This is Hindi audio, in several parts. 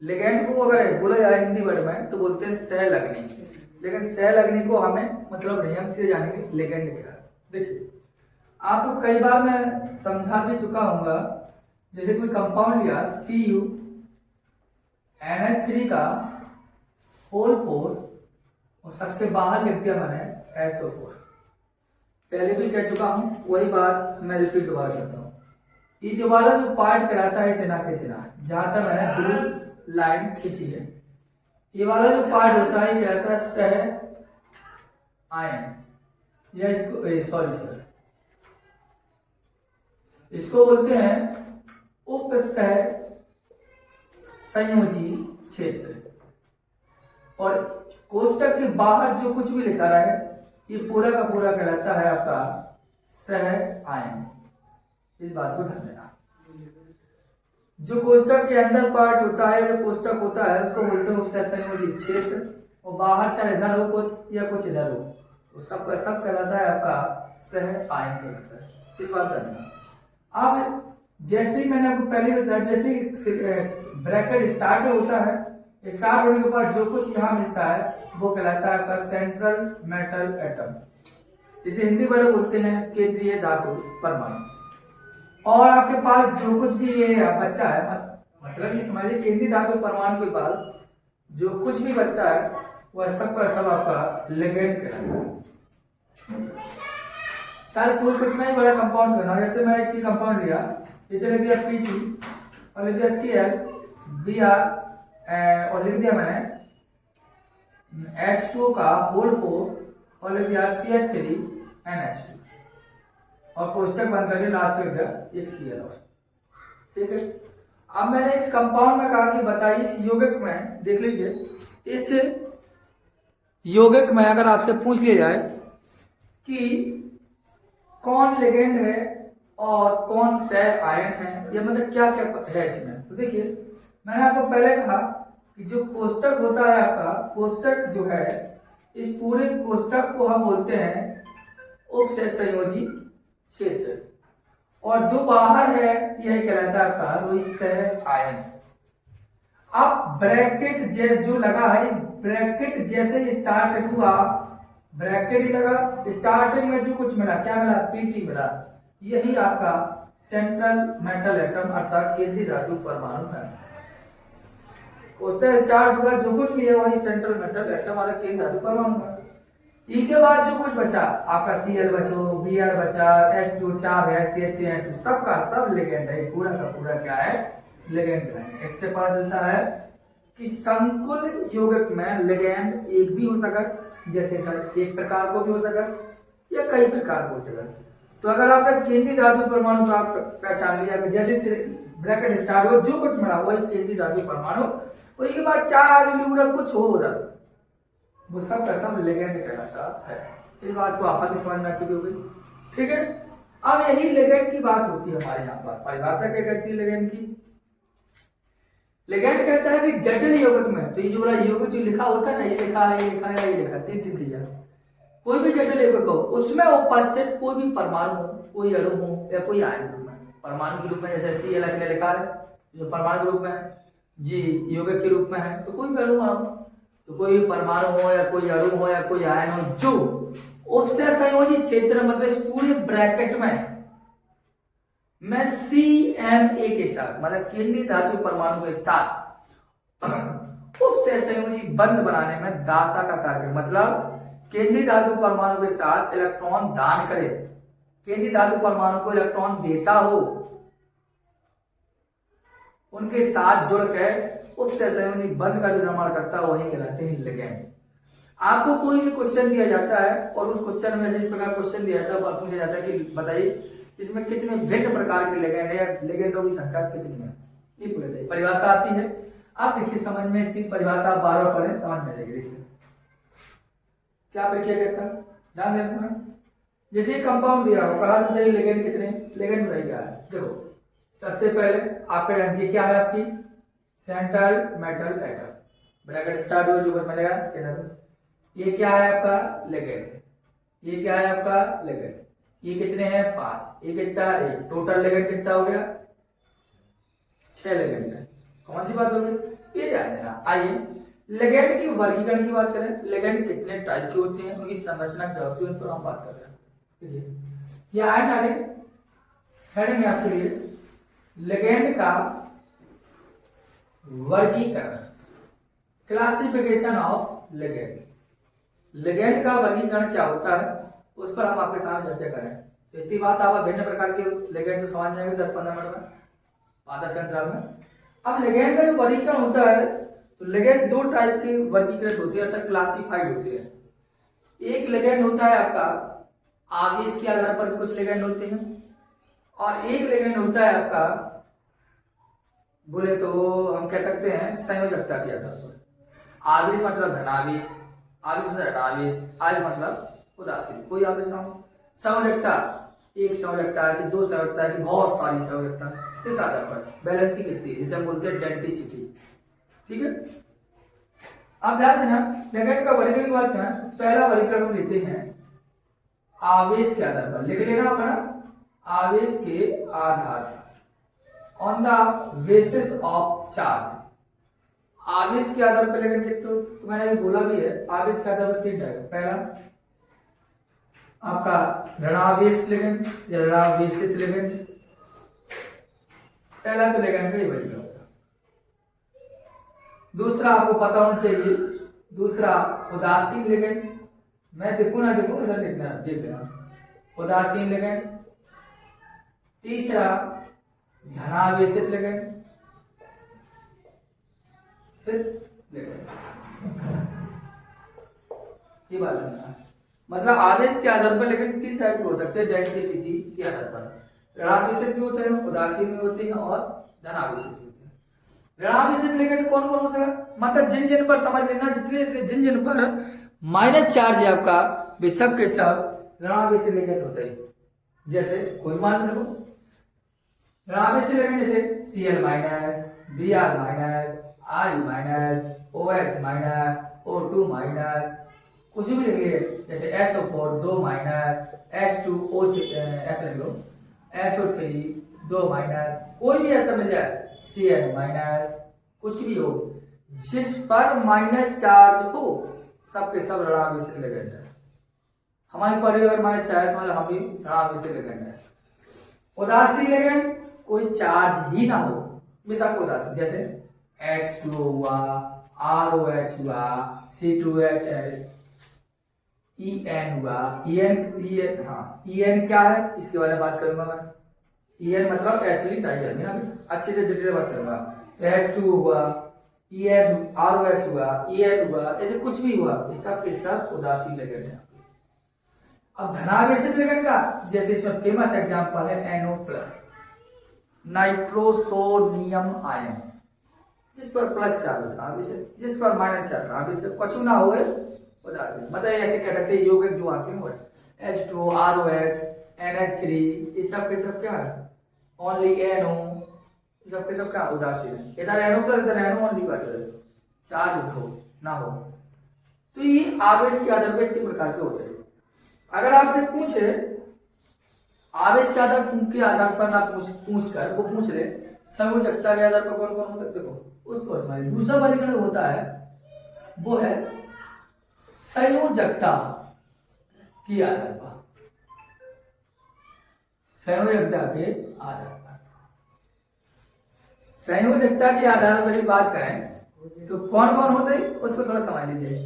लिगेंड को अगर बोला जाए हिंदी वर्ड में तो बोलते हैं सहलग्नी, लेकिन सहलग्नी को हमें मतलब नहीं, हम सीधे जानेंगे लिगेंड क्या है। देखिए आपको कई बार मैं समझा भी चुका हूंगा, जैसे कोई कंपाउंड लिया CuNH3 का होल 4 और सबसे बाहर लिख दिया मैंने SO4। पहले भी कह चुका हूं, वही बात मैं रिपीट दोबारा करता हूं। ये जो वाला जो पार्ट कहलाता है इतना के इतना, जहां तक मैंने ब्लू लाइन खींची है, ये वाला जो पार्ट होता है ये कहलाता है सह आयन, या इसको सॉरी सर, इसको बोलते हैं उप सह संयोजी क्षेत्र। और कोष्टक के बाहर जो कुछ भी लिखा रहा है ये पूरा का पूरा कहलाता है आपका सह आयन। इस बात को ध्यान देना। जो कोष्टक के अंदर पार्ट होता है, जो कोष्टक होता है उसको बोलते हैं उपसह संयोजी क्षेत्र, और बाहर चाहे इधर हो कुछ या कुछ इधर हो, तो सबका सब कहलाता है आपका सह आयन कहलाता है। इस बात ध्यान देना। अब जैसे ही मैंने आपको पहले बताया, जैसे ही ब्रैकेट स्टार्ट होता है, स्टार्ट होने के बाद जो कुछ यहाँ मिलता है वो कहलाता है आपका सेंट्रल मेटल एटम, जिसे हिंदी वर्ड बोलते हैं केंद्रीय धातु परमाणु। और आपके पास जो कुछ भी ये बच्चा है, मतलब ये समझिए केंद्रीय धातु परमाणु के पास जो कुछ भी बचता है वह सबका सब आपका लिगेंड कहलाता है। चाहे कोई कितना ही बड़ा कंपाउंड करना, जैसे मैं एक कंपाउंड लिया, इधर लिख दिया Pt और लिख दिया Cl Br और लिख दिया मैंने H2 का होल 4 और लिख दिया CH3NH2 और कोष्टक बंद करके लास्ट में दिया एक Cl और, ठीक है। अब मैंने इस कंपाउंड में कहा कि बताइए इस यौगिक में, देख लीजिए इस यौगिक में अगर आपसे पूछ लिया जाए कि कौन लिगेंड है और कौन सह आयन है, या मतलब क्या क्या है इसमें, तो देखिए मैंने आपको पहले कहा कि जो कोष्टक होता है आपका, कोष्टक जो है इस पूरे कोष्टक को हम बोलते हैं उपसह संयोजी क्षेत्र, और जो बाहर है यह कहलाता है आपका वही सह आयन। अब ब्रैकेट जैसे जो लगा है, इस ब्रैकेट जैसे स्टार्ट हुआ, ब्रैकेट ही लगा, स्टार्टिंग में जो कुछ मिला क्या मिला, Pt मिला, यही आपका सेंट्रल मेटल एटम अर्थात केंद्रीय धातु परमाणु है। कोष्टक स्टार्ट हुआ, जो कुछ भी है वही सेंट्रल मेटल एटम वाला केंद्रीय धातु परमाणु है। इसके बाद जो कुछ बचा आपका Cl बचो, Br बचा, H2 4 है, CH3N2 सबका सब लिगेंड है, पूरा का पूरा क्या है, लिगेंड है। इससे पता चलता है कि संकुल यौगिक में लिगेंड एक भी हो सकता, जैसे एक प्रकार को भी हो सकता या कई प्रकार को हो सकता। तो अगर आपने केंद्रीय धातु परमाणु को आप पहचान लिया, जैसे ब्रैकेट स्टार्ट हो जो कुछ मिला वही केंद्रीय धातु परमाणु, और इसके बाद चार कुछ हो उधर, वो सब का सब लिगेंड कहलाता है। इस बात को आप समझ में आ चुकी होगी, ठीक है। अब यही लिगेंड की बात होती है हमारे यहाँ पर, परिभाषा क्या कहती है लिगेंड की, लिगेंड कहता है कि जटिल यौगिक में, तो ये जो वाला यौगिक जो लिखा होता है ना, ये लिखा है, ये लिखा है, ये लिखा, तीन दिया, कोई भी जटिल यौगिक हो उसमें उपस्थित कोई भी परमाणु हो, कोई अणु हो या कोई आयन ग्रुप में, परमाणु के रूप में जैसे Cl लिखा है जो परमाणु के रूप में है, जी यौगिक के रूप में है, तो कोई भी अणु हो, तो कोई भी परमाणु हो या कोई अणु हो या कोई आयन हो जो उपसह संयोजी क्षेत्र मतलब इस पूरे ब्रैकेट में मैं CMA के साथ मतलब केंद्रीय धातु परमाणु के साथ उपसह संयोजी बंध बनाने में दाता का कार्य, मतलब केंद्रीय धातु परमाणु के साथ इलेक्ट्रॉन दान करे, केंद्रीय धातु परमाणु को इलेक्ट्रॉन देता हो, उनके साथ जुड़कर उपसह संयोजी बंध का जो निर्माण करता है वही कहलाते हैं लिगेंड। आपको कोई भी क्वेश्चन दिया जाता है और उस क्वेश्चन में जिस प्रकार क्वेश्चन दिया जाता है पूछा जाता है कि बताइए इसमें कितने भिन्न प्रकार के लिगेंड है, लिगेंडों की संख्या कितनी है, ये पूछा जाए। परिभाषा आती है, आप देखिए समझ में, इतनी परिभाषा आप बार बार पढ़ें समझ में आएगी। देखिए क्या प्रक्रिया कहता है, ध्यान देना। जैसे कंपाउंड दिया हो, कहा बताइए लिगेंड कितने, लिगेंड बताइए क्या है। देखो सबसे पहले आपका ये क्या है, आपकी central metal atom, bracket start हो जो बस मिलेगा इधर, ये क्या है आपका लिगेंड, ये क्या है आपका लिगेंड, ये कितने हैं 5, ये कितना है 1, टोटल लिगेंड कितना हो गया 6 लिगेंड है। कौन सी बात होगी, ये ध्यान देना। आइए लिगेंड की वर्गीकरण की बात करें, लिगेंड कितने टाइप के होते हैं, उनकी संरचना क्या होती है, उन पर हम बात कर रहे हैं। ठीक है, ये आए डाले हेडिंग आपके लिए लिगेंड का वर्गीकरण, क्लासिफिकेशन ऑफ लिगेंड। लिगेंड का वर्गीकरण क्या होता है उस पर हम आपके साथ चर्चा करें। तो इतनी बात आप भिन्न प्रकार के लिगेंड तो समझ जाएंगे 10-15 मिनट में, 5-10 के अंतराल में। अब लिगेंड का जो वर्गीकरण होता है, तो लिगेंड दो टाइप के वर्गीकृत होते हैं, अर्थात क्लासिफाइड होते हैं। एक लिगेंड होता है आपका आवेश के आधार पर भी कुछ लिगेंड होते हैं, और एक लिगेंड होता है आपका बोले तो हम कह सकते हैं संयोजकता के आधार पर। आवेश मतलब धनावेश, आवेश मतलब ऋणावेश, आवेश मतलब उदासीन, कोई आवेश ना हो। संयोजकता, एक संयोजकता है कि दो संयोजकता है कि बहुत सारी संयोजकता, इस आधार पर बैलेंसिंग कितनी है, जिसे हम बोलते हैं डेंसिटी। ठीक है, अब ध्यान देना लिगेंड का वर्गीकरण की बात करें, पहला वर्गीकरण हम लेते हैं आवेश के आधार पर, लिख लेना अपना, आवेश के आधार पर, on the basis of charge. आवेश के आधार पर लिगेंड कितने होते, तो मैंने अभी बोला भी है, आवेश के आधार पर तीन टाइप। पहला आपका ऋणावेश लिगेंड या ऋणावेशित लिगेंड, पहला तो लिगेंड का ये वर्गीकरण होगा। दूसरा आपको पता होना चाहिए, दूसरा उदासीन लिगेंड, मैं देखू ना देखू इधर लिखना, देख लेना, उदासीन लिगेंड। तीसरा धनावेशित लिगेंड, ये बात है। मतलब आवेश के आधार पर लेकिन तीन टाइप के हो सकते हैं, डेंसिटी के आधार पर। ऋणावेशित भी होते हैं, उदासीन भी होते हैं और धनावेशित भी होते हैं। ऋणावेशित लिगेंड कौन कौन हो सकता, मतलब जिन जिन पर समझ लेना, जितने जिन जिन पर माइनस चार्ज है आपका, वे सब के सब ऋणावेशित लिगेंड होते हैं। जैसे कोई मान लो ऋणावेशित लिगेंड जैसे Cl minus, Br minus, I minus, OH minus, O2 minus, कुछ भी लिख लिए, जैसे SO4 2 माइनस, H2O ऐसा लिख लो, SO3 2 माइनस, कोई भी ऐसा मिल जाए, Cl माइनस, कुछ भी हो जिस पर माइनस चार्ज हो, सबके सब ऋणावेशित लिगेंड है। हमारी पर अगर माइनस चार्ज मतलब हम भी ऋणावेशित लिगेंड है। उदासीन लिगेंड कोई चार्ज ही ना हो, वे सबको उदासीन, जैसे H2O हुआ, ROH हुआ, C2H En हुआ, En हाँ En क्या है इसके बारे में बात करूंगा मैं। En मतलब एथिलीन डाइअमीन, अच्छे से डिटेल बात करूंगा। तो H2 हुआ, En ROH हुआ, En हुआ, ऐसे कुछ भी हुआ, ये सब के सब उदासीन लिगेंड है। अब धनावेशित लिगेंड का जैसे इसमें फेमस एग्जांपल है NO+, नाइट्रोसोनियम आयन, जिस पर प्लस चार्ज ऋणावेशित, जिस पर माइनस चार्ज ऋणावेशित, कुछ ना हो उदासीन। मतलब ऐसे कह सकते हैं यौगिक जो आते हैं H2O, ROH, NH3, ये सब के सब क्या है, ओनली NO, सब के सब क्या उदासीन है। इधर NO+, इधर NO ओनली का चार्ज हो ना हो। तो ये आवेश के आधार पर तीन प्रकार के होते हैं। अगर आपसे पूछे आवेश के आधार पर ना पूछ कर वो पूछ ले संयोजकता के आधार पर कौन कौन होता है, देखो उसको समझिए। दूसरा वर्गीकरण होता है वो है संयोजकता के आधार पर, संयोजकता के आधार पर। संयोजकता के आधार पर बात करें तो कौन कौन होते हैं उसको थोड़ा समझ लीजिए।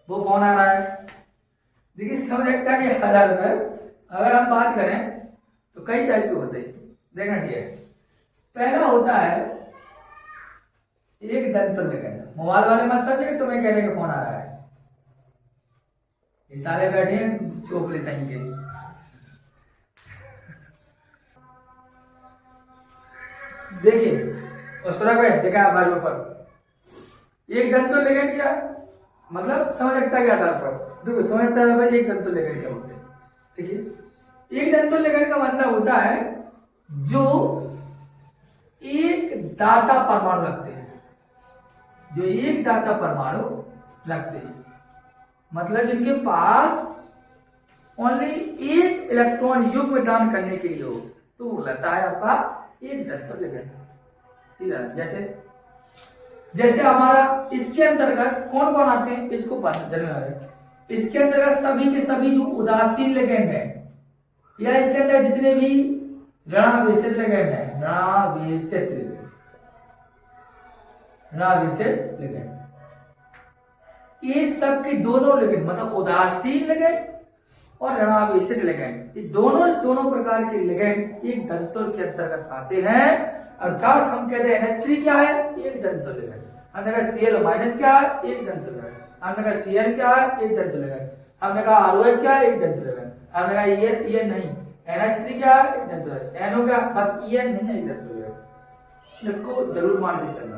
वो कौन आ रहा है, देखिए संयोजकता के आधार पर अगर हम बात करें तो कई टाइप के होते हैं, देखना ठीक है। पहला होता है एक दंतुल लिगेंड। मोबाइल वाले मत समझिए तुम्हें कहने का फोन आ रहा है, ये साले बैठे हैं चोपले सही के। देखिए उस तरह पे देखा बाजू पर एक दंतुल लिगेंड क्या है, मतलब संयोजकता के आधार पर देखो संयोजकता पर एक दंतुल लिगेंड क्या होते हैं। ठीक है, एक दंतुल लिगेंड का मतलब होता है जो एक दाता परमाणु रखते हैं, जो एक दाता परमाणु रखते हैं, मतलब जिनके पास ओनली एक इलेक्ट्रॉन युग्म दान करने के लिए हो, तो वो लगता है आपका एक दंतुल लिगेंड। इधर जैसे जैसे हमारा इसके अंतर्गत कौन कौन आते हैं इसको पता जरूर है। इसके अंतर्गत सभी के सभी जो उदासीन लिगेंड है या इसके अंदर जितने भी ऋणावेशित लिगेंड है, ऋणावेशित लिगेंड, ये सब के दोनों लिगेंड मतलब उदासीन लिगेंड और ऋणावेशित लिगेंड, ये दोनों प्रकार के लिगेंड एक दंतुल के अंतर्गत आते हैं। अर्थात हम कहते हैं NH3 क्या है, एक दंतुल लिगेंड। हमने कहा Cl- क्या है, एक दंतुल लिगेंड। हमने कहा Cl क्या है, एक दंतुल लिगेंड। हमने कहा ROH क्या है, एक दंतुल लिगेंड। हमने कहा ये नहीं, NH3 क्या है, एक दंतुल लिगेंड। NO क्या, बस En नहीं है, एक दंतुल लिगेंड। इसको जरूर मान के चलना।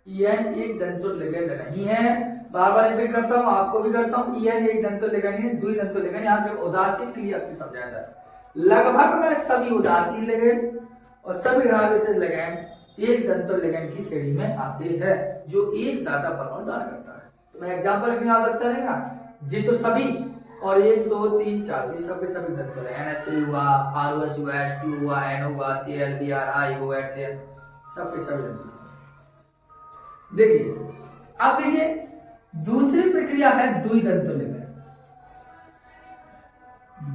En एक दंतुल लिगेंड नहीं है, बार बार रिपीट करता हूं, आपको भी करता हूं। En एक दंतुल लिगेंड है, द्विदंतुल लिगेंड। यहाँ पे उदासीन के लिए आपने समझाया था। लगभग में सभी उदासीन लिगेंड और सभी ऋणावेशित लिगेंड एक दंतुल लिगेंड की श्रेणी में आते हैं जो एक दाता परमाणु दान करता है। तो मैं एग्जांपल लिखने आ सकता है ना, जी तो सभी और 1 2 3 4 ये सब के सभी दंतुल है। NH3 हुआ, ROH हुआ, H2 हुआ, NO हुआ, Cl, Br, IOH सब के सभी दंतुल। देखिए अब देखिए दूसरी प्रक्रिया है द्विदंतुल लिगेंड।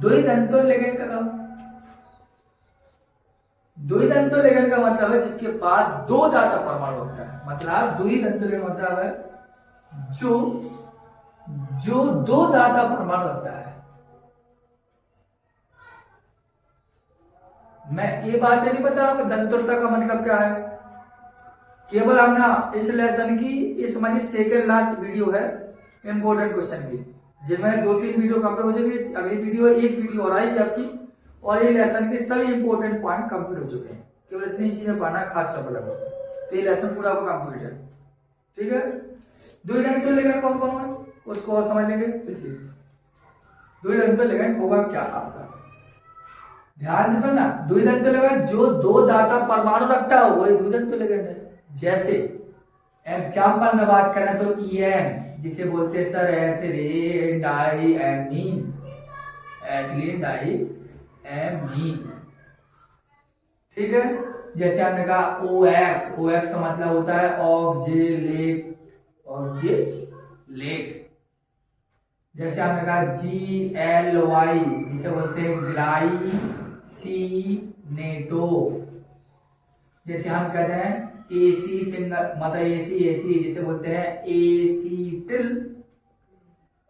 द्विदंतुल लिगेंड का नाम, द्विदंतुल लिगेंड का मतलब है जिसके पास दो दाता परमाणु होता है। मतलब द्विदंतुल लिगेंड मतलब है जो दो दाता परमाणु होता है। मैं ये बात नहीं बता रहा हूं कि दंतुलता का मतलब क्या है, केवल हमने इस लेसन की इस समझिए सेकेंड लास्ट वीडियो है इंपॉर्टेंट क्वेश्चन की, जिनमें 2-3 वीडियो कंप्लीट हो चुकी। अगली वीडियो एक वीडियो और आएगी आपकी, और ये लेसन के सभी इंपॉर्टेंट पॉइंट कंप्लीट हो चुके हैं। केवल इतनी चीजें पढ़ना है खास चौपड़ को, तो ये लेसन पूरा आपका कंप्लीट है। ठीक है, द्विदंतुल लिगेंड कौन कौन है उसको और समझ लेंगे। देखिए द्विदंतुल लिगेंड होगा क्या आपका, ध्यान से सुनना। द्विदंतुल लिगेंड जो दो दाता परमाणु रखता है वही द्विदंतुल लिगेंड है। जैसे एग्जाम्पल में बात करें तो EN जिसे बोलते हैं sir ethylene diamine, ethylene diamine. ठीक है, जैसे हमने कहा OX का मतलब होता है ऑक्जेलेट। जैसे हमने कहा GLY जिसे बोलते हैं ग्लाइसिनेटो। जैसे हम कहते हैं AC सिंगल मतलब AC जिसे बोलते हैं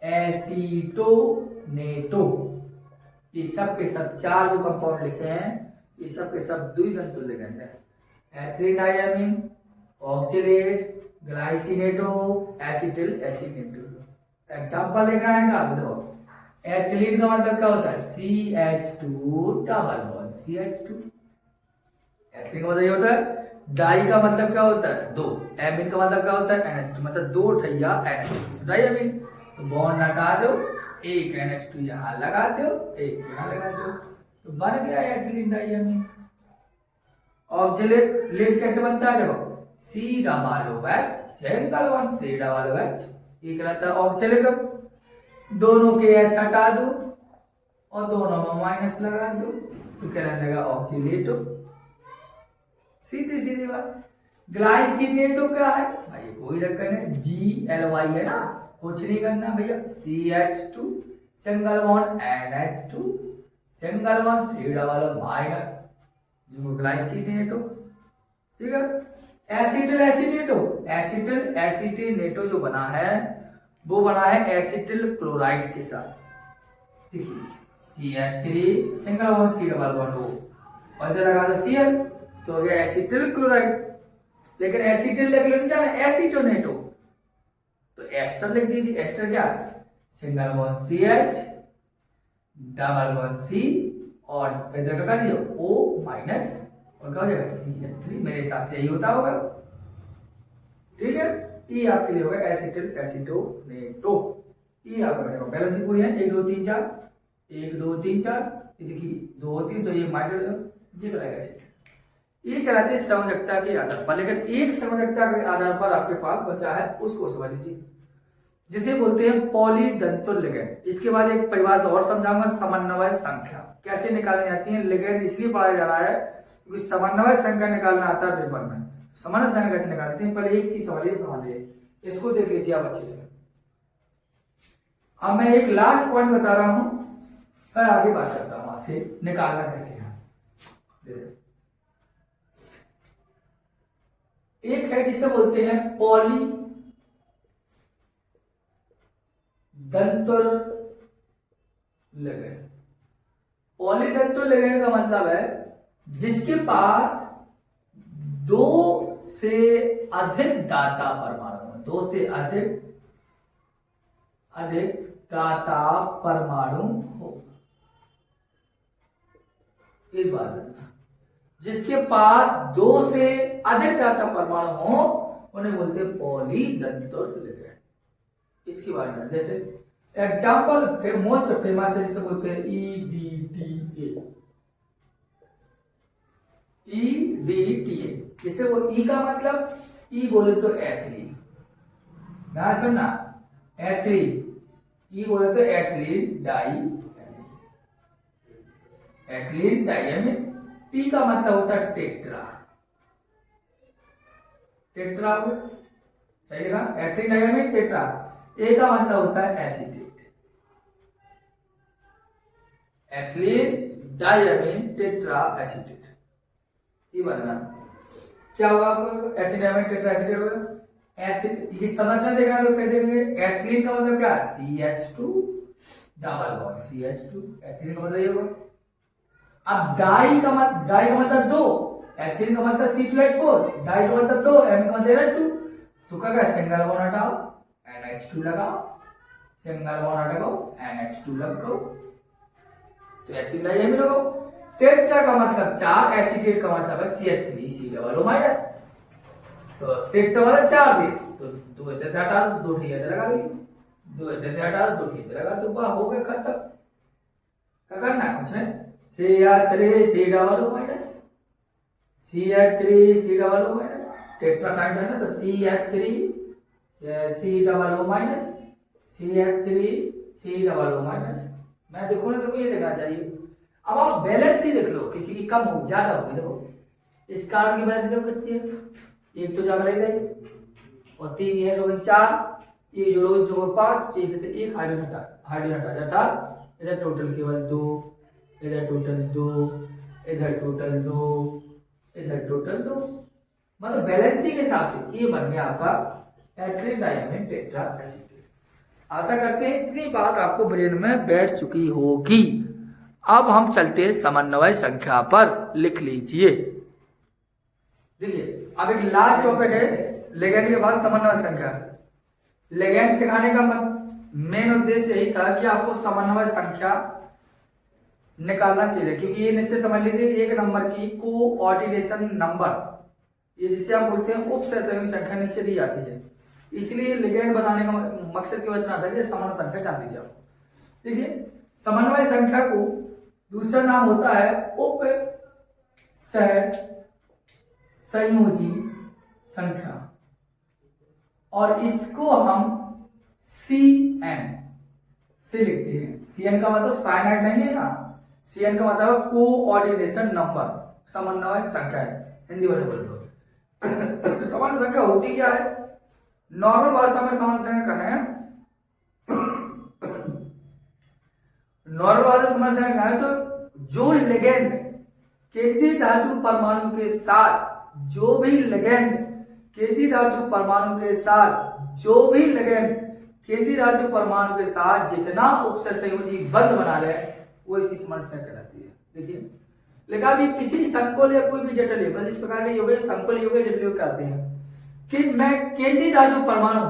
एसीटोनेटो। ये सब के सब चार जो कंपाउंड लिखे हैं ये सब के सब द्विदंतुल लिगेंड है। Ethylene diamine, oxalate, glycinato, acetyl acetonato. Example देखना है इनका, देखो एथिलीन का मतलब क्या होता है CH2 double bond CH2। Ethylene का मतलब ये होता है। डाई का मतलब क्या होता है दो, एमीन का मतलब क्या होता है NH2 मतलब दो ठैया NH2 डाइएमीन। तो बॉन्ड हटा दो, एक NH2 यहां लगा दो, एक यहां लगा दो, तो बन गया एथिलीन डाइएमीन। ऑक्जेलेट कैसे बनता है देखो C♯OH सिंगल बॉन्ड C♯OH, ये कहलाता है ऑक्जेलेट। दोनों के H हटा दो और दोनों में माइनस लगा दो तो कहने लगा ऑक्जेलेटो। सीधी बात। ग्लाइसिनेटो क्या है भाई, कोई रखना है GLY है ना, कुछ नहीं करना भैया। CH2 single bond NH2 single bond C♯माइनस ग्लाइसिनेटो। ठीक है, एसिटिल एसिटिनेटो जो बना है वो बना है एसिटिल क्लोराइड के साथ। देखिए CH3 सिंगल बॉन्ड C♯O और इधर लगा दो Cl तो हो गया एसिटिल क्लोराइड। लेकिन एसिटिल लिख लो नहीं जाना, एसिटोनेटो तो एस्टर लिख दीजिए। एस्टर क्या, single bond CH double bond C और इधर का दियो O माइनस और क्या हो जाएगा CH3। मेरे हिसाब से यही होता होगा। ठीक है, ये आपके लिए होगा एसिटिल एसिटोनेटो। ये आपका बनेगा बैलेंस पूरी है 1 2 3 4 1 2 3 4 देखिए 2 3 तो ये माइनस ये बनेगा एसिटिल। ये कहलाते हैं संयोजकता के आधार पर। लेकिन एक संयोजकता के आधार पर आपके पास बचा है उसको समझ लीजिए, जिसे बोलते हैं पॉलीदंतुल लिगेंड। इसके बाद एक परिभाषा और समझाऊंगा, समन्वय संख्या कैसे निकाली जाती है। लिगेंड इसलिए पढ़ा जा रहा है क्योंकि समन्वय संख्या निकालना आता है पेपर में। समन्वय संख्या कैसे निकालते हैं, पहले एक चीज समझिए, इसको देख लीजिए आप अच्छे से। अब मैं एक लास्ट पॉइंट बता रहा हूं, फिर आगे बात करता हूं आपसे निकालना कैसे है। एक है जिसे बोलते हैं पॉली दंतुर लिगेंड। पॉलीदंतुर लिगेंड का मतलब है जिसके पास 2 से अधिक दाता परमाणु, 2 से अधिक दाता परमाणु हो। एक बात, जिसके पास 2 से अधिक दाता परमाणु हो उन्हें बोलते हैं पॉलीदंतुर लिगेंड। इसकी बात है, जैसे एग्जाम्पल मोस्ट फेमस है जिसे बोलते हैं EDTA। EDTA जैसे वो ई का मतलब, ई बोले तो एथिलीन, ध्यान सुनना, एथिलीन, ई बोले तो एथिलीन डाइएमीन। टी का मतलब होता है टेट्रा, सही लिखा, एथिलीन डाइएमीन टेट्रा। ए का मतलब होता है acetate, ethylene diamine tetra acetate. ये बदलना क्या होगा आपको, एथिलीन डाइएमीन टेट्रा एसीटेट होगा। ये समस्या देखना तो कह देंगे एथिलीन का मतलब क्या, CH2 double bond, CH2, ethylene का मतलब ये होगा। अब डाई का मतलब 2, एथिलीन का मतलब C2H4, डाई का मतलब 2, एम का मतलब 2, तो क्या सिंगल बॉन्ड हटाओ, NH2 लगाओ, सिंगल बॉन्ड हटाओ, NH2 लगाओ, तो एथिलीन डाइएमीन लगाओ। टेट्रा का मतलब 4, एसीटेट का मतलब है CH3COO-, तो टेट्रा मतलब 4 भी, तो 2 इधर से हटा दो, 2 ठीक लगा ली, 2 इधर से हटा दो, 2 ठीक लगा दो, बा हो गया खत्म। क्या करना है, कुछ नहीं, CH3COO-, CH3COO-, टेट्रा टाइम्स है ना, तो CH3COO-, CH3COO-। मैं देखो ना, देखो ये देखना चाहिए। अब आप बैलेंस ही देख लो, किसी की कम हो ज्यादा होगी, देखो इस कार्बन की बैलेंस देखो कितनी है, एक तो ज्यादा रह गई और 3 ये हो गई 4, ये जोड़ो 5, ये से एक हाइड्रोजन हटा जाता, इधर टोटल केवल 2, इधर टोटल 2, इधर टोटल 2, इधर टोटल 2, मतलब बैलेंसिंग के हिसाब से ये बन गया आपका एथिलीन डाइएमीन टेट्रा एसीटेट। आशा करते हैं इतनी बात आपको ब्रेन में बैठ चुकी होगी। अब हम चलते हैं समन्वय संख्या पर, लिख लीजिए। देखिए अब एक लास्ट टॉपिक है लिगेंड के बाद समन्वय संख्या। लिगेंड सिखाने का मेन उद्देश्य यही था कि आपको समन्वय संख्या निकालना सीखे, क्योंकि ये निश्चय समझ लीजिए 1 नंबर की कोऑर्डिनेशन नंबर, ये जिसे हम बोलते हैं उप सहसंयोगी संख्या निश्चित ही आती है। इसलिए लिगेंड बनाने का मकसद केवल इतना था कि समन्वय संख्या जान लीजिए आप। देखिए समन्वय संख्या को दूसरा नाम होता है उप सहसंयोजी संख्या, और इसको हम CN से लिखते हैं। CN का मतलब साइनाइड नहीं है ना, CN का मतलब कोऑर्डिनेशन नंबर, समन्वय संख्या है, हिंदी वाले बोल दो। समन्वय संख्या होती क्या है, नॉर्मल भाषा में समन्वय संख्या है, नॉर्मल भाषा समन्वय संख्या है तो जो लिगेंड केंद्रीय धातु परमाणु के साथ, जो भी लिगेंड केंद्रीय धातु परमाणु के साथ, जो भी लिगेंड केंद्रीय धातु परमाणु के साथ जितना उपसहसंयोजी बंध बना ले वो इसकी समन्वय संख्या कहलाती है। देखिए लिखा भी किसी संकुल या कोई भी जटिल युग्म, जिस प्रकार के युग्म संकुल युग्म जटिल युग्म कहते हैं, कि मैं केंद्रीय धातु परमाणु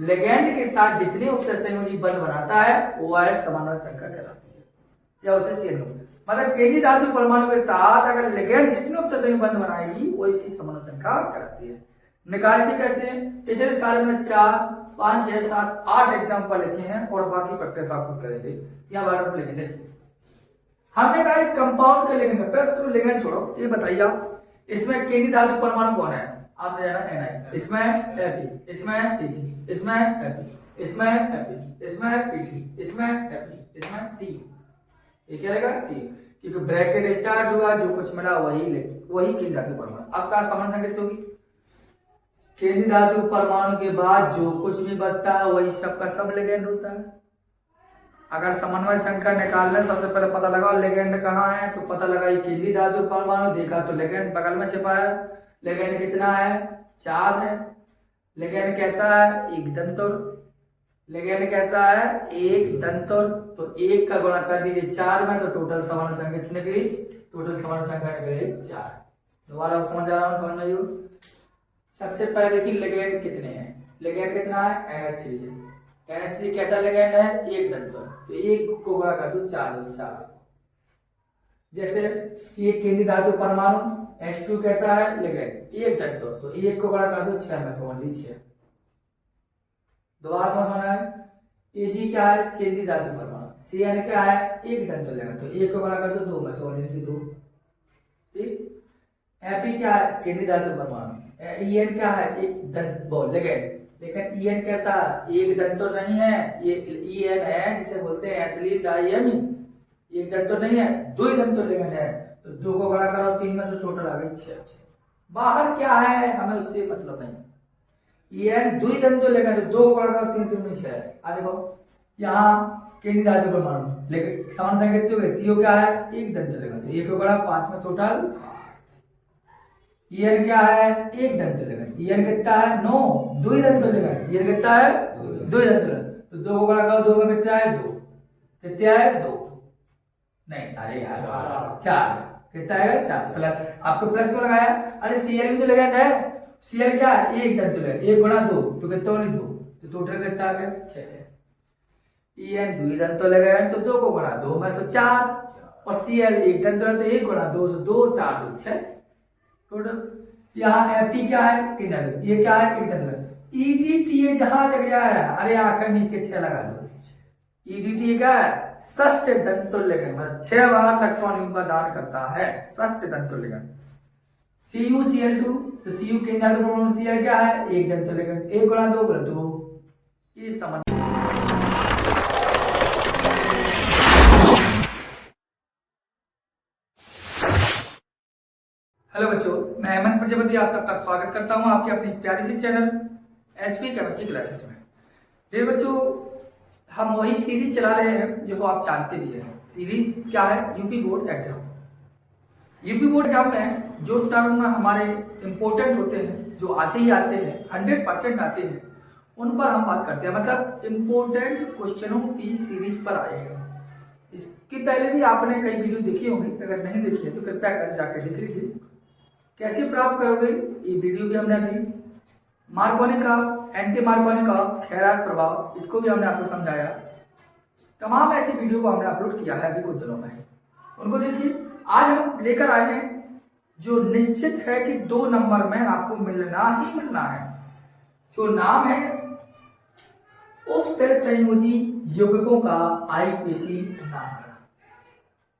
लिगेंड के साथ जितने उपसहसंयोजी बंध बनाता है वो है समन्वय संख्या कहलाती है, या उसे CN, मतलब केंद्रीय धातु परमाणु के साथ अगर लिगेंड जितने उपसहसंयोजी बंध बनाएगी वो इसकी समन्वय संख्या कहलाती है। निकालती कैसे, इतने सारे में 4, 5, 6, 7, 8 एग्जाम्पल लिखे हैं और बाकी प्रैक्टिस आप खुद करेंगे। यहाँ बार लिखेंगे, हमने कहा इस कंपाउंड के लिगेंड में, पहले तो लिगेंड छोड़ो, ये बताइए आप इसमें केंद्रीय धातु परमाणु कौन है, आपने जाना Ni, इसमें Fe, इसमें Ag, इसमें Fe, इसमें Fe, इसमें Pt, इसमें Fe, इसमें Cu, ये क्या रहेगा C, क्योंकि ब्रैकेट स्टार्ट हुआ जो कुछ मिला वही वही केंद्रीय धातु परमाणु। अब क्या समान संकेत होगी, केंद्रीय धातु परमाणु के बाद जो कुछ भी बचता है वही सब का सब लिगेंड होता है। अगर समन्वय संख्या निकालने सबसे पहले पता लगाओ लिगेंड कहाँ है, तो पता लगा ये केंद्रीय धातु परमाणु, देखा तो लिगेंड बगल में छिपा है। लिगेंड कितना है, 4 है। लिगेंड कैसा है, एक दंतुर। लिगेंड कैसा है, एक दंतुर। तो 1 का गुणा कर दीजिए 4 में, तो टोटल समान संख्या कितनी निकली, टोटल समान संख्या निकली 4। दोबारा समझ आ रहा हूँ, समझ में। सबसे पहले देखिए लिगेंड कितने हैं, लिगेंड कितना है, NH3 है। NH3 कैसा लिगेंड है, एक दंतुर। तो 1 को गुणा कर दो 4। जैसे ये केंद्रीय धातु परमाणु H2 कैसा है, लिगेंड एक दंतुर। तो 1 को गुणा कर दो 6 में से ओनली 6। दोबारा समझना है। Ag क्या है, केंद्रीय धातु परमाणु। Cn क्या है, एक दंतुर लिगेंड। तो 1 को गुणा कर दो 2 में से ओनली 2। ठीक। Fe क्या है, केंद्रीय धातु परमाणु। En क्या है, एक दंत लिगेंड। लेकिन En कैसा, एक दंतुर नहीं है, ये En है जिसे बोलते हैं एथिलीन डाइएमीन। एक दंतुर नहीं है, 2 ही दंतुर लिगेंड है। तो 2 को गुणा करो 3 में से टोटल आ गई 6। बाहर क्या है हमें उससे मतलब नहीं। En 2 ही दंतुर लिगेंड, 2 को गुणा करो 3 में 6। आ देखो यहाँ केंद्रीय धातु परमाणु, लेकिन समान संख्या कितनी हो गई, CO क्या है, एक दंतुर लिगेंड। 1 को गुणा 5 में टोटल। En क्या है, एक दंतुर लिगेंड। En कितना है, 9, 2 ही दंतुर लिगेंड। En कितना है, 2 ही दंतुर। तो 2 को गुणा करो 2 में कितना है, 2। कितना है, 2 नहीं, अरे यार 4। कितना है, 4 प्लस, आपको प्लस को लगाया। अरे Cl भी तो लिगेंड है। Cl क्या है, एक दंतुर है, 1 गुणा 2 तो कितना होनी 2। तो टोटल कितना आ गया, 6 है। En 2 ही दंतुर लिगेंड, तो 2 को गुणा 2 में से 4। और Cl एक दंतुर है, तो 1 गुणा 2 से 2, 4 2 6 टोटल। यहाँ Fe क्या है, ये क्या है, एक दंतुर। EDTA जहां लग जाए, अरे आंखें नीचे के 6 लगा दो। EDTA क्या है, षष्ठ दंतुर लिगेंड, मतलब 6 बार इलेक्ट्रॉन का दान करता है, षष्ठ दंतुर लिगेंड। CuCl2, तो Cu के धातु परमाणु Cl क्या है, एक दंतुर लिगेंड। 1 गुणा 2 बोले 2। ये समझ। हेलो बच्चों, मैं हेमंत प्रजापति आप सबका स्वागत करता हूं आपके अपनी प्यारी सी चैनल HP केमिस्ट्री क्लासेस में। ये बच्चों हम वही सीरीज चला रहे हैं जो आप जानते भी हैं। सीरीज क्या है, UP board exam. UP board exam में जो टर्म हमारे इंपॉर्टेंट होते हैं, जो आते ही आते हैं, 100% आते हैं, उन पर हम बात करते हैं। मतलब इंपॉर्टेंट क्वेश्चनों की सीरीज पर आए हैं। इसके पहले भी आपने कई वीडियो देखी होंगी, अगर नहीं देखी है तो कृपया कर जाकर देख लीजिए। कैसे प्राप्त करोगे, ये वीडियो भी हमने दी। मार्कोनी का, एंटी मार्कोनी का खैरास प्रभाव, इसको भी हमने आपको समझाया। तमाम ऐसी वीडियो को हमने अपलोड किया है अभी कुछ दिनों में, उनको देखिए। आज हम लेकर आए हैं जो निश्चित है कि 2 नंबर में आपको मिलना ही मिलना है, जो नाम है उपसेल संयोजी यौगिकों का IUPAC नामकरण।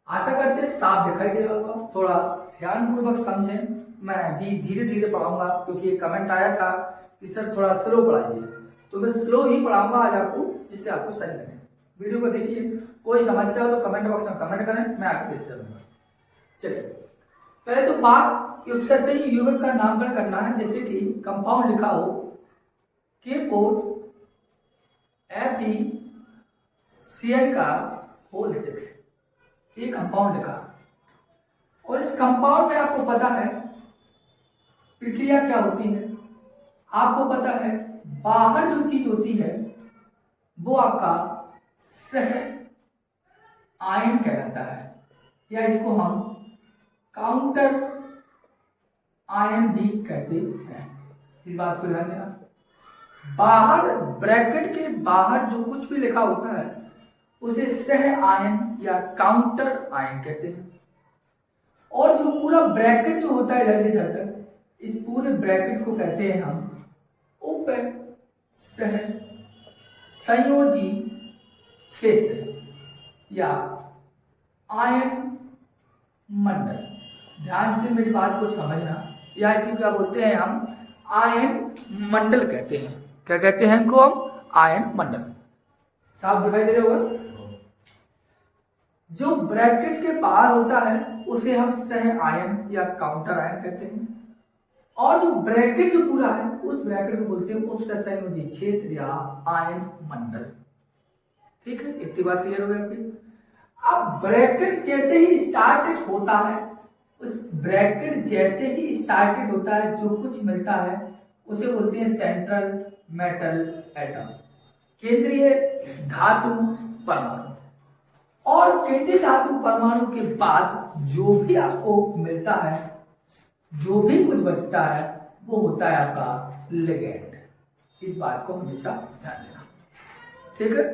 आशा करते साफ दिखाई दे रहा होगा, थोड़ा ध्यानपूर्वक समझें। मैं भी धीरे धीरे पढ़ाऊंगा क्योंकि एक कमेंट आया था कि सर थोड़ा स्लो पढ़ाइए, तो मैं स्लो ही पढ़ाऊंगा आज आपको, जिससे आपको सही लगे। वीडियो को देखिए, कोई समस्या हो तो कमेंट बॉक्स में कमेंट करें, मैं आगे देख चलूंगा। चलिए पहले तो बात कि उपसेल संयोजी यौगिक का नामकरण करना है। जैसे कि कंपाउंड लिखा हो K4 FeCN का होल 6, ये कंपाउंड लिखा। और इस कंपाउंड में आपको पता है प्रक्रिया क्या होती है, आपको पता है बाहर जो चीज होती है वो आपका सह आयन कहलाता है, या इसको हम काउंटर आयन भी कहते हैं। इस बात को ध्यान देना। बाहर ब्रैकेट के बाहर जो कुछ भी लिखा होता है उसे सह आयन या काउंटर आयन कहते हैं। और जो पूरा ब्रैकेट जो होता है इधर से इधर तक, इस पूरे ब्रैकेट को कहते हैं हम उप सह संयोजी क्षेत्र या आयन मंडल। ध्यान से मेरी बात को समझना, या इसी क्या बोलते हैं हम, आयन मंडल कहते हैं। क्या कहते हैं इनको हम, आयन मंडल। साफ दिखाई दे रहे होगा। जो ब्रैकेट के बाहर होता है उसे हम सह आयन या काउंटर आयन कहते हैं, और जो ब्रैकेट जो पूरा है उस ब्रैकेट को बोलते हैं उपसंयोजी क्षेत्र या आयन मंडल। ठीक है, इतनी बात क्लियर हो गई आपकी। अब ब्रैकेट जैसे ही स्टार्टेड होता है, उस ब्रैकेट जैसे ही स्टार्टेड होता है जो कुछ मिलता है उसे बोलते हैं सेंट्रल मेटल एटम, केंद्रीय धातु परमाणु। और केंद्रीय धातु परमाणु के बाद जो भी आपको मिलता है, जो भी कुछ बचता है, वो होता है आपका लिगेंड। इस बात को हमेशा ध्यान देना। ठीक है,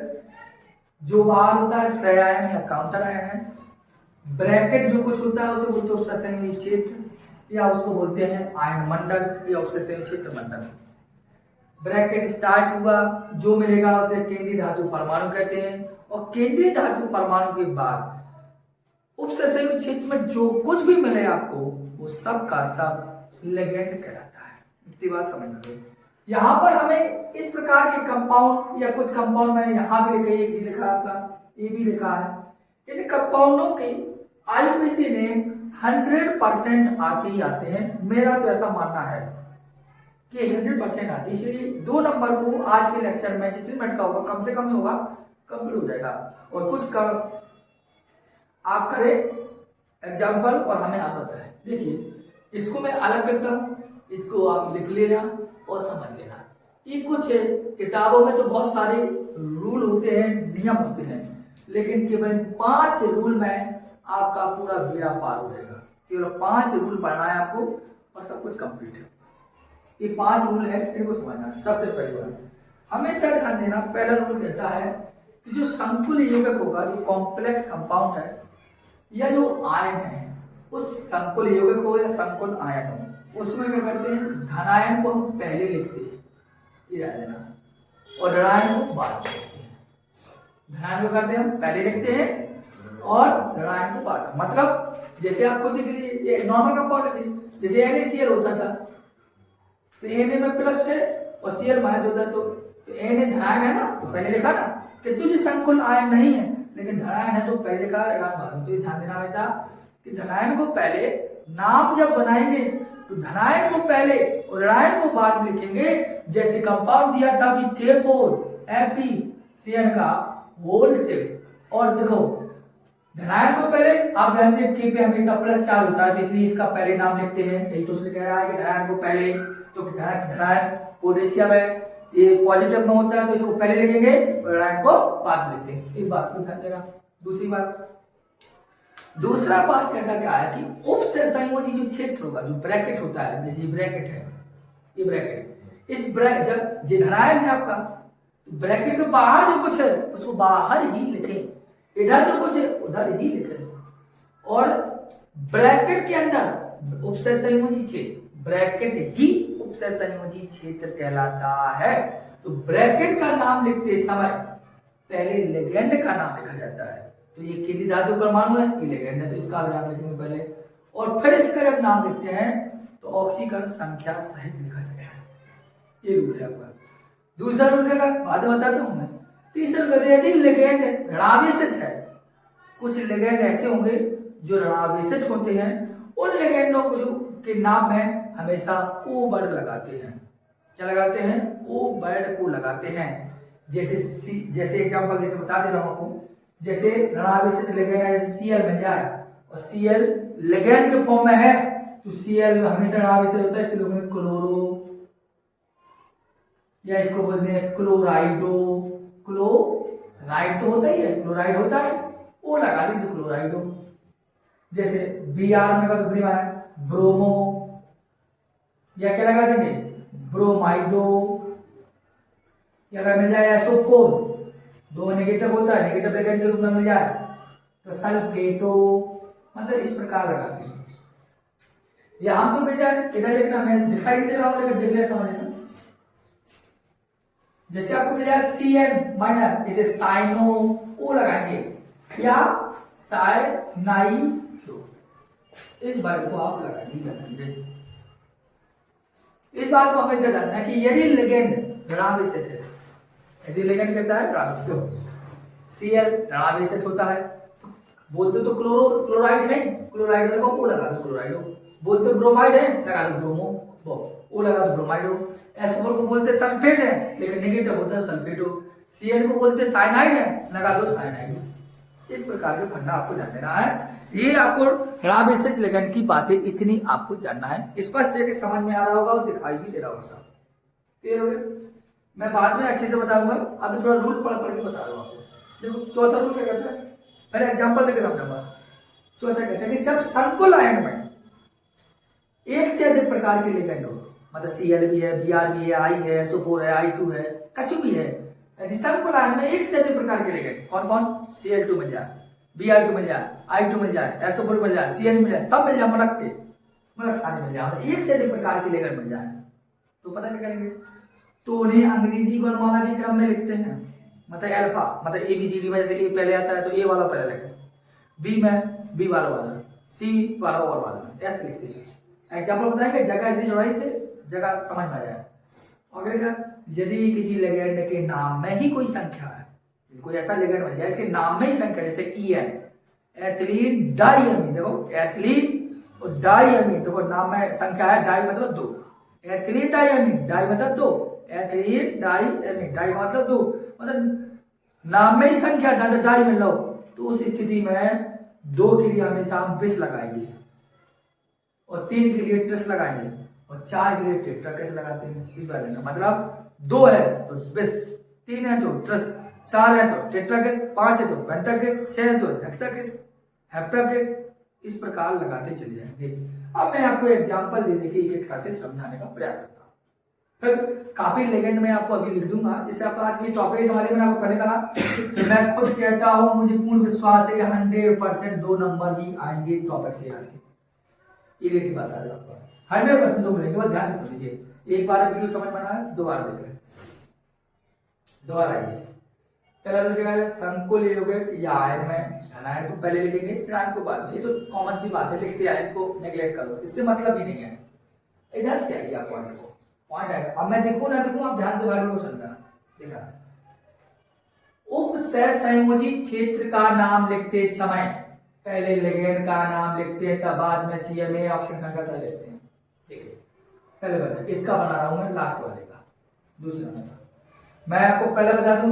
जो बाहर होता है सह आयन या काउंटर आयन है। ब्रैकेट जो कुछ होता है उसे बोलते हैं उपसंयोजी क्षेत्र या उसको बोलते हैं आयन मंडल या उपसंयोजी क्षेत्र मंडल। ब्रैकेट स्टार्ट हुआ, जो मिलेगा उसे केंद्रीय धातु परमाणु कहते हैं, और केंद्रीय धातु परमाणु के बाद उपसंयोजी क्षेत्र में जो कुछ भी मिले आपको वो सब का सब लिगेंड कहलाता है। इतनी बात समझ में। यहाँ पर हमें इस प्रकार के कंपाउंड या कुछ कंपाउंड मैंने यहाँ भी लिखा है, एक चीज लिखा है आपका, ये भी लिखा है। इन कंपाउंडों के आईयूपीएसी ने 100% आते ही आते हैं। मेरा तो ऐसा मानना है कि 100% आती है, इसलिए 2 नंबर को आज के लेक्चर में जितने मिनट का होगा कम से कम ही होगा, कंप्लीट हो जाएगा। और कुछ कर आप करें एग्जाम्पल और हमें आप बताएं। देखिए, इसको मैं अलग करता हूँ, इसको आप लिख लेना और समझ लेना। ये कुछ है, किताबों में तो बहुत सारे रूल होते हैं, नियम होते हैं, लेकिन केवल 5 रूल में आपका पूरा बीड़ा पार हो जाएगा। केवल 5 रूल पढ़ना है आपको और सब कुछ कंप्लीट है। ये 5 रूल है, इनको समझना है। सबसे पहली बात हमेशा ध्यान देना, पहला रूल कहता है कि जो संकुल यौगिक होगा, जो कॉम्प्लेक्स कंपाउंड है या जो आयन है, उस संकुल यौगिक हो या संकुल आयन हो, उसमें क्या करते हैं, धनायन को हम पहले लिखते हैं, ये याद देना, और ऋणायन को बाद में लिखते हैं। धनायन को करते हैं हम पहले लिखते हैं और ऋणायन को बाद में। मतलब जैसे आपको दिख रही है, ये नॉर्मल कंपाउंड है, जैसे NaCl होता था तो Na में प्लस है और Cl माइनस होता है, तो Na धनायन है ना, तो पहले लिखा ना। कि तुझे संकुल आयन नहीं है लेकिन धनायन है तो पहले का ऋणायन बाद में। तो ध्यान देना हमेशा कि धनायन को पहले, नाम जब बनाएंगे तो धनायन को पहले और ऋणायन को बाद में लिखेंगे। जैसे कंपाउंड दिया था अभी K4 FeCN का होल से, और देखो धनायन को पहले, आप जानते हैं K पे हमेशा +4 होता है, तो इसलिए इसका पहले नाम लिखते हैं। यही तो उसने कह रहा है कि धनायन को पहले, तो धनायन पोटेशियम है, ये पॉजिटिव में होता है तो इसको पहले लिखेंगे और ऋणायन को बाद में लिखते हैं। इस बात को ध्यान देना। दूसरा बात कहता क्या है कि उपसंयोजी जो क्षेत्र होगा, जो ब्रैकेट होता है, जैसे ये ब्रैकेट है, ये ब्रैकेट, इस ब्रैकेट जब ये धनायन है आपका, ब्रैकेट के बाहर जो कुछ है उसको बाहर ही लिखें, इधर जो कुछ है उधर ही लिखें। और ब्रैकेट के अंदर उपसंयोजी क्षेत्र, ब्रैकेट ही उपसंयोजी क्षेत्र कहलाता है। तो ब्रैकेट का नाम लिखते समय पहले लिगेंड का नाम लिखा जाता है। तो ये केंद्रीय धातु परमाणु है, ये लिगेंड है, तो इसका नाम लिखेंगे पहले, और फिर इसका जब नाम लिखते हैं तो ऑक्सीकरण संख्या सहित लिखा जाएगा। ये रूल है आपका। दूसरा रूल क्या, बाद में बताता हूं मैं। तीसरा रूल, यदि लिगेंड ऋणावेशित है, कुछ लिगेंड ऐसे होंगे जो ऋणावेशित होते हैं, उन लिगेंडों को जो के नाम में हमेशा ओ वर्ड लगाते हैं। क्या लगाते हैं? ओ वर्ड को लगाते हैं। जैसे एग्जांपल देकर बता दे रहा हूं आपको, जैसे ऋणावेशित लिगेंड है, Cl मिल जाए और Cl लिगेंड के फॉर्म में है तो Cl हमेशा ऋणावेशित होता है, इसलिए लोग क्लोरो, या इसको बोलते हैं क्लोराइडो। क्लोराइड तो होता ही है, क्लोराइड होता है, वो लगा दीजिए क्लोराइडो। जैसे Br में का तो ब्रोमो, या क्या लगा देंगे, ब्रोमाइडो। या अगर मिल जाए SO4, 2 नेगेटिव होता है, नेगेटिव लिगेंड के रूप में मिल जाए तो सल्फेटो। मतलब इस प्रकार लगाते हैं। या हम तो मिल जाए, इधर लिखना, मैं दिखाई नहीं दे रहा हूं लेकिन देख ले, समझ लेना। जैसे आपको मिल जाए Cn माइनर, इसे साइनो ओ लगाएंगे, या साइनाइट्रो, इस बात को आप लगाएंगे। इस बात को हमेशा जानना है कि यदि लिगेंड ऋणावेशित है, यदि लिगेंड कैसा है, ऋणावेशित, Cl ऋणावेशित होता है, बोलते तो क्लोराइड है, क्लोराइड लगा ओ लगा दो क्लोराइड हो। बोलते ब्रोमाइड है लगा दो ब्रोमो, ओ लगा दो ब्रोमाइड हो। एसओ को बोलते सल्फेट है लेकिन नेगेटिव होता है सल्फेट हो। सीएन को बोलते साइनाइड है लगा दो साइनाइड हो। इस प्रकार के फंडा आपको जान लेना है। ये आपको थोड़ा बेसिक लिगेंड की बातें इतनी आपको जानना है। स्पष्ट है कि समझ में आ रहा होगा और दिखाई भी दे रहा होगा सब। क्लियर हो गया? मैं बाद में अच्छे से बताऊंगा, अभी थोड़ा रूल पढ़ के बता रहा हूँ आपको। देखो चौथा रूल क्या कहता है, पहले एग्जांपल देकर समझाऊंगा। चौथा कहता है कि जब संकुल आयन में एक से अधिक प्रकार के लिगेंड हो, मतलब Cl भी है, Br भी है, I है, SO4 है, I2 है, कुछ भी है, यदि संकुल आयन में एक से अधिक प्रकार के लिगेंड, कौन कौन, Cl2 मिल जाए, Br2 मिल जाए, I2 मिल जाए, SO4 मिल जाए, Cl मिल जाए, सब मिल जाए, मुलक सारे मिल जाए, एक से अधिक प्रकार के लिगेंड मिल जाए, तो पता क्या करेंगे, तो उन्हें अंग्रेजी वर्णमाला के क्रम में लिखते हैं। मतलब अल्फा, मतलब ABCD में जैसे A पहले आता है तो A वाला पहले लिखें, B में B वाला बाद में, C वाला और बाद में, ऐसे लिखते हैं। एग्जाम्पल बताएंगे, जगह से चौड़ाई से जगह समझ में आ जाए। अगर यदि किसी लिगेंड के नाम में ही कोई संख्या है, कोई ऐसा लिगेंड बन जाए इसके नाम में ही संख्या, जैसे EN एथिलीन डाइअमीन, देखो एथिलीन और डाइअमीन, देखो नाम में संख्या है, डाई मतलब दो, एथिलीन डाइअमीन, डाई मतलब दो, एथिलीन डाइअमीन, डाई मतलब दो, मतलब नाम में ही संख्या डाई मिल लो, तो उस स्थिति में दो के लिए हमेशा हम बिस लगाएंगे और तीन के लिए ट्रस लगाएंगे और चार के लिए टेट्रा कैसे लगाते हैं इस बारे में। मतलब दो है तो बिस, तीन है तो ट्रस, चार है तो टेट्रा केस, पांच है तो पेंटा केस, छह है तो हेक्सा केस, हेप्टा केस, इस प्रकार लगाते चले जाएंगे। अब मैं आपको एग्जांपल दे देके एक एक करके समझाने का प्रयास करता हूँ। फिर काफी लिगेंड में आपको अभी लिख दूंगा, जिससे आपका आज की टॉपिक वाले में आपको पढ़ने का। तो मैं खुद कहता हूँ, मुझे पूर्ण विश्वास है कि 100% 2 नंबर ही आएंगे इस टॉपिक से आज के। ये रेट बता रहा हूँ, 100% 2 मिलेंगे, बस ध्यान से सुन लीजिए। एक बार वीडियो समझ में आया, दोबारा देख रहे, दोबारा आइए। पहला लिखेगा संकुल यौगिक या आयन में धनायन को पहले लिखेंगे फिर आयन को बाद में। ये तो कॉमन सी बात है, लिखते आए, इसको नेग्लेक्ट कर दो, इससे मतलब ही नहीं है। इधर से आइए आप पॉइंट को, पॉइंट आएगा। अब मैं दिखूं ना दिखूं, आप ध्यान से भाई को सुनना। देखा, उपसहसंयोजी क्षेत्र का नाम लिखते समय पहले लिगेंड का नाम लिखते हैं, तब बाद में CMA ऑप्शन संख्या से लिखते हैं। देखिए पहले बता, इसका बना रहा हूं मैं लास्ट वाले का, दूसरा नंबर। मैं आपको पहले बता दूं,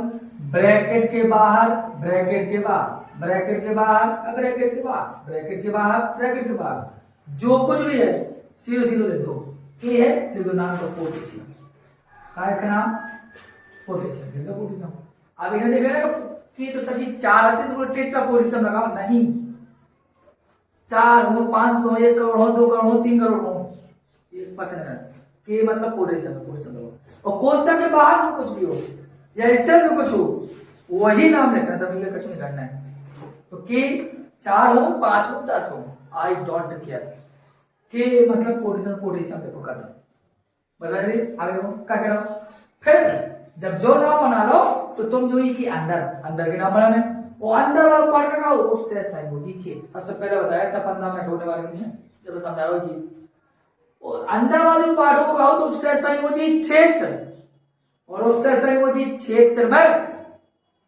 ब्रैकेट के बाहर, ब्रैकेट के बाहर, ब्रैकेट के बाहर, ब्रैकेट के बाहर, ब्रैकेट के बाहर, ब्रैकेट के बाहर, जो कुछ भी है 0 लिख दो। के है लिख दो नाम को पोटेशियम, काय का नाम पोटेशियम, लिख दो पोटेशियम। अब इन्हें देख लेना कि तो सर जी 4 आते हैं, टेट्रा पोटेशियम लगाओ, नहीं 4 हो, 500 हो, 1 करोड़ हो, 2 करोड़ हो, 3 करोड़ हो, 1% है के मतलब पोटेशियम, पोटेशियम लगाओ। और कोष्ठक के बाहर जो कुछ भी हो या स्तर में कुछ हो वही नाम लिखना, तब इनका कुछ नहीं करना है। तो के 4 हो, 5 हो, 10 हो, आई डोंट केयर, के मतलब पोटेशियम, पोटेशियम देखो खत्म, बता रहे आगे क्या कह रहा हूं। फिर जब जो नाम बना लो तो तुम जो ही कि अंदर के नाम बनाने, वो अंदर वाला पार्ट का कहा उपसहसंयोजी क्षेत्र। सबसे पहले बताया था 15 मिनट होने वाले नहीं है जब समझा रहा हूं जी, अंदर वाले पार्ट को कहो तो उपसहसंयोजी क्षेत्र, और उपसहसंयोजी क्षेत्र में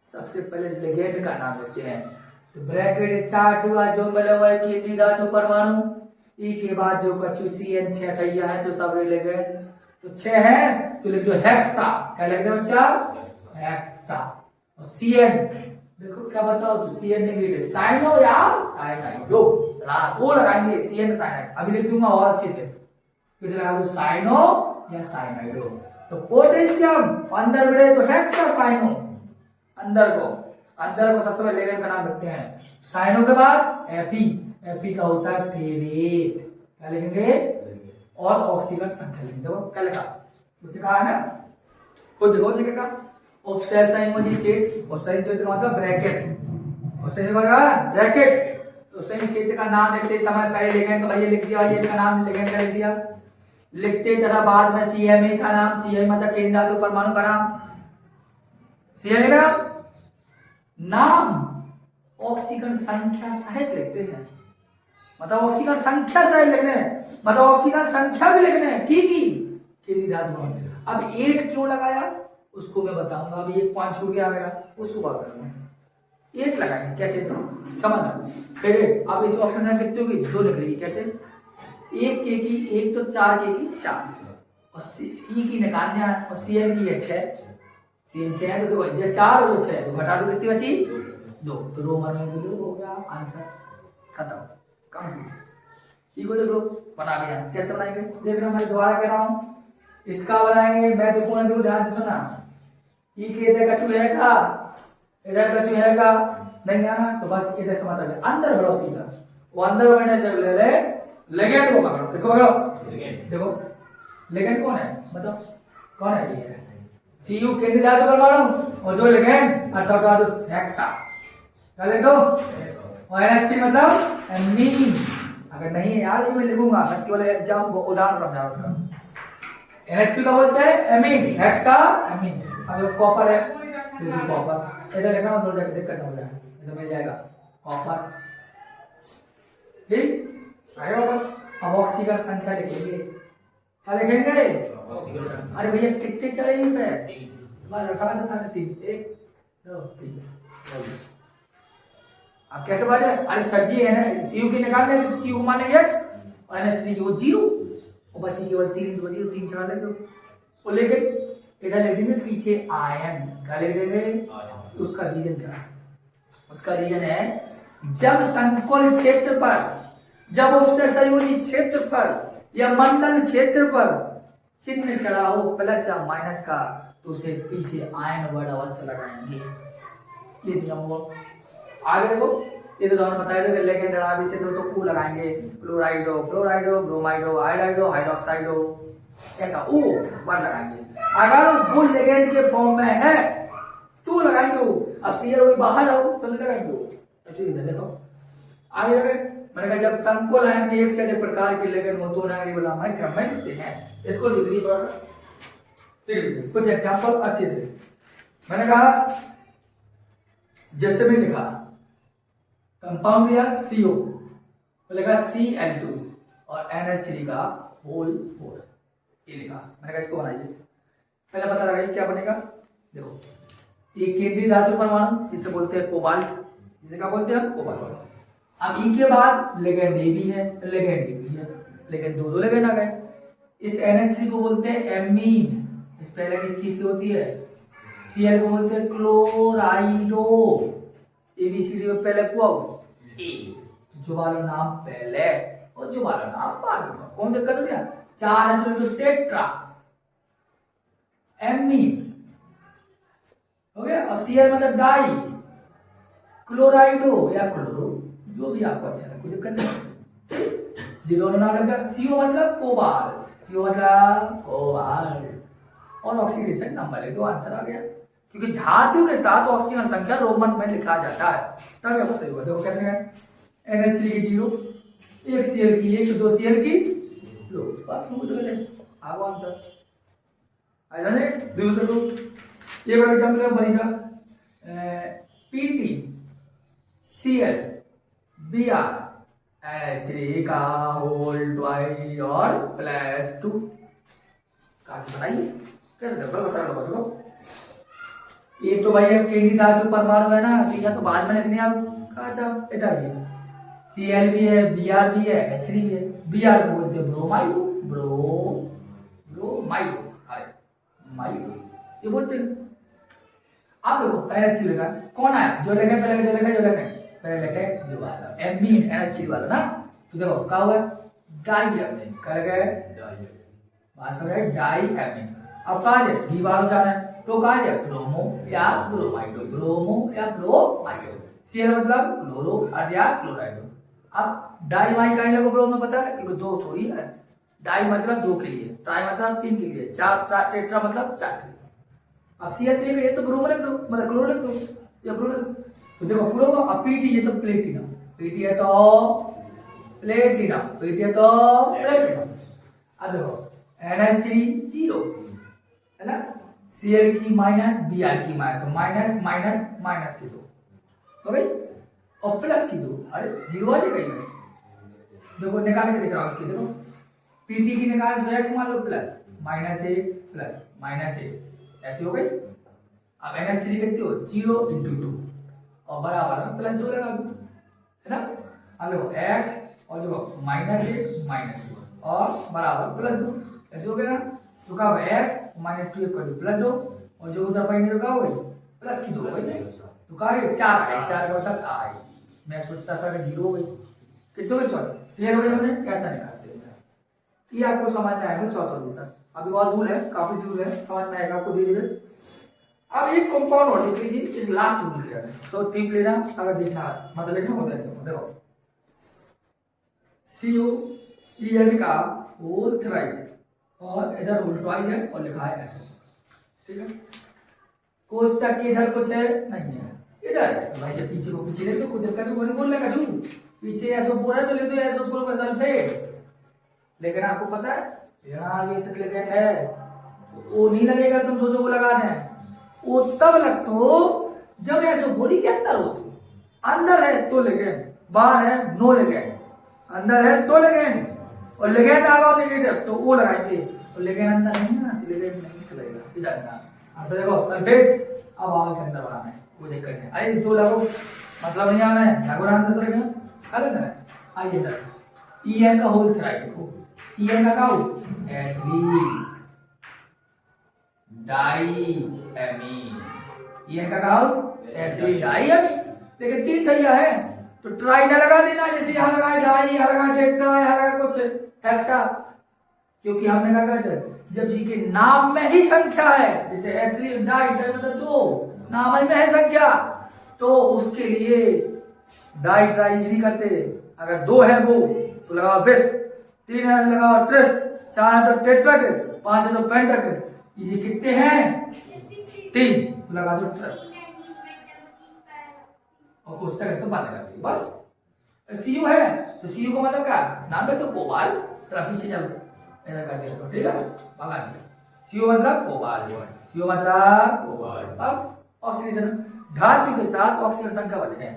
सबसे पहले लिगेंड का नाम लिखते हैं। तो ब्रैकेट स्टार्ट हुआ, जो मिला हुआ है केंद्रीय धातु परमाणु, ई के बाद जो कछु CN 6 ठैया है तो सब लिगेंड, तो 6 है तो लिख दो हेक्सा, क्या लिख दो बच्चा, हेक्सा। और CN देखो क्या बताओ, तो CN नेगेटिव, साइनो या साइनाइडो, वो लगाएंगे CN साइनाइड, अभी लिख दूंगा और अच्छे से, तो लगा दो साइनो या साइनाइडो। तो पोटेशियम अंदर बढ़े तो हेक्सा साइनो, अंदर को सबसे पहले लेवल का नाम लिखते हैं। साइनो के बाद Fe का होता है फेरेट, क्या लिखेंगे, और ऑक्सीजन संख्या लिखेंगे। देखो क्या लिखा, कुछ कहा है ना, खुद देखो देखेगा। उपसहसंयोजी क्षेत्र, उपसहसंयोजी क्षेत्र का मतलब ब्रैकेट, उपसहसंयोजी मतलब ब्रैकेट। तो उपसहसंयोजी क्षेत्र का नाम लिखते समय पहले लिगेंड का भैया लिख दिया, ये इसका नाम लिगेंड का लिख दिया, लिखते तथा बाद में CMA का नाम, CMA मतलब केंद्रीय धातु परमाणु का नाम, CMA का नाम ऑक्सीजन संख्या सहित लिखते हैं, मतलब ऑक्सीजन संख्या सहित लिखने, मतलब ऑक्सीजन संख्या भी लिखने की केंद्रीय धातु परमाणु। अब 8 क्यों लगाया उसको मैं बताऊंगा, अभी एक पॉइंट छूट गया मेरा, उसको बात करूंगा। एक लगाएंगे, कैसे तो समझना। फिर आप इस ऑप्शन में देखते हो कि 2 निकलेगी, कैसे 1 के की 1 तो 4 के की 4 और ई की निकालने है और सी एन की है 6, सी एन 6 है तो 2 4 और 6 तो घटा दो कितनी बची 2, तो रोमन में ब्लू हो गया आंसर खत्म कंप्लीट। ई को देखो बना लिया, कैसे बनाएंगे देख रहे हो, मैं दोबारा कह रहा हूँ इसका बनाएंगे। मैं देखो ध्यान से सुना, ई के इधर कछु है का, इधर कछु है का नहीं आना तो बस इधर से मतलब अंदर बढ़ो सीधा, वो अंदर बढ़ने से ले ले लेगेंड को पकड़ो, किसको पकड़ो देखो लेगेंड कौन है मतलब कौन है ये सी यू केंद्रीय धातु पर मानो और जो लेगेंड अर्थात हेक्सा क्या लिख दो और एनएच3 मतलब एमीन। अगर नहीं है यार मैं लिखूंगा, मैं केवल एग्जाम उदाहरण समझा रहा उसका। NH3 का बोलते हैं एमीन, हेक्सा एमीन। अब कॉपर है तो कॉपर इधर लिखना थोड़ा सा दिक्कत हो जाए, इधर मिल जाएगा कॉपर ठीक आएगा ऊपर। अब ऑक्सीजन संख्या लिखेंगे, क्या लिखेंगे अरे भैया कितने चढ़े पे बस रखा था 3 1 2 3। अब कैसे बात है, अरे सर जी है ना सीयू की निकालने तो सीयू माने x और NH3 की वो 0 और बस ये केवल 3 2 0 3 चढ़ा दो वो लेके इधर ले देंगे पीछे आयन क्या ले देंगे उसका रीजन क्या है, उसका रीजन है जब संकुल क्षेत्र पर, जब उससे संयोजी क्षेत्र पर या मंडल क्षेत्र पर चिन्ह चढ़ा हो प्लस या माइनस का तो उसे पीछे आयन वर्ड अवश्य लगाएंगे। ये नियम हुआ। आगे देखो ये तो दोनों बताया थे लेकिन डरावी से तो कू लगाएंगे क्लोराइडो फ्लोराइडो ब्रोमाइडो आयोडाइडो हाइड्रोक्साइडो ऐसा ओ वर्ड लगाएंगे। अगर वो लेगेंड के फॉर्म में है तो लगाएंगे वो, अब सीएल वो बाहर हो तो नहीं लगाएंगे वो। तो देखो आगे मैंने कहा जब संकुल आयन में एक से अधिक प्रकार के लेगेंड हो तो नागरिक बोला मैं क्रम में लिखते हैं, इसको लिख लीजिए थोड़ा सा देख लीजिए कुछ एग्जांपल अच्छे से। मैंने कहा जैसे मैं लिखा कंपाउंड लिया CO तो लिखा Cl2 और NH3 का होल 4 ये लिखा। मैंने कहा इसको बनाइए, पहले पता लगाइए क्या बनेगा। देखो ये केंद्रीय धातु परमाणु जिसे बोलते हैं कोबाल्ट, जिसे क्या बोलते हैं कोबाल्ट। अब ई के बाद लेगेंड ए भी है लेगेंड ए भी है लेकिन दो लेगेंड आ गए। इस NH3 को बोलते हैं एमीन, इस पहले किसकी सी होती है Cl को बोलते हैं क्लोराइडो, ABCD में पहले को ए जो वाला नाम पहले और जो वाला नाम बाद में, कौन दिक्कत हो गया 4 है तो टेट्रा एमीन हो गया और Cl मतलब डाई क्लोराइडो या क्लोरो जो भी आपको अच्छा लगे कोई दिक्कत नहीं, ये दोनों नाम लगा। CO मतलब कोबाल्ट, CO मतलब कोबाल्ट और ऑक्सीडेशन नंबर ले दो आंसर आ गया, क्योंकि धातु के साथ ऑक्सीजन संख्या रोमन में लिखा जाता है तभी आपको सही हुआ। देखो कैसे NH3 की 0 एक Cl की 1 2 Cl की लो बस हो तो आगो आंसर आया ने दूसरे को ये बड़ा एग्जांपल है Manisha PT Cl Br NH3 का होल ट्वाइस और प्लस 2 काफी बनाइए कैसे डबल सरल होगा। देखो ये तो भाई अब केंद्रीय धातु परमाणु है ना तो यह तो बाद में लिखने आप कहा था इधर ये Cl भी है Br भी है H3 भी है। Br को बोलते हैं ब्रोमाइडो ब्रोमाइडो अरे माइडो ये बोलते हैं। अब देखो NH3 लिखा कौन है जो लिखा पहले लिखा जो वाला एमीन NH3 वाला ना तो देखो क्या हुआ डाईएमीन क्या लगा है बात समझ डाईएमीन। अब कहा है डी वाला जाना है तो कहा है ब्रोमो या ब्रोमाइडो Cl मतलब क्लोरो और या क्लोराइडो। अब डाई माई काहे लगो ब्रो में पता है क्योंकि 2 थोड़ी है, डाई मतलब 2 के लिए, ट्राई मतलब 3 के लिए, 4 टेट्रा मतलब 4 के लिए। अब Cl तो ये तो ब्रोमो लिख दो मतलब क्लोरो लिख दो या ब्रो लिख दो तो देखो पूरा होगा। अब PT ये तो प्लेटिनम, PT है तो प्लेटिनम। अब देखो NH3 0 है ना Cl की माइनस Br की माइनस तो माइनस माइनस माइनस की 2 हो गई और प्लस की 2 अरे 0 आ जाएगा ये देखो निकाल के दिख रहा हूं इसकी। देखो PT की निकाल तो x मान लो प्लस माइनस a ऐसे हो गई। अब NH3 कितनी हो 0 × 2 और बराबर में +2 लगा दो, है ना। अब देखो x और देखो -1 और बराबर +2, ऐसे हो गया ना। तो क्या होगा x -2 इक्वल टू +2 और जो उधर पाएंगे तो क्या हो गई प्लस की 2 हो गई। तो कहा 4 है, 4 का मतलब आई। मैं सोचता था कि 0 हो गई। कितने के चौथे क्लियर हो गया मुझे कैसा निकालते हैं। ये आपको समझ में आएगा चौथा रूल तक। अभी बहुत रूल है, काफी रूल है, समझ में आएगा आपको धीरे धीरे। अब एक कंपाउंड और देख लीजिए इस लास्ट रूल के अंदर। तो तीन लेना अगर देखना है मतलब लिखना होता है देखो COEN का होल थ्राइड और इधर उल्टवाइज है और लिखा है SO, ठीक है। कोष्टक के इधर कुछ है नहीं है, इधर है। तो भाई जब पीछे को पीछे ले तो कोई दिक्कत नहीं बोलेगा जू पीछे SO4 है तो ले दो SO4 का सल्फेट। लेकिन आपको पता है ऋणावेशित लिगेंड है तो वो नहीं लगेगा, तुम सोचो वो लगा दें, वो तब लगतो जब SO4 के अंदर हो। तो अंदर है तो लिगेंड, बाहर है नो लिगेंड, अंदर है तो लिगेंड और लिगेंड आ गया नेगेटिव तो वो लगाएंगे और लिगेंड अंदर नहीं है तो लिगेंड नहीं निकलेगा इधर ना। तो देखो सल्फेट अब आग के अंदर बनाना है, कोई दिक्कत नहीं। अरे दो लगो मतलब नहीं आना है, लगो ना अंदर चलेगा अलग है। आइए सर EN का होल थ्राइड देखो, EN का क्या हो एथिलीन डाइएमीन, EN का क्या हो एथिलीन डाइएमीन। लेकिन 3 दैया है तो ट्राई ना लगा देना, जैसे यहाँ लगाए डाई, यहाँ लगाए टेट्रा, यहाँ लगा कुछ हेक्सा, क्योंकि हमने कहा कहते जब जी के नाम में ही संख्या है, जैसे एथिलीन डाई मतलब 2 नाम में है संख्या, तो उसके लिए डाई ट्राई नहीं करते। अगर 2 है वो तो लगाओ 20, 3 है लगाओ 30, 4 है तो टेट्राकिस, 5 है तो पेंटाकिस। ये कितने हैं 3 तो लगा दो 30 और कोष्टक ऐसे बंद कर दिए बस। CU है तो CU को मतलब क्या नाम है तो कोबाल, तो पीछे चलो ऐसा कर दिया ठीक है भगा दिया। CU मतलब कोबाल, CU मतलब कोबाल। अब ऑक्सीडेशन धातु के साथ ऑक्सीजन संख्या वाले हैं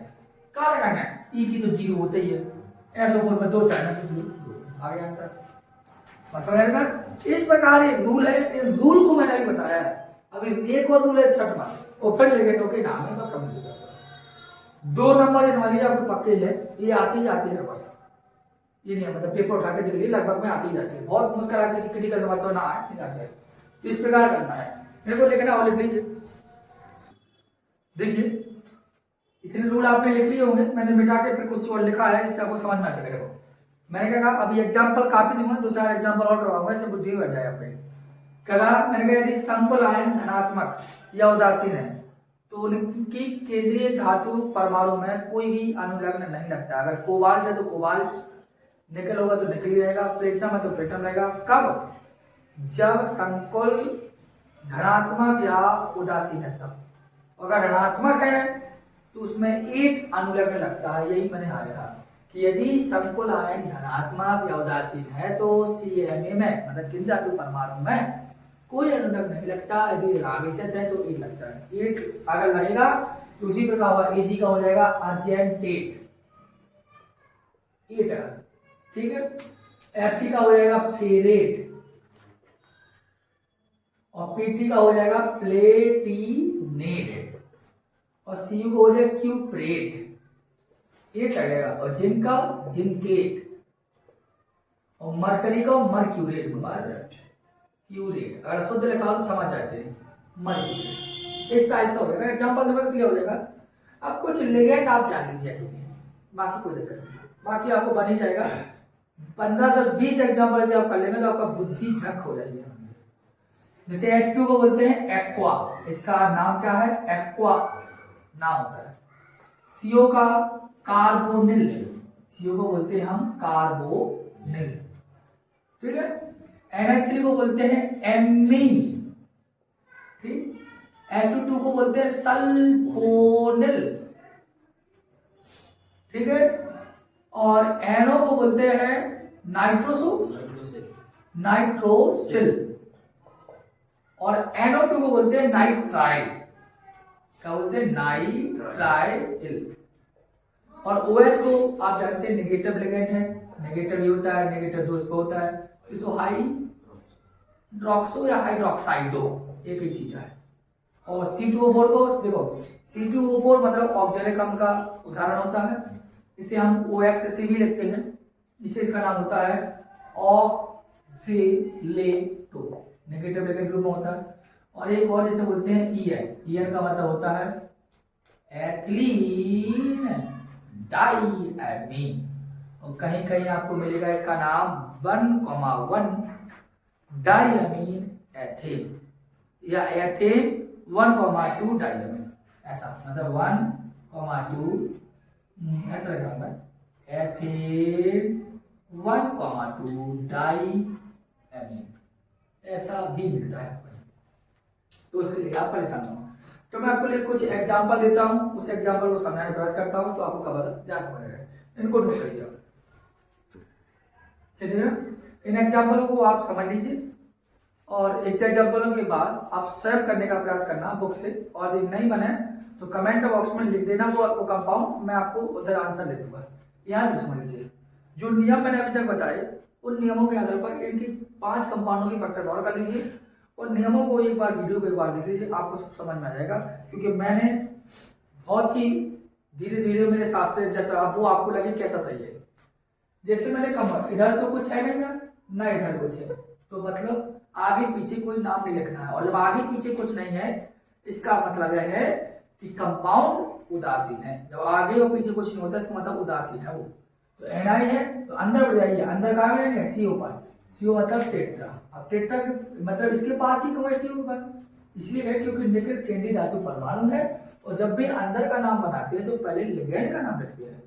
कारण है E की तो 0 होता ही है, SO4 में 2 चाइना से 0 आ गया आंसर। समझ ना। इस प्रकार एक रूल है, इस रूल को मैंने अभी बताया है। अभी एक और रूल है छठवां और फिर लेगेंडों के नाम है कम 2 नंबर समझ लीजिए आपको पक्के है, ये आती ही आती है हर वर्ष। ये नहीं है मतलब पेपर उठा के देख लीजिए लगभग में आती ही जाती है, बहुत मुश्किल है किसी क्रिटिकल समस्या ना आए नहीं जाते हैं। तो इस प्रकार करना है मेरे को लिखना और लिख लीजिए। देखिए इतने रूल आपने लिख लिए होंगे, मैंने मिटा के फिर कुछ और लिखा है इससे आपको समझ में आ सकेगा। मैंने क्या कहा अभी एग्जाम्पल काफी दूंगा, 2-4 एग्जाम्पल और करवाऊंगा, इससे बुद्धि बढ़ जाए आपके। कहा मैंने कहा यदि संकुल आयन धनात्मक या उदासीन है तो उनकी केंद्रीय धातु परमाणु में कोई भी अनुलग्न नहीं लगता। अगर कोबाल्ट है तो कोबाल्ट, निकल होगा तो निकल ही रहेगा, प्लेटिनम है तो प्लेटिनम रहेगा। कब जब संकुल धनात्मक या उदासीन है तब। अगर ऋणात्मक है तो उसमें 8 अनुलग्न लगता है, यही मैंने यहाँ लिखा कि यदि संकुल आयन धनात्मक या उदासीन है तो CMA में मतलब केंद्रीय धातु परमाणु में कोई अनुलग्न नहीं लगता। यदि ऋणावेशित है तो 8 लगता है, 8 अगर लगेगा तो उसी प्रकार होगा AG का हो जाएगा अर्जेंटेट 8 है, ठीक है। FT का हो जाएगा फेरेट और PT का हो जाएगा प्लेटिनेट और CU को हो जाएगा क्यूप्रेट, 8 लगेगा। और जिंक का जिंकेट और मरकरी का मर्क्यूरेट, क्यूरेट। अगर शुद्ध लिखा तो समझ जाते हैं मर्क्यूरेट। इस टाइप का हो जाएगा, एग्जाम्पल देखो तो क्लियर हो जाएगा। अब कुछ लिगेंड आप जान लीजिए ठीक है, बाकी कोई दिक्कत नहीं, बाकी आपको बन ही जाएगा। 15 से 20 एग्जाम्पल यदि आप कर लेंगे तो आपका बुद्धि झक हो जाएगी। जैसे H2 को बोलते हैं एक्वा, इसका नाम क्या है एक्वा नाम होता है। CO का कार्बोनिल, CO को बोलते हैं हम कार्बोनिल, ठीक है। NH3 को बोलते हैं एमीन, ठीक। SO2 को बोलते हैं सल्फोनिल, ठीक है। और NO को बोलते हैं नाइट्रोसिल और NO2 को बोलते हैं नाइट्राइल, क्या बोलते हैं नाइट्राइल। और OH को आप जानते हैं नेगेटिव लिगेंड है, नेगेटिव ये होता है, नेगेटिव 2 इसको होता है, इसको हाइड्रोक्सो या हाइड्रोक्साइडो एक ही चीज है। और C2O4 को देखो, C2O4 मतलब ऑक्जेलिक अम्ल का उदाहरण होता है, इसे हम OX से भी लिखते हैं, जिसे इसका नाम होता है ऑक्सीलेटो, नेगेटिव ग्रुप में होता है। और एक और जैसे बोलते हैं EN का मतलब होता है एथिलीन डाइएमीन, और कहीं कहीं आपको मिलेगा इसका नाम 1,1 डाइएमीन एथेन, या एथेन 1,2 डाइएमीन, ऐसा मतलब 1,2 ऐसा लग रहा है, एथेन 1,2 डाइएमीन, ऐसा भी मिलता है। तो इसके लिए आप परेशान हो, तो मैं आपको लिए कुछ एग्जांपल देता हूं, उस एग्जांपल को समझाने का प्रयास करता हूं, तो आपको कब जा समझेगा। इनको नोट करिए, चलिए ना, इन एग्जांपलों को आप समझ लीजिए, और एक एग्जांपलों के बाद आप स्वयं करने का प्रयास करना बुक से, और यदि नहीं बने तो कमेंट बॉक्स में लिख देना वो कंपाउंड, मैं आपको उधर आंसर दे दूंगा। यहाँ समझ लीजिए, जो नियम मैंने अभी तक बताए उन नियमों के आधार पर इनकी 5 कंपाउंडों की प्रैक्टिस और कर लीजिए, और नियमों को एक बार वीडियो को एक बार देख लीजिए, आपको सब समझ में आ जाएगा। क्योंकि मैंने बहुत ही धीरे धीरे मेरे हिसाब से, जैसा वो आपको लगे कैसा सही है, जैसे मैंने कहा इधर तो कुछ है नहीं ना इधर कुछ है, तो मतलब आगे पीछे कोई नाम नहीं लिखना है, और जब आगे पीछे कुछ नहीं है इसका मतलब यह है कि कंपाउंड उदासीन है। जब आगे और पीछे कुछ नहीं होता इसका मतलब उदासीन है वो। तो NI है तो अंदर बढ़ जाइए, अंदर कहाँ गए CO पर, CO मतलब टेट्रा। अब टेट्रा के मतलब इसके पास ही क्यों है CO का, इसलिए है क्योंकि निकट केंद्रीय धातु परमाणु है, और जब भी अंदर का नाम बनाते हैं तो पहले लिगेंड का नाम लिखते हैं।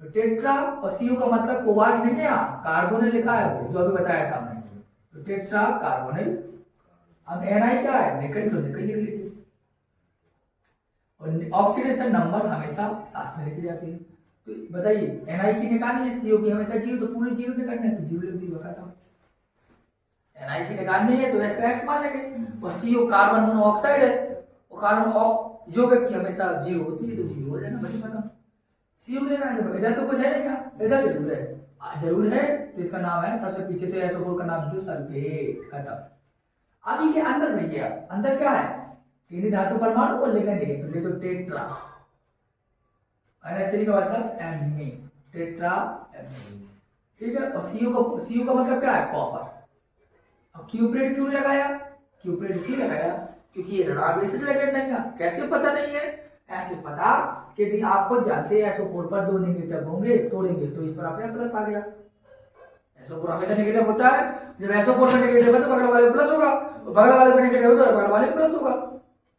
तो टेट्रा और CO का मतलब कोबाल्ट नहीं है, कार्बोनिल लिखा है वो, जो अभी बताया था हमने, तो टेट्रा कार्बोनिल। अब NI क्या है, निकल, तो निकल लिख लीजिए, और ऑक्सीडेशन नंबर हमेशा साथ में लिखी जाती है। तो बताइए NI की निकालनी है, CO की हमेशा 0, तो पूरी 0 निकालनी है तो 0 लिख दीजिए, बताता हूं। NI की निकालनी है तो SX मान लेंगे, और CO कार्बन मोनोऑक्साइड है, और कार्बन यौगिक की हमेशा 0 होती है तो 0 हो जाएगा, बस खत्म। CO से देखो इधर तो कुछ है नहीं, क्या इधर जरूर है, जरूर है, तो इसका नाम है, सबसे पीछे तो SO4 का नाम सल्फेट, खत्म। अब ये अंदर नहीं गया, अंदर क्या है, केंद्रीय धातु परमाणु और लिगेंड है, तो ले तो टेट्रा, NH3 का मतलब Me, टेट्रा Me, ठीक है। और CO का मतलब क्या है, कॉपर। अब क्यूप्रेट क्यों नहीं लगाया, क्यूप्रेट इसलिए लगाया क्योंकि ये ऋणावेशित लिगेंड है। कैसे पता नहीं है, ऐसे पता कि यदि आपको जानते हैं SO4 पर 2 नेगेटिव होंगे, तोड़ेंगे तो इस पर अपने प्लस आ गया। SO4 हमेशा नेगेटिव होता है, जब SO4 पर नेगेटिव है तो बगल वाले प्लस होगा, और बगल वाले पर नेगेटिव हो तो बगल वाले प्लस होगा,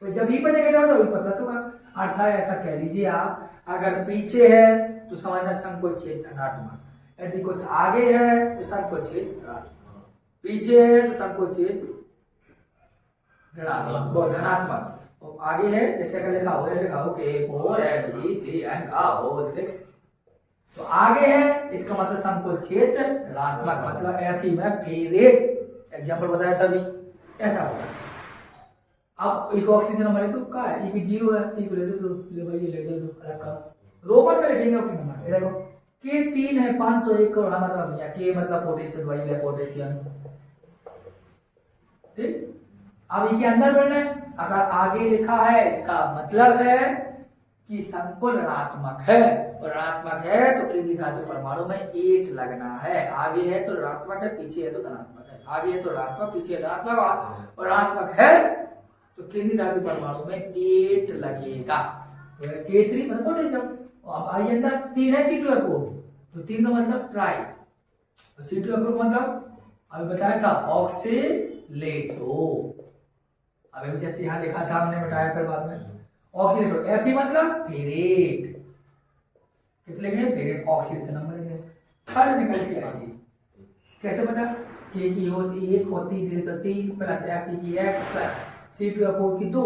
तो जब ई पर नेगेटिव हो तो ई पर प्लस होगा। अर्थात ऐसा कह लीजिए आप, अगर पीछे है तो समझना संकोचन धनात्मक, यदि कुछ आगे है तो संकोचन ऋणात्मक, पीछे है तो संकोचन ऋणात्मक धनात्मक, और आगे है जैसे अगर लिखा हो K4 का होल 6, तो आगे है इसका मतलब संकुल क्षेत्र ऋणात्मक, मतलब एफी में फेरेट, एग्जांपल बताया था अभी, ऐसा होगा। अब एक ऑक्सीजन नंबर तो क्या है, एक 0 है, एक ले दो, ले भाई ये ले दो, अलग का रोमन में लिखेंगे ऑक्सीजन नंबर, ये देखो K3 है 501 करोड़, मतलब भैया K मतलब पोटेशियम, वही है पोटेशियम, ठीक। अब ये अंदर बढ़ना है, अगर आगे लिखा है इसका मतलब है कि संकुल ऋणात्मक है, और ऋणात्मक है तो केंद्रीय धातु परमाणु में 8 लगना है, आगे है तो ऋणात्मक है, पीछे है तो धनात्मक है, आगे है तो ऋणात्मक, पीछे है धनात्मक, और ऋणात्मक है तो केंद्रीय धातु परमाणु में 8 लगेगा, तो K3 मतलब पोटेशियम। अब आइए अंदर 3 है C2H4, तो 3 का मतलब ट्राई, C2H4 का मतलब अभी बताया था ऑक्सीलेटो, अभी जस्ट यहाँ लिखा था हमने, बताया फिर बाद में ऑक्सीडेटो, Fe मतलब फेरेट, कितने लेंगे फेरेट, ऑक्सीडेशन नंबर लेंगे, थर्ड निकल के आएगी। कैसे पता, K की होती 1 होती 3 प्लस Fe की x प्लस C2H4 की 2,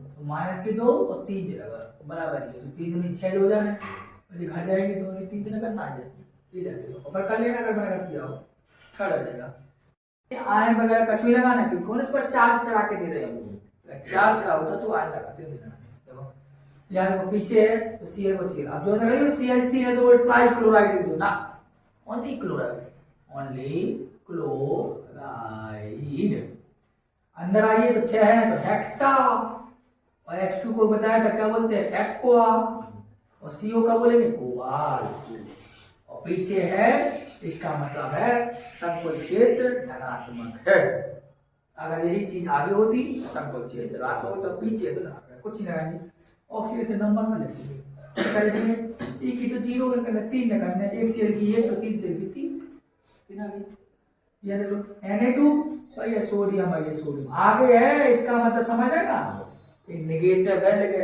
तो माइनस की 2 और 3 देगा बराबर है, तो 3 में 6 हो जाने, तो घट जाएगी, तो 3 दिन करना है ये, ऊपर कर लेना अगर मैंने किया हो, थर्ड हो जाएगा। आयन वगैरह कुछ भी लगाना, क्योंकि इस पर चार्ज चढ़ा के दे रहे हैं, चार्ज चढ़ा होता तो आयन लगाते हैं, देखो यहाँ देखो पीछे है तो Cl को Cl, अब जो लगाइए Cl3 है तो वो ट्राई क्लोराइड लिख दो ना, ओनली क्लोराइड, ओनली क्लोराइड। अंदर आइए तो 6 है तो हेक्सा, और H2 को बताया था क्या बोलते हैं, एक्वा। और CO का बोलेंगे कोबाल्ट। और पीछे है, इसका मतलब है संकुल क्षेत्र धनात्मक है। अगर यही चीज आगे होती तो संकुल क्षेत्र ऋणात्मक होता, पीछे तो धनात्मक। कुछ नहीं लगाएंगे, ऑक्सीडेशन नंबर में लिखेंगे। E की तो 0 करना, 3 लगाना, एक शेयर की 1 तो 3 शेयर की 3 आ गई। ये देखो Na2 और ये सोडियम है, ये सोडियम आगे है, इसका मतलब समझ है ना, ये नेगेटिव है, लेकिन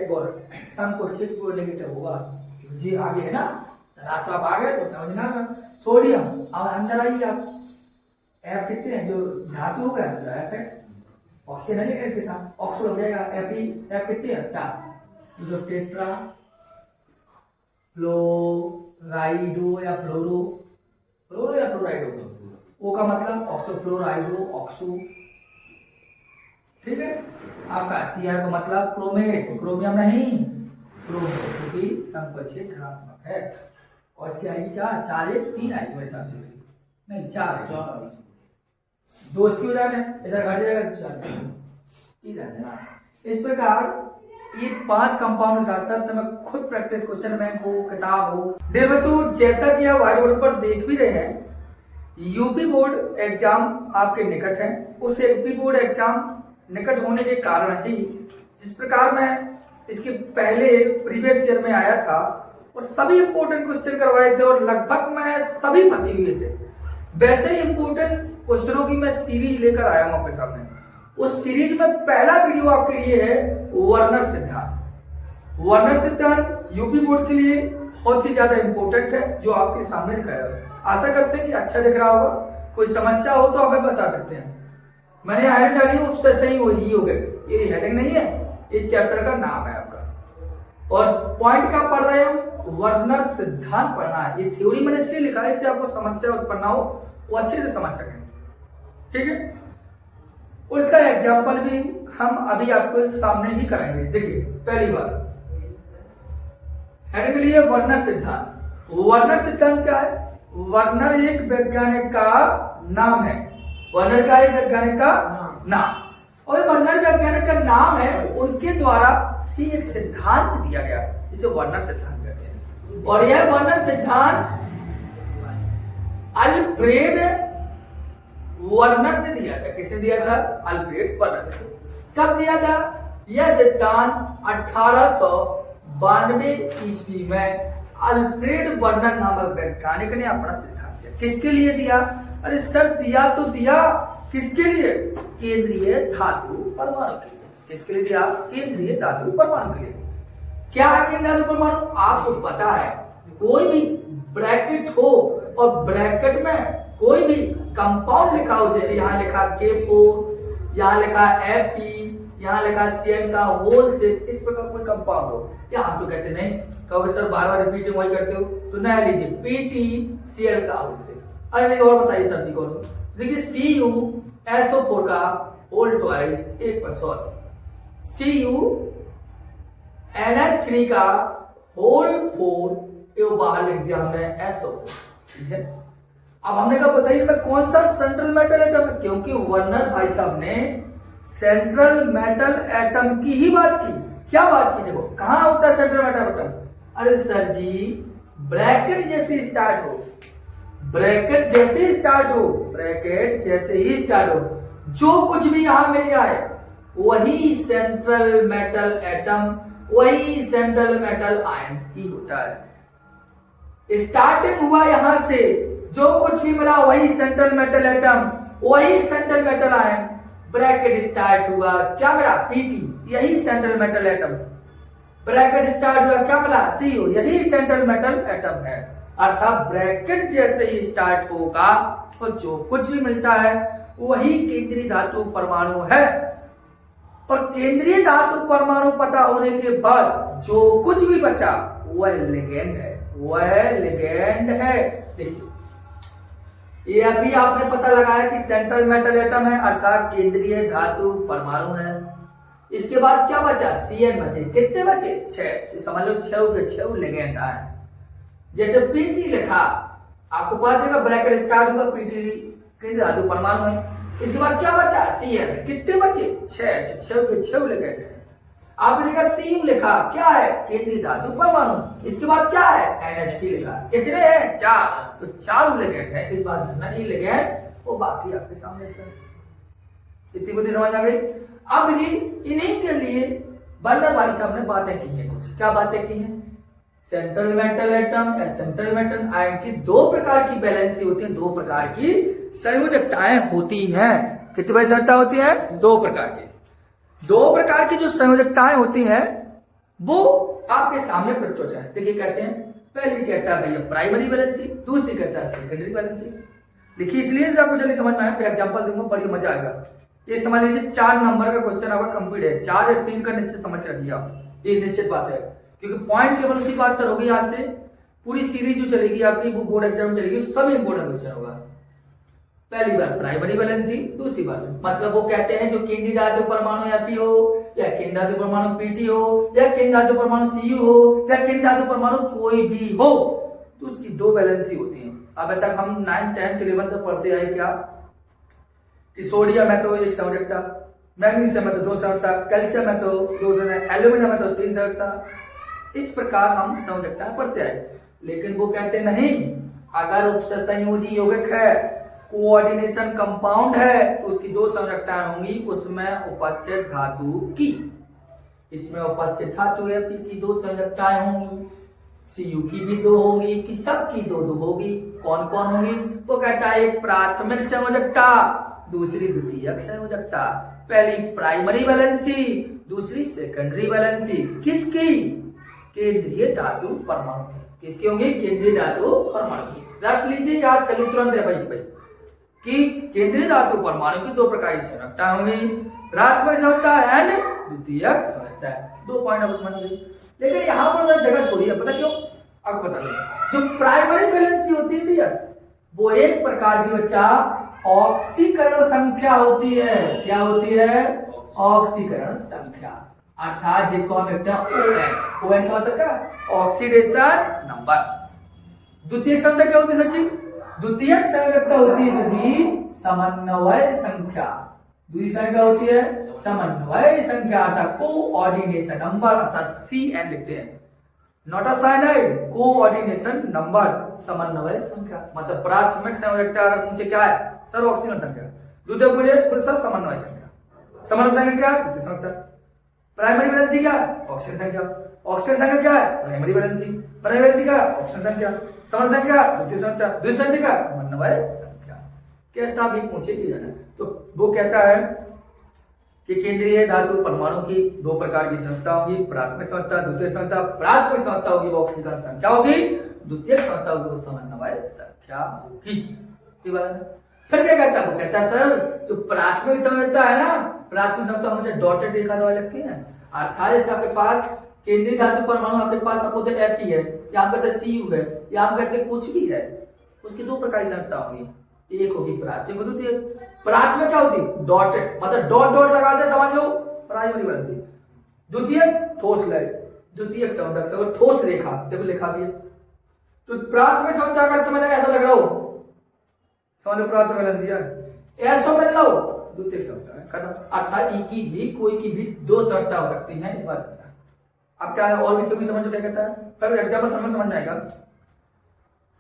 संकुल क्षेत्र पूरा नेगेटिव होगा, जी आगे है ना, धनात्मक आ गए तो समझना सर। सोडियम अब अंदर आइए आप, F कितने हैं, जो धातु हो गया जो F है, ऑक्सीजन है लेकिन इसके साथ ऑक्सो लग जाएगा, F कितने हैं 4, जो टेट्रा फ्लोराइडो या फ्लोरो या फ्लोराइडो, O का मतलब ऑक्सोफ्लोराइडो ऑक्सो, ठीक है। आपका Cr का मतलब क्रोमेट, क्रोमियम नहीं क्रोमेट, क्योंकि संकुल क्षेत्र ऋणात्मक है। और इसकी आएगी क्या, 4 1 3 आएगी मेरे हिसाब से, नहीं 4 2 इसकी हो जाए, इधर घट जाएगा 4। इस प्रकार ये 5 कंपाउंड के साथ साथ मैं खुद प्रैक्टिस क्वेश्चन बैंक हो, किताब हो। देर बच्चों, जैसा कि आप व्हाइट बोर्ड पर देख भी रहे हैं, यूपी बोर्ड एग्जाम आपके निकट है। उस यूपी बोर्ड एग्जाम निकट होने के कारण ही जिस प्रकार मैं इसके पहले प्रीवियस ईयर में आया था और सभी इंपोर्टेंट क्वेश्चन करवाए थे और लगभग मैं सभी फंसे हुए थे, वैसे ही इंपोर्टेंट क्वेश्चनों की मैं सीरीज लेकर आया हूं आपके सामने। उस सीरीज में पहला वीडियो आपके लिए है वर्नर सिद्धांत। वर्नर सिद्धांत यूपी बोर्ड के लिए बहुत ही ज्यादा इंपॉर्टेंट है, जो आपके सामने दिखाया है। आशा करते हैं कि अच्छा दिख रहा होगा, कोई समस्या हो तो हमें बता सकते हैं। मैंने हेडिंग डाली उससे सही हो गए, ये हेडिंग नहीं है, ये चैप्टर का नाम है आपका। और पॉइंट क्या पढ़ रहे हैं, वर्नर सिद्धांत पढ़ना है। ये थ्योरी मैंने इसलिए लिखा है, इससे आपको समस्या उत्पन्न हो वो अच्छे से समझ सकें, ठीक है। और इसका एग्जाम्पल भी हम अभी आपको सामने ही करेंगे। देखिए पहली बात हेडिंग लिए वर्नर सिद्धांत। वर्नर सिद्धांत क्या है, वर्नर एक वैज्ञानिक का नाम है। वर्नर का एक वैज्ञानिक का नाम, और वर्नर वैज्ञानिक का नाम है, उनके द्वारा ही एक सिद्धांत दिया गया, इसे वर्नर सिद्धांत कहते हैं। और यह वर्नर सिद्धांत अल्फ्रेड वर्नर ने दिया था। किसने दिया था, अल्फ्रेड वर्नर ने। कब दिया था यह सिद्धांत, 1892 ईस्वी में अल्फ्रेड वर्नर नामक वैज्ञानिक ने अपना सिद्धांत दिया। किसके लिए दिया, अरे सर दिया तो दिया, किसके लिए, केंद्रीय धातु परमाणु के लिए। किसके लिए दिया, केंद्रीय धातु परमाणु के लिए। क्या है केंद्रीय धातु परमाणु, आपको पता है, कोई भी ब्रैकेट हो और ब्रैकेट में कोई भी कंपाउंड लिखा हो, जैसे यहाँ लिखा K4, यहाँ लिखा Fe, यहाँ लिखा CN का होल से, इस प्रकार कोई कंपाउंड हो, या हम तो कहते नहीं, कहोगे सर बार बार रिपीटिंग वही करते हो, तो नया लीजिए PTCl का होल से। अरे और बताइए सर जी को, देखिए CuSO4 का होल ट्वाइस 1 CuNH3 का होल 4, ये बाहर लिख दिया हमने SO4, ठीक है। अब हमने कहा बताइए कौन सा सेंट्रल मेटल एटम है, क्योंकि वर्नर भाई साहब ने सेंट्रल मेटल एटम की ही बात की। क्या बात की, देखो कहां होता है सेंट्रल मेटल एटम, अरे सर जी ब्रैकेट जैसे स्टार्ट हो, ब्रैकेट जैसे स्टार्ट हो, ब्रैकेट जैसे ही स्टार्ट हो, जो कुछ भी यहां मिल जाए वही सेंट्रल मेटल एटम, वही सेंट्रल मेटल आयन ही होता है। स्टार्टिंग हुआ यहां से, जो कुछ भी मिला वही सेंट्रल मेटल एटम, वही central metal ion, bracket start हुआ क्या मिला Pt, यही central metal atom, bracket start हुआ क्या मिला Co, यही सेंट्रल मेटल एटम है। अर्थात ब्रैकेट जैसे ही स्टार्ट होगा तो जो कुछ भी मिलता है वही केंद्रीय धातु परमाणु है। और केंद्रीय धातु परमाणु पता होने के बाद जो कुछ भी बचा वह लिगेंड है, वह लिगेंड है। देखिए ये अभी आपने पता लगाया कि सेंट्रल मेटल एटम है, अर्थात केंद्रीय धातु परमाणु है। इसके बाद क्या बचा, Cn बचे। कितने बचे, 6, समझ लो 6 के 6 लिगेंड आए। जैसे Pt लिखा, आपको पता चलेगा ब्रैकेट स्टार्ट हुआ Pt केंद्रीय धातु परमाणु है। इसके बाद क्या बचा, Cn। कितने बचे, 6 के 6 लिगेंड है। आपने देखा Cu लिखा, क्या है? केंद्रीय धातु परमाणु। इसके बाद क्या है? NH3 लिखा। कितने हैं? 4। तो 4 लिगेंड है। इस बात में ना ये लिगेंड वो बाकी आपके सामने इतनी बुद्धि समझ आ गई। अब देखिए इन्हीं के लिए बर्नर भाई साहब ने बातें की हैं कुछ। क्या बातें की हैं? सेंट्रल मेटल एटम या सेंट्रल मेटल आयन की 2 प्रकार की बैलेंसी होती है, 2 प्रकार की संयोजकताएं होती हैं। कितनी बड़ी संयोजकता होती है? 2 प्रकार की। 2 प्रकार की जो संयोजकताएं होती हैं वो आपके सामने प्रस्तुत है। देखिए कैसे हैं। पहली कहता है भैया प्राइमरी बैलेंसी, दूसरी कहता है सेकेंडरी बैलेंसी। देखिए इसलिए से आपको जल्दी समझ में आया, एग्जांपल दूंगा, बड़ी मजा आएगा। ये समझ लीजिए 4 नंबर का क्वेश्चन आपका कंप्लीट है। 4 या 3 का निश्चित समझ कर रखिए आप, ये निश्चित बात है, क्योंकि पॉइंट केवल उसी बात पर होगी। आज से पूरी सीरीज जो चलेगी आपकी वो बोर्ड एग्जाम में चलेगी, सब इंपोर्टेंट क्वेश्चन होगा। पहली बात प्राइमरी बैलेंसी, दूसरी बात मतलब वो कहते हैं जो केंद्रीय धातु परमाणु या पी हो, या केंद्रीय धातु परमाणु पीटी हो, या केंद्रीय धातु परमाणु सीयू हो, या केंद्रीय धातु परमाणु कोई भी हो, तो उसकी 2 बैलेंसी होती है। अब तक हम 9th 10th 11th तक पढ़ते आए क्या कि सोडियम है तो 1 संयोजकता, मैग्नीशियम है तो 2 संयोजकता, कैल्शियम है तो 2 संयोजकता, एल्यूमिनियम है तो 3 संयोजकता। इस प्रकार हम संयोजकता पढ़ते आए। लेकिन वो कहते नहीं, अगर उपसंयोजी यौगिक है, कोऑर्डिनेशन कंपाउंड है, तो उसकी 2 संयोजकताएं होंगी, उसमें उपस्थित धातु की, इसमें उपस्थित धातु है पी की 2 संयोजकताएं होंगी, सीयू की भी 2 होंगी, कि सब की 2 होगी। कौन कौन होंगी? वो कहता है एक प्राथमिक संयोजकता, दूसरी द्वितीयक संयोजकता। पहली प्राइमरी बैलेंसी, दूसरी सेकेंडरी बैलेंसी। किसकी? केंद्रीय धातु परमाणु की। किसकी होंगी? केंद्रीय धातु परमाणु की। रख लीजिए, याद कर ली तुरंत है भाई कि केंद्रीय धातु परमाणु की 2 प्रकार की संयोजकता होंगी, प्राथमिक संयोजकता एंड द्वितीयक संयोजकता। 2 पॉइंट आप समझ लीजिए। लेकिन यहां पर जगह छोड़ी है, पता क्यों? आपको बता दो, जो प्राइमरी बैलेंसी होती है भैया, वो एक प्रकार की बच्चा ऑक्सीकरण संख्या होती है। क्या होती है? ऑक्सीकरण संख्या, अर्थात जिसको हम कहते हैं ON। ON का मतलब क्या? Oxidation number. द्वितीय संख्या क्या होती है सर जी? द्वितीयक संयोजकता होती है सर जी समन्वय संख्या। दूसरी संख्या होती है समन्वय संख्या, अर्थात कोऑर्डिनेशन नंबर, अर्थात CN लिखते हैं, not a cyanide, coordination number, समन्वय संख्या। मतलब प्राथमिक संयोजकता अगर पूछे क्या है सर? ऑक्सीजन संख्या। द्वितीय मुझे सर समन्वय संख्या। समन्वय संख्या क्या? द्वितीय संख्या। प्राइमरी बैलेंसी क्या? ऑक्सीजन संख्या। ऑक्सीजन संख्या क्या है? Primary valency. प्राइमरी बैलेंसी क्या? ऑक्सीजन संख्या। समन्वय संख्या द्वितीय संख्या। द्वितीय संख्या क्या? समन्वय संख्या। कैसा भी पूछे किया जाए तो वो कहता है कि केंद्रीय धातु परमाणु की 2 प्रकार की संयोजकता होगी, प्राथमिक संयोजकता, द्वितीय संयोजकता। प्राथमिक संयोजकता होगी वो ऑक्सीकरण संख्या होगी, द्वितीय संयोजकता होगी वो समन्वय संख्या होगी। फिर क्या कहता है? वो कहता है सर जो प्राथमिक संयोजकता है ना, प्राथमिक संयोजकता मुझे डॉटेड रेखा द्वारा लगती है, अर्थात जैसे आपके पास केंद्रीय धातु परमाणु आपके पास सपोज Fe है, या हम कहते हैं Cu है, या हम कहते हैं कुछ भी है, उसकी 2 प्रकार की संयोजकता होगी। एक होगी प्राथमिक, द्वितीय। प्राथमिक क्या होती है? डॉटेड, मतलब डॉट डॉट लगा दे, समझ लो, प्राइमरी बैलेंसी। द्वितीय ठोस लय, द्वितीयक संयोजकता वो ठोस रेखा, देखो लिखा भी है। तो प्राथमिक संयोजकता अगर तुम्हें ऐसा लग रहा हो, समझ लो प्राथमिक बैलेंसी है, ऐसा मिल रहा हो, द्वितीयक संयोजकता है, खत्म। अर्थात ई की भी कोई की भी 2 संयोजकता हो सकती है, इस बात। अब क्या है और भी तो समझो क्या कहता है, फिर एग्जाम्पल समझ में आएगा।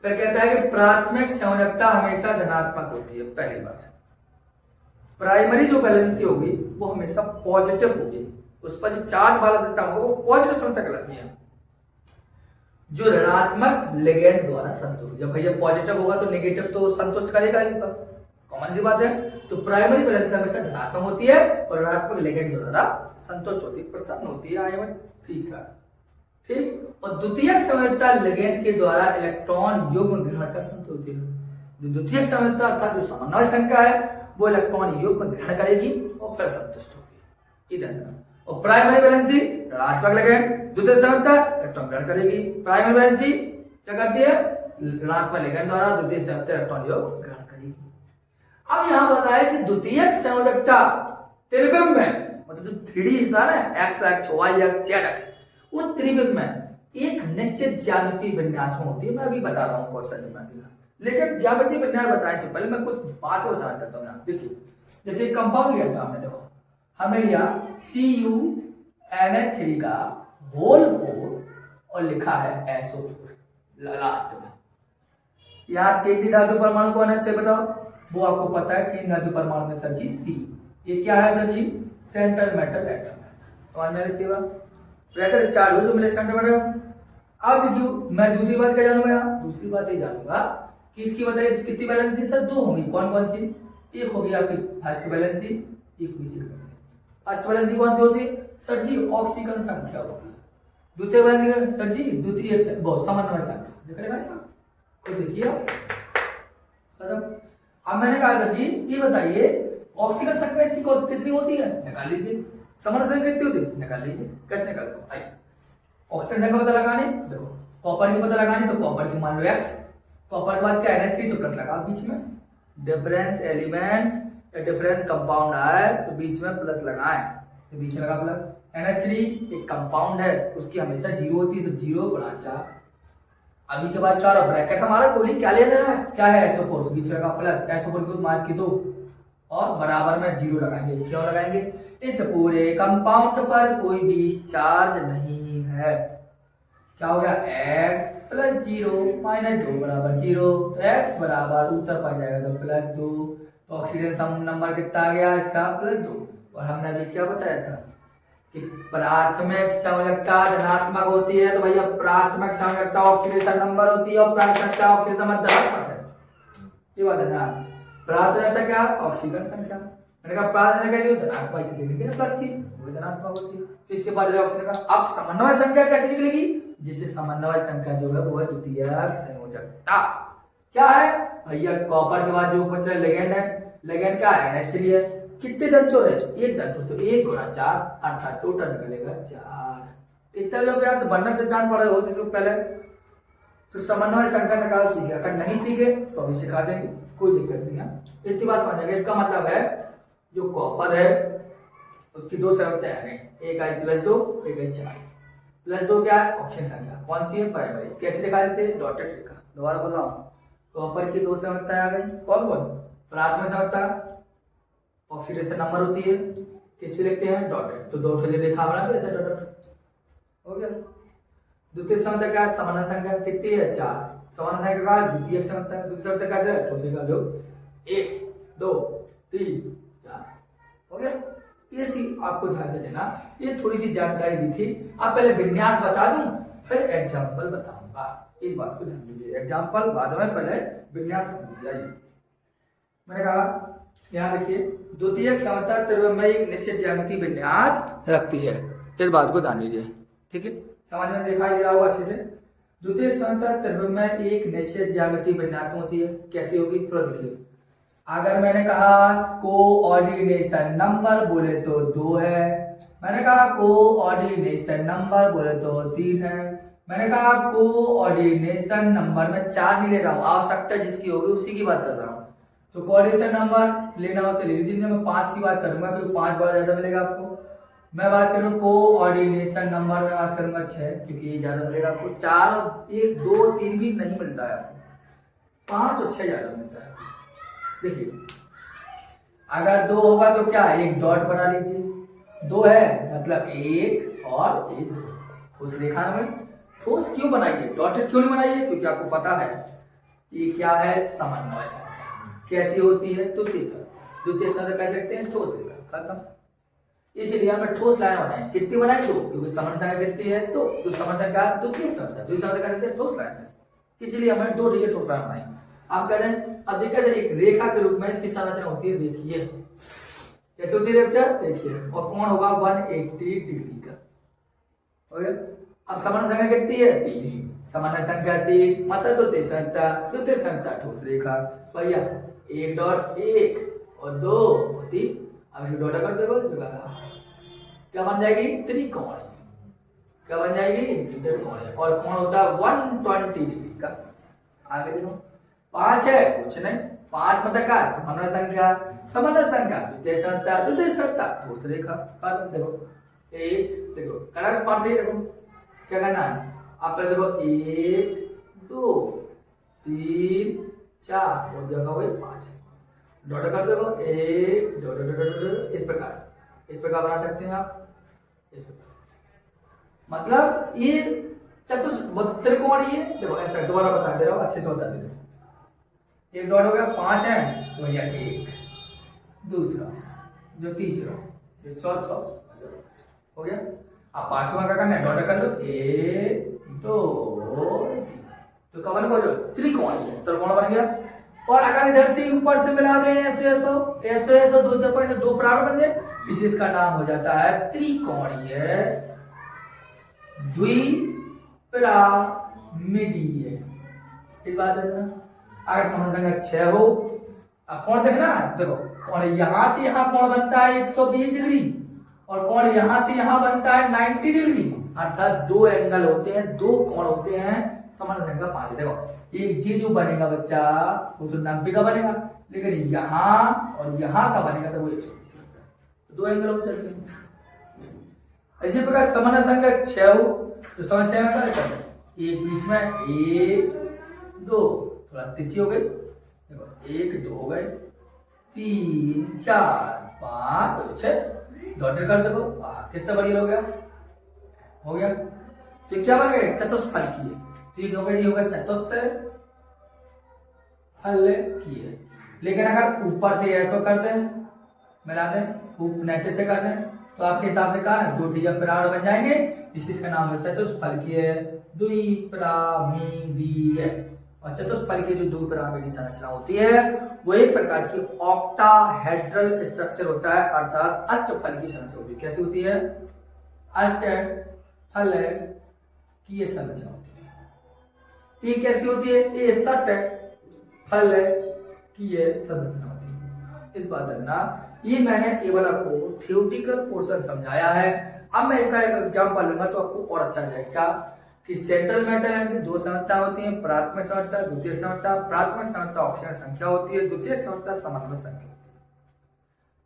फिर कहता है कि प्राथमिक संयोजकता हमेशा धनात्मक होती है। पहली बात, प्राइमरी जो बैलेंसी होगी वो हमेशा पॉजिटिव होगी, उस पर जो चार्ज वाला सिस्टम होगा वो पॉजिटिव संख्या कहलाती है, जो ऋणात्मक लिगेंड द्वारा संतुष्ट। जब भैया पॉजिटिव होगा तो नेगेटिव तो संतुष्ट करेगा ही, कॉमन सी बात है। तो प्राइमरी बैलेंसी हमेशा धनात्मक होती है और ऋणात्मक लिगेंड द्वारा संतुष्ट होती है, प्रसन्न होती है। आगे ठीक है, ठीक। और द्वितीयक संयोजकता लिगेंड के द्वारा इलेक्ट्रॉन युग्म ग्रहण कर संतुष्ट होती है। जो द्वितीय संयोजकता अर्थात जो समन्वय संख्या है वो इलेक्ट्रॉन युग्म ग्रहण करेगी और फिर संतुष्ट होगी, इधर। और प्राइमरी बैलेंसी ऋणात्मक लिगेंड, द्वितीय संयोजकता इलेक्ट्रॉन ग्रहण करेगी। प्राइमरी बैलेंसी क्या करती है? ऋणात्मक लिगेंड द्वारा द्वितीय संयोजकता इलेक्ट्रॉन युग्म ग्रहण करेगी। अब यहां बताया कि द्वितीयक संयोजकता त्रिविम में, मतलब जो 3D होता है ना, x x y x z x, उस त्रिविम में एक निश्चित ज्यामितीय विन्यास होती है। मैं अभी बता रहा हूँ क्वेश्चन में, लेकिन ज्यामितीय विन्यास बताने से पहले मैं कुछ बातें बताना चाहता हूँ। यहाँ देखिए, जैसे कंपाउंड लिया था हमने, देखो हमने लिया CuH NH3 का होल 4 और लिखा है SO4 लास्ट में। यहाँ कितनी धातु परमाणु कौन है अच्छे बताओ? वो आपको पता है 3 धातु परमाणु में सर जी C। ये क्या है सर जी? Central metal atom. समझ में आती है बात? ब्रैकेट स्टार्ट हो तो मिले सेंट्रल मेटल। अब देखियो मैं दूसरी बात क्या जानूंगा यहाँ? दूसरी बात ये जानूंगा कि इसकी बताइए कितनी वैलेंसी सर? 2 होंगी। कौन कौन सी? एक होगी आपकी फर्स्ट वैलेंसी, एक होगी सेकंड। फर्स्ट वैलेंसी कौन सी होती है सर जी? ऑक्सीजन संख्या होती है। द्वितीय वैलेंसी सर जी द्वितीय समन्वय संख्या। देख रहे हैं तो देखिए मतलब अब मैंने कहा सर जी ये बताइए ऑक्सीजन संख्या इसकी कितनी होती है? निकाल लीजिए। समन्वय संख्या कितनी होती है? निकाल लीजिए। कैसे निकालते हो? आइए ऑक्सीजन संख्या पता लगाने, देखो कॉपर की पता लगानी तो कॉपर की मान लो x, कॉपर के बाद क्या NH3 तो प्लस लगा बीच में, डिफरेंस एलिमेंट्स या डिफरेंस कंपाउंड आए तो बीच में प्लस लगाएं, तो बीच में लगा प्लस। NH3 एक कंपाउंड है उसकी हमेशा 0 होती है तो 0 गुणा 4। अभी के बाद 4 ब्रैकेट हमारा कोली क्या ले लेना है? क्या है? SO4 बीच में लगा प्लस, SO4 की माइनस की 2 और बराबर में 0 लगाएंगे। क्यों लगाएंगे? इस पूरे कंपाउंड पर कोई भी चार्ज नहीं है। क्या हो गया? x प्लस 0 माइनस 2 बराबर 0, तो x बराबर उत्तर पा जाएगा तो प्लस 2। तो ऑक्सीजन नंबर कितना आ गया इसका? प्लस 2। और हमने अभी क्या बताया था कि प्राथमिक संयोजकता धनात्मक होती है, तो भैया प्राथमिक संयोजकता ऑक्सीडेशन नंबर होती है और प्राथमिकता ऑक्सीजन धनात्मक है। ये बात है ना? प्राथमिकता क्या? ऑक्सीजन संख्या। मैंने कहा प्राथमिकता क्या? धनात्मक से देंगे प्लस की वो धनात्मक होती है। तो इससे बाद ऑक्सीजन का अब समन्वय संख्या कैसे निकलेगी? जिससे समन्वय संख्या जो है वो है द्वितीयक संयोजकता। क्या है भैया? कॉपर के बाद जो बच रहा लेगेंड है, लेगेंड क्या है? NH3 है। कितने तंतुर है? एक तंतुर, तो 1 गुणा 4 अर्थात टोटल निकलेगा 4। इतना लोग यार तो बंधन सिद्धांत पढ़े हो जिसको पहले, तो समन्वय संख्या निकाल सीखे। अगर नहीं सीखे तो अभी सिखा देंगे, कोई दिक्कत नहीं है। इतनी बात समझ जाएगा। इसका मतलब है जो कॉपर है उसकी 2 संयोजकताएं आ गई, एक आई प्लस 2, एक आई 4। प्लस 2 क्या है? ऑक्सीजन संख्या। कौन सी है? प्राइमरी। कैसे दिखा देते हैं? डॉटेड रेखा। दोबारा बोल रहा हूं, कॉपर की 2 संयोजकताएं आ गई। कौन कौन? प्राथमिक संयोजकता ऑक्सीडेशन नंबर होती है, किससे लिखते हैं? डॉटेड। तो डॉटेड रेखा बना तो ऐसा डॉटेड हो गया। द्वितीय संयोजकता क्या है? समन्वय संख्या कितनी है? 4। समन्वय संख्या का द्वितीय संयोजकता है। द्वितीय संयोजकता कैसे है? ठोस रेखा लो 1 2 3 4 हो गया। ये सी आपको ध्यान से देना, ये थोड़ी सी जानकारी दी थी। अब पहले विन्यास बता दूं फिर एग्जाम्पल बताऊंगा। इस बात को ध्यान दीजिए, एग्जाम्पल बाद में, पहले विन्यास समझ जाइए। मैंने कहा यहाँ देखिए द्वितीय समता त्रिभुज एक निश्चित ज्यामिति विन्यास रखती है। इस बात को ध्यान दीजिए, ठीक है? समझ में दिखाई दे रहा होगा अच्छे से। द्वितीय समता त्रिभुज में एक निश्चित ज्यामिति विन्यास होती है। कैसी होगी? थोड़ा देखिए। अगर मैंने कहा कोऑर्डिनेशन नंबर बोले तो 2 है, मैंने कहा कोऑर्डिनेशन नंबर बोले तो 3 है, मैंने कहा कोऑर्डिनेशन नंबर में 4 नहीं ले रहा हूं, आवश्यकता जिसकी होगी उसी की बात कर रहा हूं। तो कोऑर्डिनेशन नंबर लेना हो तो ले लीजिए। मैं 5 की बात करूंगा क्योंकि 5 बड़ा ज्यादा मिलेगा आपको। मैं बात करूँ कोऑर्डिनेशन नंबर में बात करूंगा 6 क्योंकि ये ज्यादा मिलेगा आपको। 4 और 1 2 3 भी नहीं मिलता है आपको, 5 और 6 ज्यादा मिलता है। देखिए अगर 2 होगा तो क्या? एक डॉट बना लीजिए। 2 है मतलब 1 और 1 ठोस रेखा में। ठोस क्यों बनाइए? डॉटेड क्यों नहीं बनाइए? क्योंकि आपको पता है ये क्या है? समन्वय संख्या। कैसी होती है? द्वितीय संख्या। द्वितीय संख्या कैसे लिखते हैं? ठोस रेखा। खत्म। इसलिए हमें ठोस लाइन बनाए। कितनी बनाए? 2, क्योंकि समन्वय संख्या कितनी है? तो समन्वय संख्या द्वितीय संख्या। द्वितीय संख्या कैसे हैं? ठोस लाइन से। इसलिए हमें 2 डिग्री ठोस लाइन बनाई। आप कह रहे हैं अब देखिए एक रेखा के रूप में इसकी संरचना होती है। देखिए कैसे होती है रेखा? देखिए और कोण होगा 180 डिग्री का। हो गया। अब समन्वय संख्या कितनी है? 3। समन्वय संख्या 3 मतलब द्वितीय संख्या ठोस रेखा। भैया 1 डॉट 1 और 2 और 3, अब इसको डॉट कर दो, क्या बन जाएगी? त्रिकोण। क्या बन जाएगी? त्रिकोण। और कोण होता है 120 डिग्री का। आगे देखो 5 है, कुछ नहीं। 5 मतलब क्या? समन्वय संख्या। समन्वय संख्या द्वितीय संख्या ठोस रेखा। देखो 1 देखो करेक्ट पार्ट। देखो क्या करना है? आप पहले देखो 1 2 3 4 और जगह हुई 5। डॉट कर देखो 1 डॉट। इस प्रकार बना सकते हैं आप। इस प्रकार मतलब ये त्रिकोणीय, देखो ऐसा दोबारा बता दे रहा हूं, अच्छे से बता दे रहा हूं। एक डॉट हो गया, 5 है तो भैया एक, दूसरा जो तीसरा, ये चौथा हो गया। अब पांचवा का करना है, डॉट कर लो, 1 2 3, तो कवन को जो त्रिकोणीय है, त्रिकोण बन गया। और अगर इधर से ऊपर से मिला दें ऐसो दो तरफ से दो प्राण बन जाए, इसका नाम हो जाता है त्रिकोणीय द्विपिरामिडीय। इस बात है ना। अगर समान संख्या 6 हो, अब कोण देखना, देखो कोण यहां से यहां कोण बनता है 120 डिग्री, और कोण यहां से यहां बनता है 90 डिग्री, अर्थात दो एंगल होते हैं, दो कोण होते हैं समान संख्या 5। देखो एक जी जो बनेगा बच्चा वो तो 90 का बनेगा, लेकिन यहां और यहां का बनेगा तो वो 120 का, तो दो एंगल हो सकते हैं। इसी प्रकार समान संख्या 6 हो तो समस्या में क्या करते हैं, एक बीच में 1 2, थोड़ा तिरछी हो गई, देखो 1 2 हो गए, 3 4 5 6, डॉटेड कर देखो कितना बढ़िया हो गया, हो गया। तो क्या बन गए, चतुष्फलकीय। ठीक हो गया, ये होगा चतुष्फलकीय। लेकिन अगर ऊपर से ऐसा करते हैं, मिला दें नीचे से करते हैं, तो आपके हिसाब से कहा है दो पिरामिड बन जाएंगे, इसका नाम है चतुष्फलकीय द्विपिरामिडीय। और चतुष्फलकीय जो द्विपिरामिडीय संरचना होती है वो एक प्रकार की ऑक्टाहेड्रल स्ट्रक्चर होता है, अर्थात अष्टफलकीय संरचना होती है। कैसी होती है, अष्टफलकीय संरचना होती है। ये कैसी होती है, ये षटफलकीय संरचना होती है। इस बात देखना, ये मैंने केवल आपको थ्योरेटिकल पोर्शन समझाया है। अब मैं इसका एक एग्जांपल लूंगा तो आपको और अच्छा लगेगा कि सेंट्रल मेटल की दो संरचना होती है, प्राथमिक संरचना, द्वितीय संरचना। प्राथमिक संरचना ऑक्सीजन संख्या होती है, द्वितीय संरचना समन्वय संख्या होती है।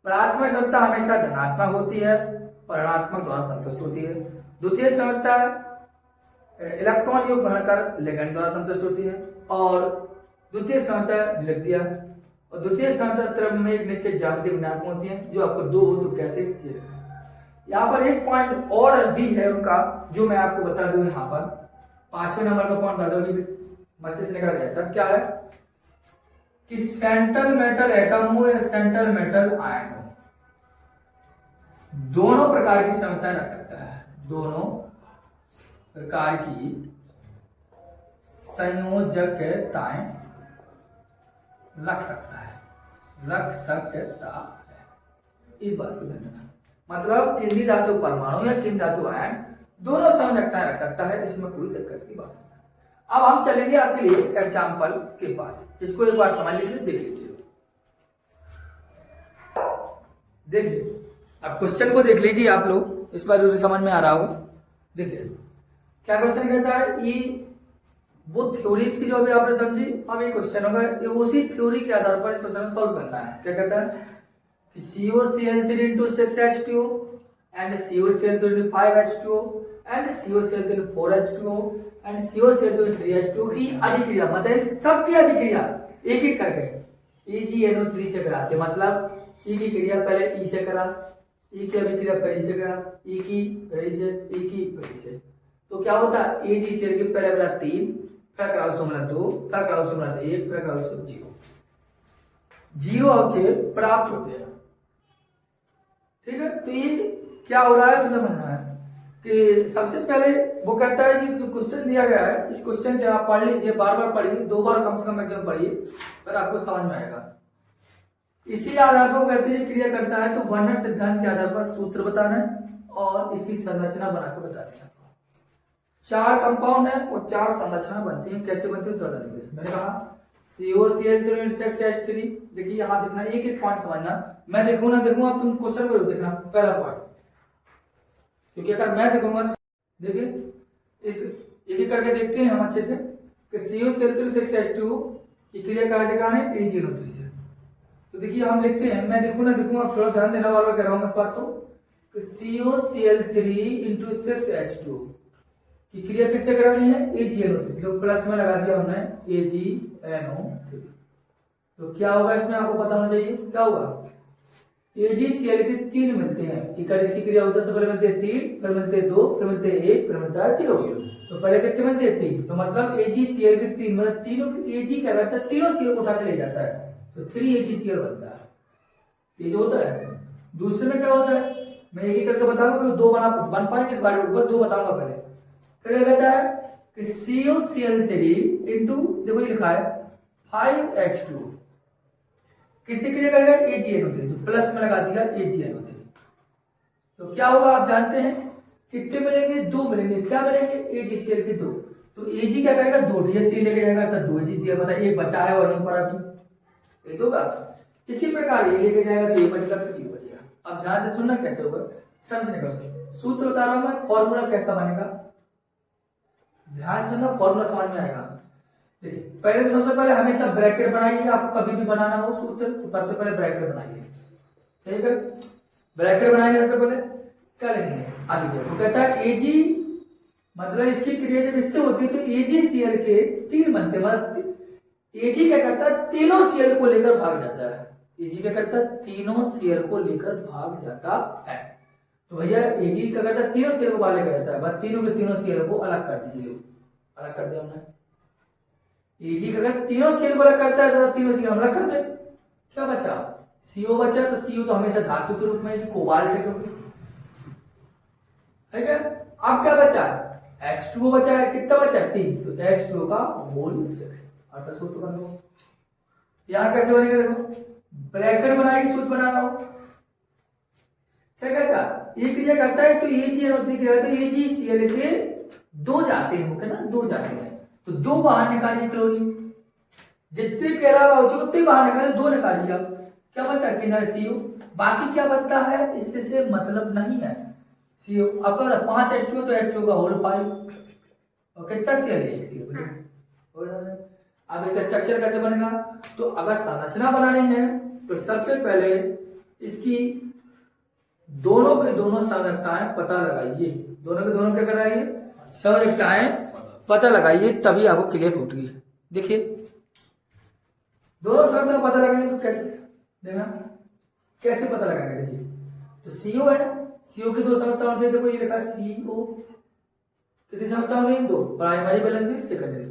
प्राथमिक संरचना हमेशा धनात्मक होती है और ऋणात्मक द्वारा संतुष्ट होती है। द्वितीय संरचना इलेक्ट्रॉन योग भरकर लिगैंड द्वारा संतुष्ट होती है, और द्वितीय संरचना लिख दिया। और द्वितीय संरचना में एक निश्चित ज्यामितीय विन्यास होती है, जो आपको दो तो कैसे चाहिए। यहाँ पर एक पॉइंट और भी है उनका जो मैं आपको बता दूं। यहाँ पर 5वें नंबर का पॉइंट बता दो, मस्तिष्क निकल गया था। क्या है कि सेंट्रल मेटल एटम हो या सेंट्रल मेटल आयन हो, दोनों प्रकार की संरचनाएं रख सकता है, दोनों प्रकार की संयोजकताएं रख सकता है, रख सकता है। इस बात को ध्यान रखना, मतलब केंद्रीय धातु परमाणु या केंद्रीय धातु आयन दोनों संयोजकताएं रख सकता है, इसमें कोई दिक्कत की बात नहीं। अब हम चलेंगे आपके लिए एग्जाम्पल के पास, इसको एक बार समझ लीजिए, देख लीजिए। देखिए अब क्वेश्चन को देख लीजिए आप लोग, इस बार जरूर समझ में आ रहा होगा। देखिए क्या क्वेश्चन कहता है, ये वो थ्योरी थी जो अभी आपने समझी, अब ये क्वेश्चन होगा, ये उसी थ्योरी के आधार पर क्वेश्चन सॉल्व करना है। क्या कहता है कि COCl3 into 6H2 and COCl3 into 5H2 and COCl3 into 4H2 and COCl3 into 3H2 की अभिक्रिया, मतलब सबकी अभिक्रिया एक एक करके AgNO3 से कराते, मतलब E की क्रिया पहले E से करा, E की अभिक्रिया फिर E से करा, E की फिर से, E की फिर से, तो क्या होता है AgCl के पहले मिला 3, फिर कराओ मिला 2, फिर कराओ मिला 1, फिर कराओ 0 अवशेष प्राप्त होते हैं। ठीक है, तो ये क्या हो रहा है उसने समझना है कि सबसे पहले वो कहता है कि जो क्वेश्चन दिया गया है, इस क्वेश्चन के आप पढ़ लीजिए, बार बार पढ़िए, 2 बार कम से कम मैक्सिमम पढ़िए, फिर आपको समझ में आएगा। इसी आधार पर कहते हैं क्रिया करता है, तो वर्णन सिद्धांत के आधार पर सूत्र बताना है और इसकी संरचना बना के बता देना। 4 कंपाउंड है और 4 संरचना बनती है। कैसे बनती है तो बता देंगे। मैंने कहा COCl3 6H3, देखिए यहाँ देखना, एक एक पॉइंट समझना, मैं देखूं ना देखूं, अब तुम क्वेश्चन को देखना पहला पॉइंट, क्योंकि अगर मैं देखूंगा तो देखिए इस एक एक करके देखते हैं हम अच्छे से कि COCl3 6H2 की क्रिया कहाँ है AgNO3 से। तो देखिए हम लिखते हैं, मैं देखूं ना देखूं, आप थोड़ा ध्यान देना, बार बार कह रहा हूं इस बात को कि COCl3 into 6H2 की क्रिया किससे करानी है AgNO3, तो प्लस में लगा दिया हमने AgNO3। तो क्या होगा इसमें आपको पता होना चाहिए, क्या होगा AgCl के 3 मिलते हैं। इकाई की क्रिया होता है, सबसे पहले मिलते हैं 3, फिर मिलते हैं 2, फिर मिलते हैं 1, फिर मिलता है 0। तो पहले कितने मिलते हैं 3, तो मतलब AgCl के 3, मतलब तीनों Ag क्या करता है, तीनों Cl को उठा के ले जाता है, तो 3AgCl बनता है। ये जो होता है। दूसरे में क्या होता है, मैं एक ही करके बताऊंगा, क्योंकि दो बन पाएंगे इस बारे में, दो बताऊंगा पहले। फिर क्या कहता है कि COCl3 इंटू, देखो ये लिखा है 5H2, किसी के लिए करेगा AgNO3, जो प्लस में लगा दिया AgNO3, तो क्या होगा आप जानते हैं, कितने मिलेंगे, 2 मिलेंगे। क्या मिलेंगे, AgCl के 2, तो Ag क्या करेगा, 2 DHCl लेके जाएगा, तो 2 AgCl, मतलब एक बचा है वहीं पर अभी, एक होगा। इसी प्रकार ये लेके जाएगा तो ये बचेगा, फिर 0 बचेगा। अब ध्यान से सुनना कैसे होगा, समझने का सूत्र बता रहा हूं मैं, फॉर्मूला कैसा बनेगा, ध्यान से सुनना, फॉर्मूला समझ में आएगा। देखिए पहले तो सबसे पहले हमेशा ब्रैकेट बनाइए, आपको कभी भी बनाना हो सूत्र तो सबसे पहले ब्रैकेट बनाइए, ठीक है। ब्रैकेट बनाएंगे सबसे पहले, क्या लिखेंगे आगे, वो कहता है Ag, मतलब इसकी क्रिया जब इससे होती है तो AgCl के 3 बनते हैं, मतलब Ag क्या करता है, तीनों Cl को लेकर भाग जाता है। Ag क्या करता है, तीनों Cl को लेकर भाग जाता है। तो भैया Ag क्या करता है, तीनों Cl को बाहर लेकर जाता है, बस तीनों के तीनों Cl को अलग कर दीजिए, अलग कर दिया हमने। Ag अगर तीनों Cl को अलग करता है तो तीनों Cl अलग कर दे, क्या बचा, CO बचा, तो CO तो हमेशा धातु के रूप में कोबाल्ट है क्या। अब क्या बचा, H2O बचा है, कितना बचा है 3, तो H2O का होल सेट, अर्थात सूत्र बन लो। यहां कैसे बनेगा, देखो ब्रैकेट बनाएगी, सूत्र बनाना हो, क्या कहता ये क्रिया करता है तो AgNO3 क्रिया करता है, AgCl के 2 जाते हैं ना, 2 जाते हैं, तो 2 बाहर निकालिए क्लोरीन, जितने के अलावा उतने बाहर निकालिए, 2 निकालिए। अब क्या बचा है, किनारे CO, बाकी क्या बनता है इससे से मतलब नहीं है। CO आपका 5H2 तो H2 का होल 5, और कितना Cl है, CO। अब इसका स्ट्रक्चर कैसे बनेगा, तो अगर संरचना बनानी है तो सबसे पहले इसकी दोनों के दोनों संरचनाएं पता लगाइए, दोनों के दोनों क्या कराइए, संरचनाएं पता लगाइए, तभी आपको क्लियर होगी। देखिए दोनों संरचना पता लगाएंगे तो कैसे देखना, कैसे पता लगाएंगे, देखिए तो CO है, CO की 2 संरचनाएं होती है, देखो ये लिखा है CO, कितनी संरचनाएं होती है, 2, primary valency, secondary.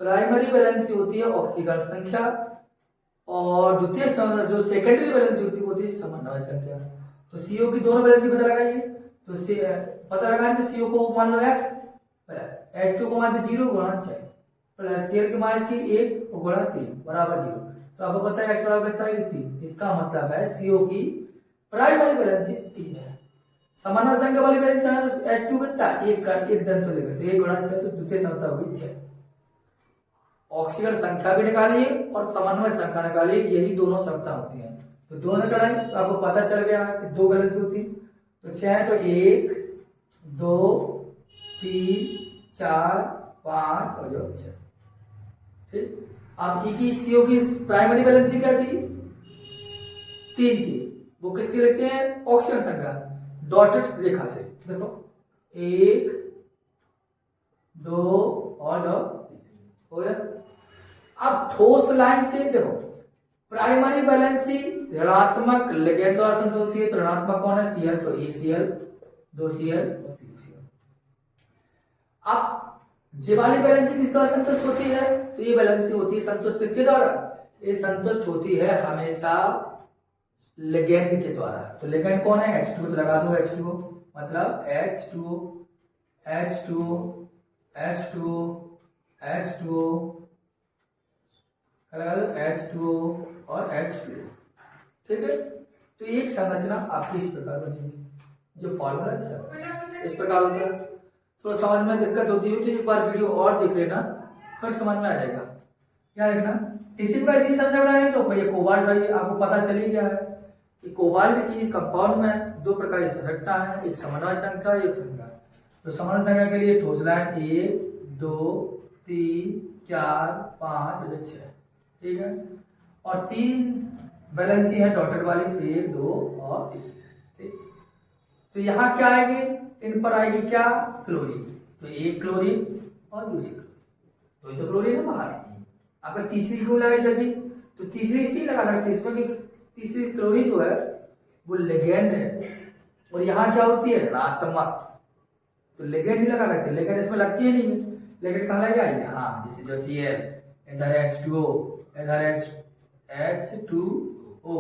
Primary valency होती है ऑक्सीकरण संख्या, और द्वितीय जो सेकेंडरी वैलेंसी होती है समन्वय संख्या। तो CO की दोनों वैलेंसी पता लगाइए, तो पता लगाने तो CO को मान लो x, H2 को मान दो 0 गुणा 6, प्लस Cl की मान की 1 गुणा 3 बराबर 0, तो आपको पता है x बराबर कितना है 3, इसका मतलब है CO की प्राइमरी वैलेंसी 3 है। समन्वय संख्या वाली वैलेंसी है तो H2 कितना, एक दंत तो लेंगे, तो 1 गुणा 6, तो द्वितीय संख्या होगी 6। ऑक्सीकरण संख्या भी निकालिए और समन्वय संख्या निकालिए, यही दोनों संख्या होती है, तो दोनों निकालिए तो आपको पता चल गया कि 2 वैलेंसी होती है, तो 6 है तो 1 2 3 4 5 और जो 6, ठीक। अब E की CO की प्राइमरी वैलेंसी क्या थी, 3 थी, वो किसके लिखते हैं, ऑक्सीजन संख्या, डॉटेड रेखा से देखो 1 2 और 3 हो गया। अब ठोस लाइन से देखो, प्राइमरी वैलेंसी ऋणात्मक लिगेंड द्वारा संतुलित होती है, तो ऋणात्मक कौन है, Cl, तो 1 Cl 2 Cl और 3 Cl। अब जे वाली वैलेंसी किस द्वारा संतुष्ट होती है, तो ये वैलेंसी होती है संतुष्ट किसके द्वारा, ये संतुष्ट होती है हमेशा लिगेंड के द्वारा। तो लिगेंड कौन है, H2, तो लगा दो H2, मतलब H2 H2 H2 H2 लगा दो H2O और H2O, ठीक है। तो एक संरचना आपकी इस प्रकार बनेगी, जो फॉर्मूला की संरचना इस प्रकार होता है। थोड़ा समझ में दिक्कत होती है तो एक बार वीडियो और देख लेना, फिर समझ में आ जाएगा। क्या देखना, इसी प्रकार इसकी संरचना बनानी तो भैया कोबाल्ट भाई आपको पता चल ही गया है कि कोबाल्ट की इस कंपाउंड में 2 प्रकार की संरचना है, एक समन्वय संख्या, एक संख्या। तो समन्वय संख्या के लिए ठोस लाइन 1 2 3 4 5 और 6, ठीक है, और 3 वैलेंसी है डॉटेड वाली से 1 2 और 3, ठीक। तो यहाँ क्या आएगी, इन पर आएगी क्या, क्लोरीन, तो एक क्लोरीन और दूसरी क्लोरीन, तो क्लोरीन है बाहर। आपका तीसरी क्यों लगाई सर जी, तो तीसरी इसलिए लगा सकते इसमें क्योंकि तीसरी क्लोरीन जो है वो लिगेंड है, और यहाँ क्या होती है ऋणात्मक, तो लिगेंड नहीं लगा सकते, लिगेंड इसमें लगती है नहीं है, लिगेंड कहाँ लगेगा यहाँ, जैसे जो Cl इधर H2O, इधर H2O,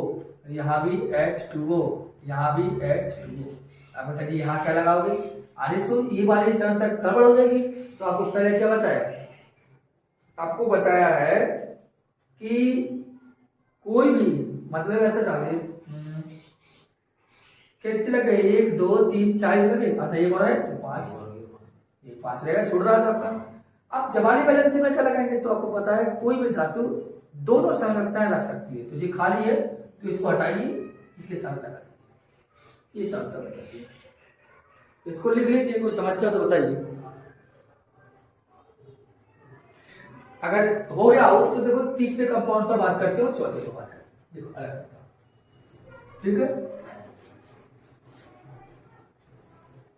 यहाँ भी H2O, यहाँ भी H2O। अब सर यहाँ क्या लगाओगे, अरे सो ये वाली समय तक गड़बड़ हो जाएगी। तो आपको पहले क्या बताया, आपको बताया है कि कोई भी मतलब ऐसा चाहिए कितने लगे, 1 2 3 4 लगे, अच्छा एक और है तो 5, ये 5 रहेगा, छूट रहा था आपका। अब जवानी बैलेंस में क्या लगाएंगे, तो आपको पता है कोई भी धातु दोनों संयोजकताएं रख सकती है, तो ये खाली है तो इसको हटाइए, इसके साथ लगा दीजिए, ये शर्त बताइए, इसको लिख लीजिए, कोई समस्या तो बताइए। अगर हो गया हो तो देखो तीसरे कंपाउंड पर बात करते हो, चौथे पर बात करते हो, देखो अलग, ठीक है।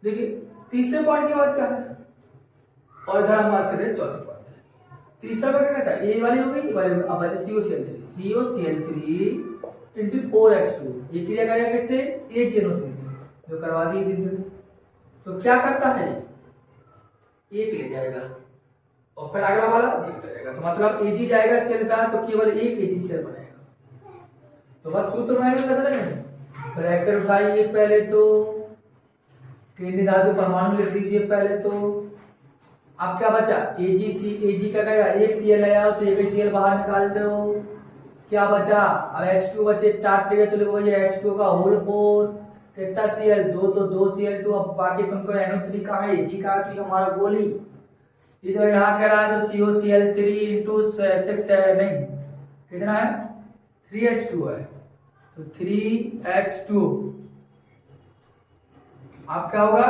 देखिए तीसरे पॉइंट की बात क्या है, और इधर हम बात कर रहे हैं चौथे पॉइंट। तीसरा पर क्या कहता है, ए वाली हो गई, ये वाली अब बचे COCl3 इंटू 4H2, ये क्रिया करेगा किससे, AgNO3 से, जो करवा दी जिंदगी। तो क्या करता है, एक ले जाएगा और फिर अगला वाला G ले जाएगा, तो मतलब Ag जाएगा सेल से, तो केवल एक Ag सेल बनेगा। तो बस सूत्र बनाएंगे कैसे रहेंगे, ब्रैकेट उठाइए पहले तो, केंद्रीय धातु परमाणु लिख दीजिए पहले तो। अब क्या बचा, Ag क्या करेगा, एक Cl आया तो एक Cl बाहर निकाल दो, क्या बचा, अब H2 बचे 4 टे, तो लिखो भैया H2 का होल 4, कितना Cl 2, तो 2 Cl2, अब बाकी तुमको NO3 का है, Ag का है, तो ये हमारा गोली, इधर यहाँ कह रहा है तो COCl3 इंटू 6 नहीं कितना है 3H2 है, तो 3H2 आप क्या होगा,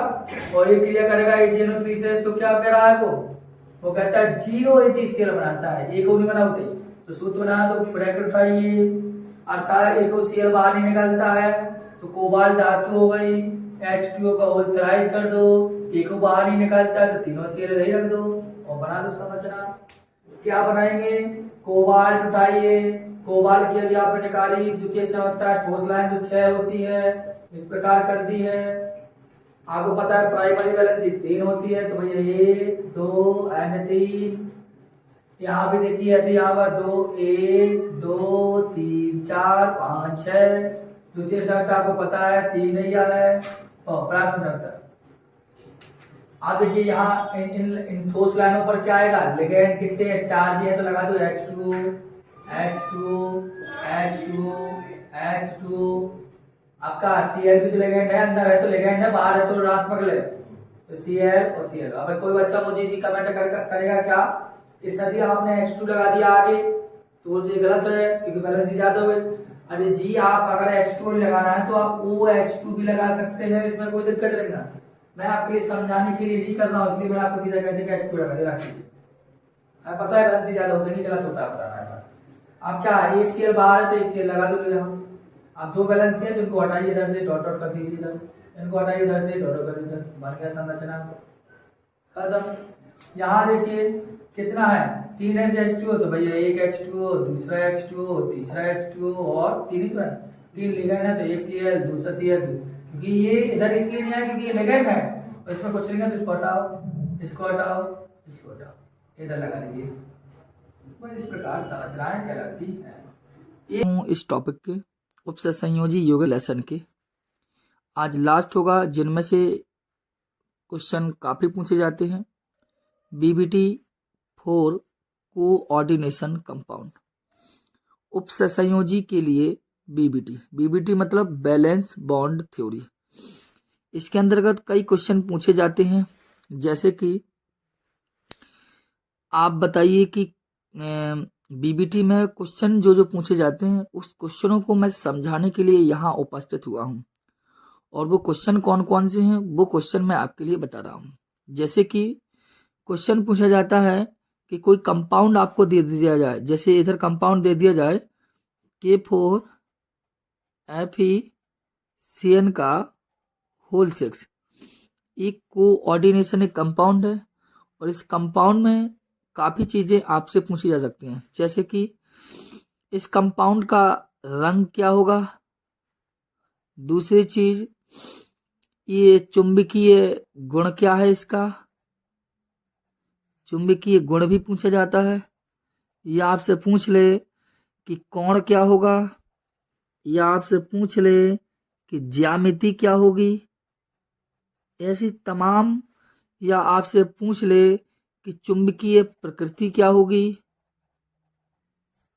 और ये क्रिया करेगा AgNO3 से, तो क्या कह रहा है वो कहता है 0 AgCl बनाता है, एक नहीं बनाते, तो सूत्र बनाना, तो ब्रैकेट उठाइए, अर्थात एक Cl बाहर नहीं निकलता है, तो कोबाल्ट धातु हो गई, H2O का होल थ्राइज कर दो, एक बाहर नहीं निकलता है तो तीनों Cl नहीं रख दो और बना दो संरचना। क्या बनाएंगे, कोबाल्ट उठाइए, कोबाल्ट की यदि आपने निकाली द्वितीय संयोजकता ठोस लाइन जो 6 होती है, इस प्रकार कर दी है। आपको पता है प्राइमरी वैलेंसी 3 होती है, तो भैया 1 2 एंड 3, यहाँ भी देखिए ऐसे, यहाँ पर 2 1 2 3 4 5 6, द्वितीय संयोजकता आपको पता है 3 ही है, और प्राथमिक संयोजकता। आप देखिए यहाँ इन ठोस लाइनों पर क्या आएगा, लिगेंड कितने हैं, 4 जी है, तो लगा दो H2 H2 H2 H2, आपका Cl भी तो लिगेंड है, अंदर है तो लिगेंड है, बाहर है तो ऋणात्मक ले, तो Cl और Cl। अब कोई बच्चा मुझे जी कमेंट करेगा क्या, इस यदि आपने H2 लगा दिया आगे तो ये गलत है क्योंकि बैलेंस ज्यादा हो गई। अरे जी आप अगर H2 लगाना है तो आप OH2 भी लगा सकते हैं, इसमें कोई दिक्कत नहीं है, मैं आपके लिए समझाने के लिए नहीं कर रहा हूँ, इसलिए मैं आपको सीधा कहते हैं H2 लगा दे, रख लीजिए, पता है बैलेंस ज्यादा होता है, नहीं गलत होता है बताना ऐसा। आप क्या एक Cl बाहर है तो एक Cl लगा दो यहाँ, आप 2 बैलेंस है तो इनको हटाइए, इधर से डॉट डॉट कर दीजिए, इधर इनको हटाइए, इधर से डॉट डॉट कर दीजिए, बन गया संरचना खत्म। यहाँ देखिए कितना है, 3 H2O, तो भैया एक H2O, दूसरा H2O, तीसरा H2O, और 3 ही तो है, 3 लिगेंड है तो एक Cl, दूसरा Cl, क्योंकि ये इधर इसलिए नहीं है क्योंकि ये लिगेंड है, तो इसमें कुछ नहीं है, तो इसको हटाओ, इसको हटाओ, इसको हटाओ, इधर लगा दीजिए। बस इस प्रकार संरचनाएं कहलाती हैं। इस टॉपिक के उपसंयोजी यौगिक लेसन के आज लास्ट होगा, जिनमें से क्वेश्चन काफी पूछे जाते हैं। BBT 4 कोऑर्डिनेशन कंपाउंड, उपसंयोजी के लिए BBT मतलब बैलेंस बॉन्ड थ्योरी, इसके अंतर्गत कई क्वेश्चन पूछे जाते हैं, जैसे कि आप बताइए कि BBT में क्वेश्चन जो पूछे जाते हैं उस क्वेश्चनों को मैं समझाने के लिए यहाँ उपस्थित हुआ हूँ, और वो क्वेश्चन कौन कौन से हैं वो क्वेश्चन मैं आपके लिए बता रहा हूँ। जैसे कि क्वेश्चन पूछा जाता है कि कोई कंपाउंड आपको दे दिया जाए, जैसे इधर कंपाउंड दे दिया जाए K4FeCN का होल 6, एक कोऑर्डिनेशन एक कंपाउंड है, और इस कंपाउंड में काफ़ी चीज़ें आपसे पूछी जा सकती हैं, जैसे कि इस कंपाउंड का रंग क्या होगा, दूसरी चीज, ये चुंबकीय गुण क्या है इसका, चुंबकीय गुण भी पूछा जाता है। या आपसे पूछ ले कि कोण क्या होगा, या आपसे पूछ ले कि ज्यामिति क्या होगी, ऐसी तमाम, या आपसे पूछ ले कि चुंबकीय प्रकृति क्या होगी।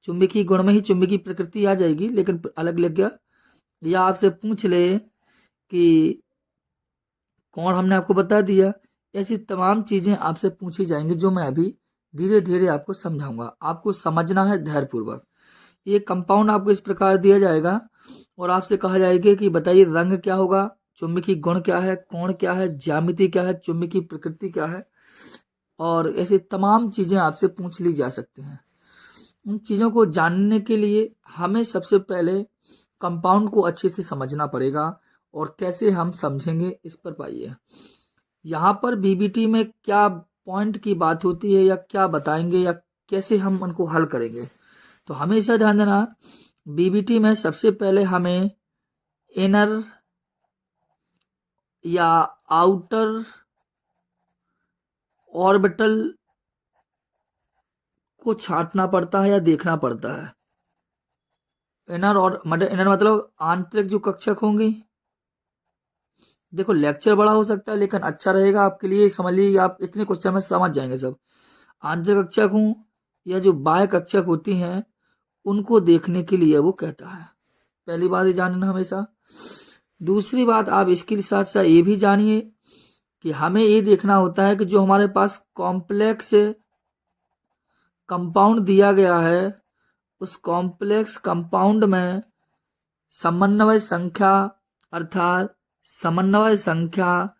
चुंबकीय गुण में ही चुंबकीय प्रकृति आ जाएगी, लेकिन अलग लग गया। या आपसे पूछ ले कि कौन, हमने आपको बता दिया। ऐसी तमाम चीजें आपसे पूछी जाएंगी, जो मैं अभी धीरे धीरे आपको समझाऊंगा। आपको समझना है धैर्यपूर्वक। ये कंपाउंड आपको इस प्रकार दिया जाएगा और आपसे कहा जाएगा कि बताइए रंग क्या होगा, चुंबकीय गुण क्या है, कोण क्या है, ज्यामिति क्या है, चुंबकीय प्रकृति क्या है, और ऐसी तमाम चीजें आपसे पूछ ली जा सकती हैं। उन चीजों को जानने के लिए हमें सबसे पहले कंपाउंड को अच्छे से समझना पड़ेगा। और कैसे हम समझेंगे, इस पर पाइए यहाँ पर बीबीटी में क्या पॉइंट की बात होती है, या क्या बताएंगे, या कैसे हम उनको हल करेंगे। तो हमेशा ध्यान देना, बीबीटी में सबसे पहले हमें इनर या आउटर ऑर्बिटल को छांटना पड़ता है या देखना पड़ता है। इनर और इनर मतलब आंतरिक जो कक्षक होंगी। देखो लेक्चर बड़ा हो सकता है, लेकिन अच्छा रहेगा आपके लिए, समझ लीजिए आप इतने क्वेश्चन में समझ जाएंगे सब। आंतरिक कक्षक हूं या जो बाह्य कक्षक होती हैं, उनको देखने के लिए वो कहता है। पहली बात ये जानना हमेशा। दूसरी बात, आप इसके साथ साथ ये भी जानिए कि हमें ये देखना होता है कि जो हमारे पास कॉम्प्लेक्स कंपाउंड दिया गया है, उस कॉम्प्लेक्स कंपाउंड में समन्वय संख्या, अर्थात समन्वय संख्या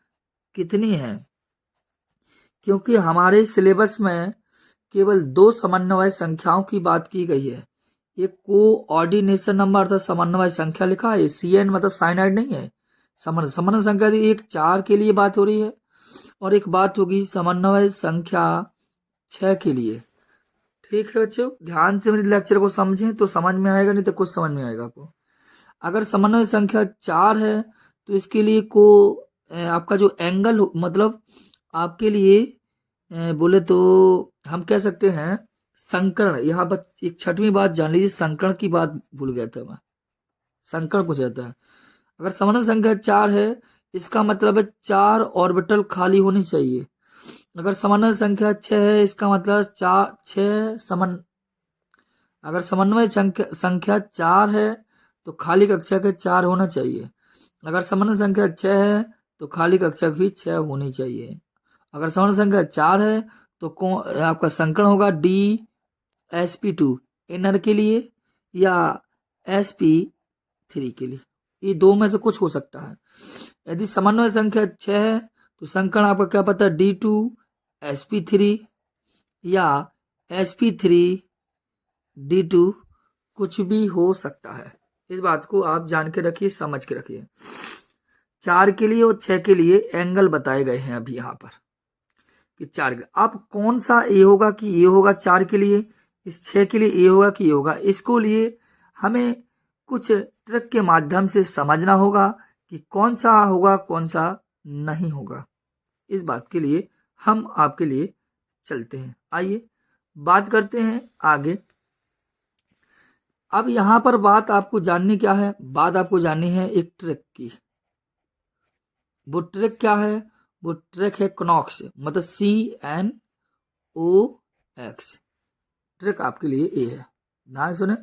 कितनी है। क्योंकि हमारे सिलेबस में केवल 2 समन्वय संख्याओं की बात की गई है। एक कोऑर्डिनेशन नंबर अर्थात समन्वय संख्या लिखा है, CN मतलब साइनाइड नहीं है। समन्वय संख्या एक 4 के लिए बात हो रही है, और एक बात होगी समन्वय संख्या 6 के लिए। ठीक है बच्चों, ध्यान से मेरे लेक्चर को समझें तो समझ में आएगा, नहीं तो कुछ समझ में आएगा आपको। अगर समन्वय संख्या 4 है तो इसके लिए आपका जो एंगल मतलब आपके लिए बोले तो हम कह सकते हैं संकर्ण। यहाँ पर एक छठवीं बात जान लीजिए, संकर्ण की बात भूल गया था मैं। संकर्ण कुछ रहता है। अगर समन्वय संख्या 4 है, इसका मतलब है 4 ऑर्बिटल खाली होनी चाहिए। अगर समन्वय संख्या 6 है, इसका मतलब 6 अगर समन्वय संख्या 4 है तो खाली कक्षक है 4 होना चाहिए। अगर समन्वय संख्या 6 है तो खाली कक्षक भी 6 होनी चाहिए। अगर समन्वय संख्या 4 है तो आपका संकर्ण होगा DsP2 इनर के लिए या sp3 के लिए। ये 2 में से कुछ हो सकता है। यदि समन्वय संख्या 6 है तो संकर्ण आपका क्या पता है, D2sp3 या sp3d2 कुछ भी हो सकता है। इस बात को आप जान के रखिए, समझ के रखिए। 4 के लिए और 6 के लिए एंगल बताए गए हैं अभी यहाँ पर कि 4 आप कौन सा ए होगा कि ये होगा 4 के लिए, इस 6 के लिए ए होगा कि ये होगा। इसको लिए हमें कुछ ट्रिक के माध्यम से समझना होगा कि कौन सा होगा कौन सा नहीं होगा। इस बात के लिए हम आपके लिए चलते हैं। आइए बात करते हैं आगे। अब यहां पर बात आपको जाननी क्या है, बात आपको जाननी है एक ट्रिक की। वो ट्रिक क्या है, वो ट्रिक है कनॉक्स, मतलब CNOX। ट्रिक आपके लिए ए है, ध्यान सुने।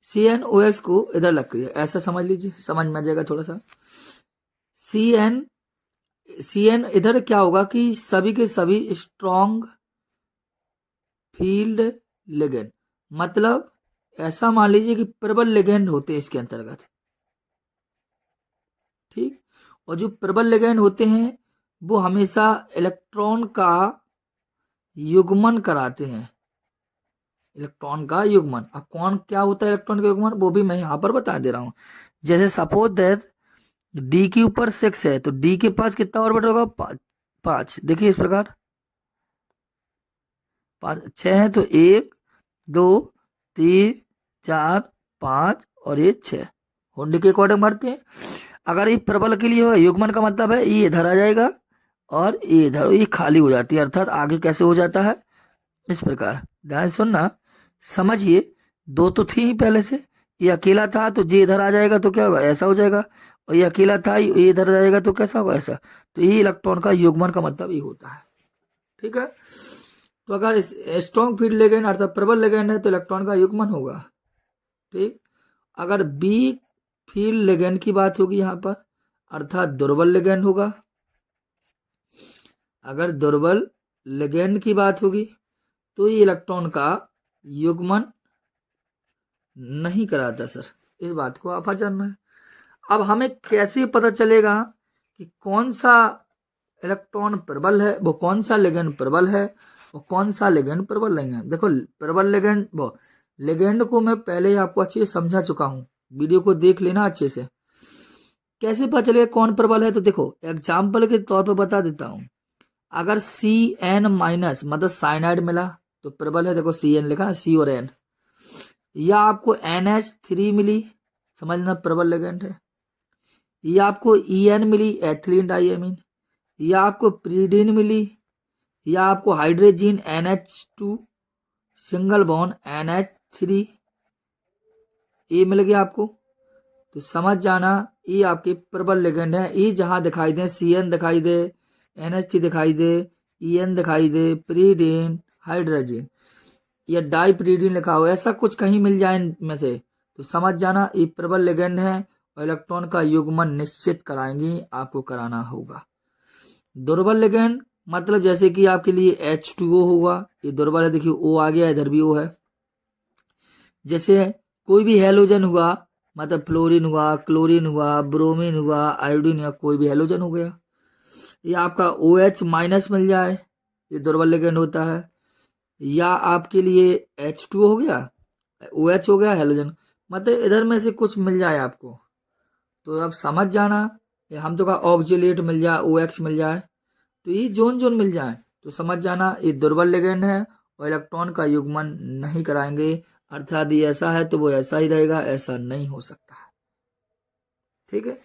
CNOX को इधर लग करिए, ऐसा समझ लीजिए, समझ में आ जाएगा थोड़ा सा। CN इधर क्या होगा कि सभी के सभी स्ट्रॉन्ग फील्ड लिगेंड, मतलब ऐसा मान लीजिए कि प्रबल लिगेंड होते हैं इसके अंतर्गत। ठीक, और जो प्रबल लिगेंड होते हैं वो हमेशा इलेक्ट्रॉन का युग्मन कराते हैं। इलेक्ट्रॉन का युग्मन, अब कौन क्या होता है इलेक्ट्रॉन का युग्मन, वो भी मैं यहां पर बता दे रहा हूं। जैसे सपोज दैट डी के ऊपर 6 है तो डी के पास कितना ऑर्बिट होगा, 5। देखिए इस प्रकार 6 है तो 1 2 3 4 5 और ये 6। हुंडी के अकॉर्डिंग भरते हैं। अगर ये प्रबल के लिए हो, युग्मन का मतलब है ये इधर आ जाएगा और ये इधर, ये खाली हो जाती है, अर्थात आगे कैसे हो जाता है इस प्रकार। ध्यान से सुनना, समझिए, दो तो थी ही पहले से, ये अकेला था तो जे इधर आ जाएगा तो क्या होगा, ऐसा हो जाएगा, और ये अकेला था ये इधर आ जाएगा तो कैसा होगा, ऐसा। तो ये इलेक्ट्रॉन का युग्मन का मतलब ये होता है। ठीक है, तो अगर स्ट्रॉन्ग फील्ड लेगेंड अर्थात प्रबल लेगेंड है तो इलेक्ट्रॉन का युग्मन होगा। ठीक, अगर वीक फील्ड लेगेंड की बात होगी यहाँ पर, अर्थात दुर्बल लेगेंड होगा। अगर दुर्बल लेगेंड की बात होगी तो ये इलेक्ट्रॉन का युग्मन नहीं कराता सर, इस बात को आप जानना है। अब हमें कैसे पता चलेगा कि कौन सा इलेक्ट्रॉन प्रबल है, वो कौन सा लेगेंड प्रबल है और कौन सा लेगेंड प्रबल नहीं है। देखो प्रबल लेगेंड, वो लेगेंड को मैं पहले ही आपको अच्छे से समझा चुका हूँ, वीडियो को देख लेना अच्छे से। कैसे पता चलेगा कौन प्रबल है, तो देखो एग्जाम्पल के तौर पर बता देता हूँ। अगर CN माइनस मतलब साइनाइड मिला तो प्रबल है, देखो CN लिखा है, C और N, या आपको NH3 मिली, समझना प्रबल लेगेंड है, या आपको EN मिली एथिलीन डाइएमीन, या आपको प्रीडीन मिली, या आपको hydrogen NH2 single bond NH3 ये मिल गया आपको, तो समझ जाना ये आपके प्रबल लेगेंड है। ये जहां दिखाई दे, CN दिखाई दे, NH3 दिखाई दे, EN दिखाई दे, प्रीडीन, हाइड्रोजन या डाई प्रीडीन लिखा हो, ऐसा कुछ कहीं मिल जाए इनमें से, तो समझ जाना ये प्रबल लेगेंड है और इलेक्ट्रॉन का युग्मन निश्चित कराएंगे, आपको कराना होगा। दुर्बल लेगेंड मतलब जैसे कि आपके लिए H2O होगा, ये दुर्बल है, देखिए O आ गया, इधर भी O है। जैसे कोई भी हेलोजन हुआ, मतलब फ्लोरीन हुआ, क्लोरीन हुआ, ब्रोमीन हुआ, आयोडीन या कोई भी हेलोजन हो गया, ये आपका OH माइनस मिल जाए, ये दुर्बल लेगेंड होता है। या आपके लिए H2O हो गया, OH हो गया, हेलोजन, मतलब इधर में से कुछ मिल जाए आपको, तो आप समझ जाना। हम तो का ऑक्जिलेट मिल जाए, OX मिल जाए, तो ये जोन जोन मिल जाए तो समझ जाना ये दुर्बल लेगेंड है और इलेक्ट्रॉन का युग्मन नहीं कराएंगे, अर्थात ये ऐसा है तो वो ऐसा ही रहेगा, ऐसा नहीं हो सकता है। ठीक है,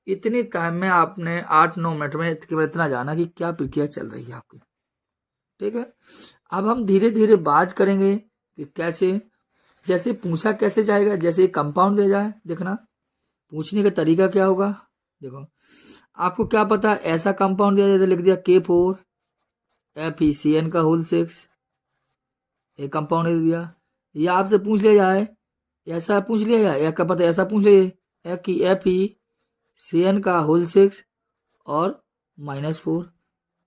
इतनी टाइम में आपने 8-9 मिनट में केवल इतना जाना कि क्या प्रक्रिया चल रही है आपकी। ठीक है, अब हम धीरे धीरे बात करेंगे कि कैसे, जैसे पूछा कैसे जाएगा, जैसे कंपाउंड दिया जाए, देखना पूछने का तरीका क्या होगा। देखो आपको क्या पता, ऐसा कंपाउंड दिया जाए, लिख दिया K4 FeCN का होल 6, एक कंपाउंड दे दिया, या आपसे पूछ लिया जाए, ऐसा पूछ लिया जाए, या क्या पता ऐसा पूछ लिया कि FeCN का होल 6 और -4,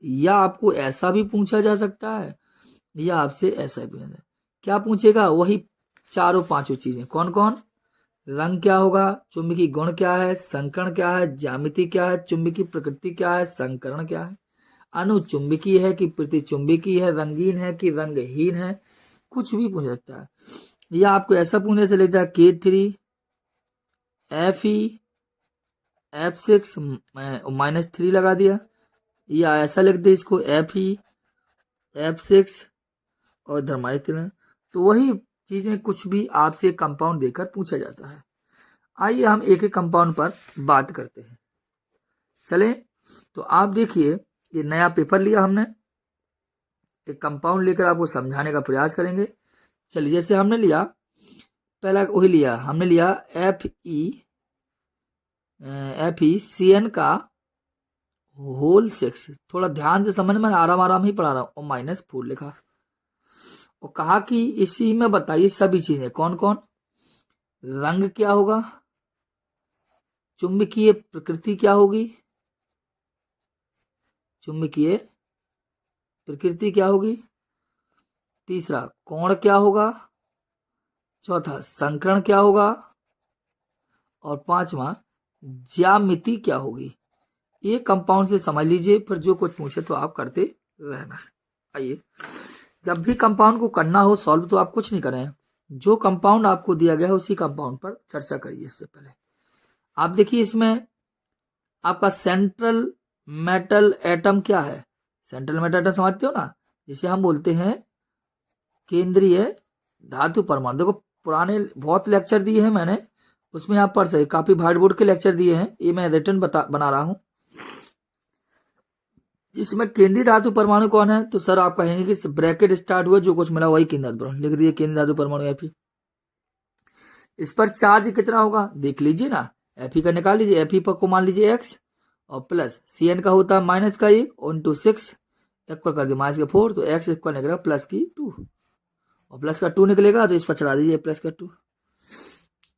या आपको ऐसा भी पूछा जा सकता है, या आपसे ऐसा भी पूछा जाए। क्या पूछेगा, वही चारों पांचों चीजें, कौन कौन, रंग क्या होगा, चुंबकीय गुण क्या है, संकरण क्या है, ज्यामिति क्या है, चुंबकीय प्रकृति क्या है, संकरण क्या है, अनुचुंबकीय है कि प्रतिचुंबकीय है, रंगीन है कि रंगहीन है, कुछ भी पूछ सकता है। या आपको ऐसा पूछने से लेता है K3 Fe F6 -3 लगा दिया, या ऐसा लिख दे इसको Fe F6 और इधर -3, तो वही चीजें कुछ भी आपसे कंपाउंड देकर पूछा जाता है। आइए हम एक एक कंपाउंड पर बात करते हैं। चले, तो आप देखिए ये नया पेपर लिया हमने, एक कंपाउंड लेकर आपको समझाने का प्रयास करेंगे। चलिए, जैसे हमने लिया पहला वही लिया, हमने लिया FeCN का होल 6, थोड़ा ध्यान से समझ में, आराम आराम ही पढ़ा रहा हूँ, और -4 लिखा और कहा कि इसी में बताइए सभी चीजें, कौन कौन, रंग क्या होगा, चुंबकीय प्रकृति क्या होगी, चुंबकीय प्रकृति क्या होगी, तीसरा कोण क्या होगा, चौथा संकरण क्या होगा, और पांचवा ज्यामिति क्या होगी। ये कंपाउंड से समझ लीजिए, फिर जो कुछ पूछे तो आप करते रहना है। आइए, जब भी कंपाउंड को करना हो सॉल्व तो आप कुछ नहीं करें, जो कंपाउंड आपको दिया गया है उसी कंपाउंड पर चर्चा करिए। इससे पहले आप देखिए इसमें आपका सेंट्रल मेटल एटम क्या है, सेंट्रल मेटल एटम समझते हो ना, जिसे हम बोलते हैं केंद्रीय धातु परमाणु। देखो पुराने बहुत लेक्चर दिए हैं मैंने, उसमें आप पढ़ सकते, काफी हार्ड बोर्ड के लेक्चर दिए हैं, ये मैं रिटर्न बना रहा हूं। इसमें केंद्रीय धातु परमाणु कौन है, तो सर आप कहेंगे कि ब्रैकेट स्टार्ट हुआ, जो कुछ मिला वही केंद्रीय धातु परमाणु, लिख दिए केंद्रीय धातु परमाणु Fe। इस पर चार्ज कितना होगा देख लीजिए ना, Fe का निकाल लीजिए, Fe पर को मान लीजिए x, और प्लस Cn का होता है माइनस का 1 ऑन टू 6, इक्वल कर दिया माइनस का 4, तो x इक्वल निकलेगा प्लस की 2, और प्लस का 2 निकलेगा तो इस पर चढ़ा दीजिए प्लस का 2।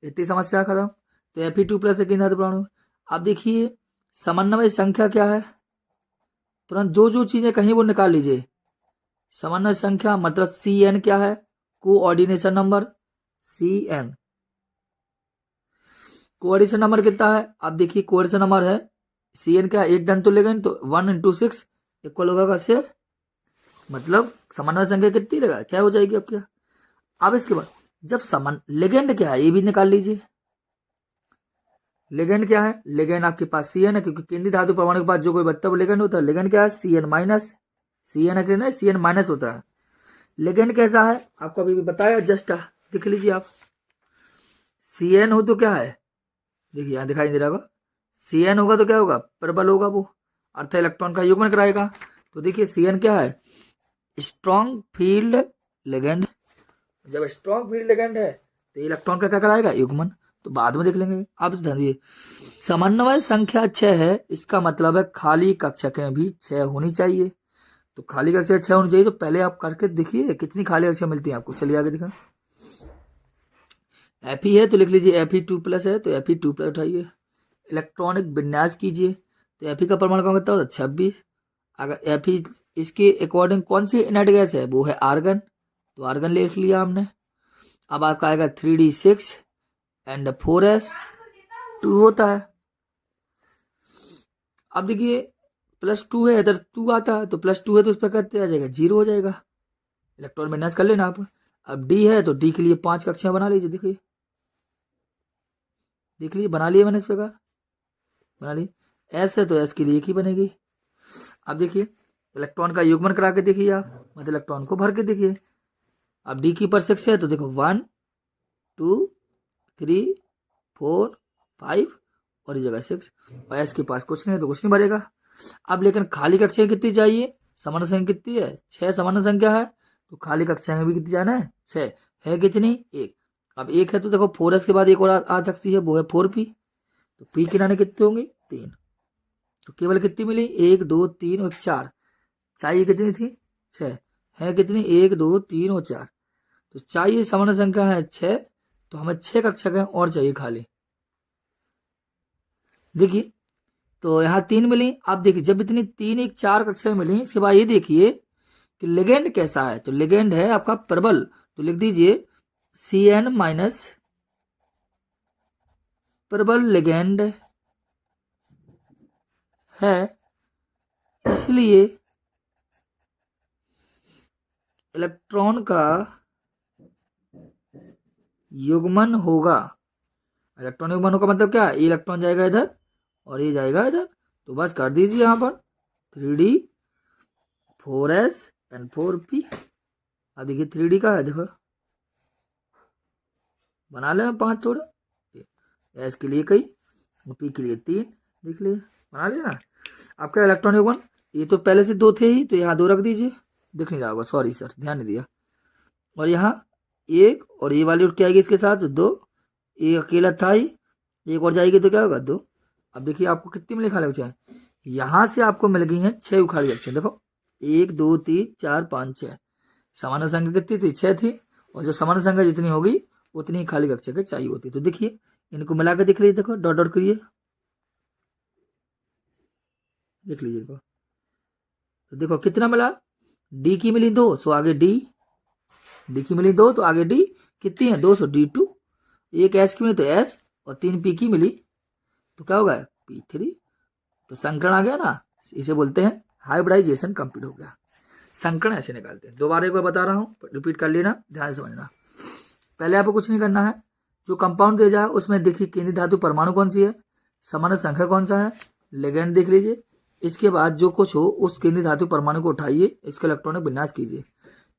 इतनी समस्या खत्म। तो Fe2 प्लस केंद्रीय धातु परमाणु। अब देखिए समन्वय संख्या क्या है, तुरंत जो जो चीजें कहीं वो निकाल लीजिए। समन्वय संख्या मतलब Cn क्या है, coordination number Cn, coordination number कितना है, अब देखिए कोऑर्डिनेशन नंबर है Cn क्या है, एक धन तो लेंगे तो 1 इंटू 6 इक्वल होगा 6, मतलब समन्वय संख्या कितनी लगा क्या हो जाएगी अब क्या। अब इसके बाद जब लेगेंड क्या है ये भी निकाल लीजिए। लेगेंड क्या है, लेगेंड आपके पास Cn है, क्योंकि केंद्रीय धातु परमाणु के पास जो कोई बचता है वो लेगेंड होता है। लेगेंड क्या है, Cn माइनस, Cn है Cn माइनस होता है। लेगेंड कैसा है आपको अभी भी बताया, जस्ट देख लीजिए आप। Cn हो तो क्या है, देखिए यहाँ दिखाई दे रहा होगा, Cn होगा तो क्या होगा, प्रबल होगा वो, अर्थ इलेक्ट्रॉन का युग्मन कराएगा। तो देखिए Cn क्या है, स्ट्रॉन्ग फील्ड लेगेंड। जब स्ट्रॉन्ग फील्ड लेगेंड है तो इलेक्ट्रॉन का क्या कराएगा, युग्मन, तो बाद में देख लेंगे। आप ध्यान दिए समन्वय संख्या 6 है, इसका मतलब है खाली कक्षकें भी 6 होनी चाहिए। तो खाली कक्षक 6 होनी चाहिए, तो पहले आप करके देखिए कितनी खाली कक्षक मिलती है आपको। चलिए आगे दिखा, Fe है तो लिख लीजिए Fe2 प्लस है तो Fe2 प्लस उठाइए, इलेक्ट्रॉनिक विन्यास कीजिए तो Fe का परमाणु कौन कितना होता है 26। अगर Fe इसके अकॉर्डिंग कौन सी इनर्ट गैस है, वो है आर्गन, तो आर्गन ले लिया हमने। अब आपका आएगा 3d6 एंड 4s2 होता है। अब देखिए +2 है, इधर 2 आता है, तो +2 है तो उस पर कहते आ जाएगा 0 हो जाएगा, इलेक्ट्रॉन विन्यास कर लेना आप। अब D है तो D के लिए 5 कक्षाएं बना लीजिए, देखिए देख लीजिए बना लिए मैंने, इस प्रकार बना ली। S है तो S के लिए 1 ही बनेगी। अब देखिए इलेक्ट्रॉन का युग्मन करा के देखिए आप, मतलब इलेक्ट्रॉन को भर के देखिए। अब D की पर 6 है तो देखो 1 2 3 4 5 और ये जगह 6, और S के पास कुछ नहीं है तो कुछ नहीं भरेगा। अब लेकिन खाली कक्षाएं कितनी चाहिए, सामान्य संख्या कितनी है 6 सामान्य संख्या है, तो खाली कक्षाएं भी कितनी जाना है 6 है, कितनी 1। अब 1 है तो देखो 4s के बाद एक और आ सकती है, वो है 4p, तो p किनारे कितने होंगे 3, तो केवल कितनी मिली 1 2 3 और 4, चाहिए कितनी थी 6, है कितनी 1 2 3 और 4, तो चाहिए सामान्य संख्या है 6, तो हमें 6 कक्षाएं और चाहिए खाली। देखिए तो यहाँ 3 मिली। आप देखिए जब इतनी 3 1 4 कक्षाएं मिली, इसके बाद ये देखिए कि लेगेंड कैसा है, तो लेगेंड है आपका प्रबल, तो लिख दीजिए Cn माइनस प्रबल लेगेंड है, इसलिए इलेक्ट्रॉन का युग्मन होगा। इलेक्ट्रॉन युग्मन होगा मतलब क्या, ये इलेक्ट्रॉन जाएगा इधर और ये जाएगा इधर, तो बस कर दीजिए यहाँ पर 3d 4s एंड 4p। अब देखिए 3d का है, देखो बना ले 5 थोड़ा, s के लिए कई और p के लिए 3, देख लिए बना लिया ना। आपका इलेक्ट्रॉन युग्मन ये तो पहले से 2 थे ही, तो यहाँ 2 रख दीजिए, दिख नहीं रहा होगा, सॉरी सर ध्यान नहीं दिया। और यहाँ 1 और ये वाली क्या आएगी इसके साथ 2, एक अकेला था ही, एक और जाएगी तो क्या होगा 2। अब देखिए आपको कितनी मिली खाली कक्षाएं, यहाँ से आपको मिल गई हैं 6 खाली कक्षाएं, देखो 1 2 3 4 5 6, सामान्य संख्या कितनी थी 6 थी, और जब सामान्य संख्या जितनी होगी उतनी खाली कक्षाएं चाहिए होती। तो देखिए इनको मिला के दिख रही है, देखो डॉट डॉट करिए, देख लीजिए देखो, तो देखो कितना मिला, D की मिली 2, सो आगे D की मिली 2 तो आगे D कितनी है 2, सो D2, एक S की मिली तो S, और 3 P की मिली तो क्या होगा P3, तो संकरण आ गया ना, इसे बोलते हैं हाइब्रिडाइजेशन कंप्लीट हो गया। संकरण ऐसे निकालते हैं, दोबारा एक बार बता रहा हूँ, रिपीट कर लेना, ध्यान से समझना। पहले आपको कुछ नहीं करना है, जो कंपाउंड दे जाए उसमें देखिए केंद्रीय धातु परमाणु कौन सी है, सामान्य संख्या कौन सा है, लेगेंड देख लीजिए। इसके बाद जो कुछ हो उस केंद्रीय धातु परमाणु को उठाइए, इसका इलेक्ट्रॉनिक विन्यास कीजिए।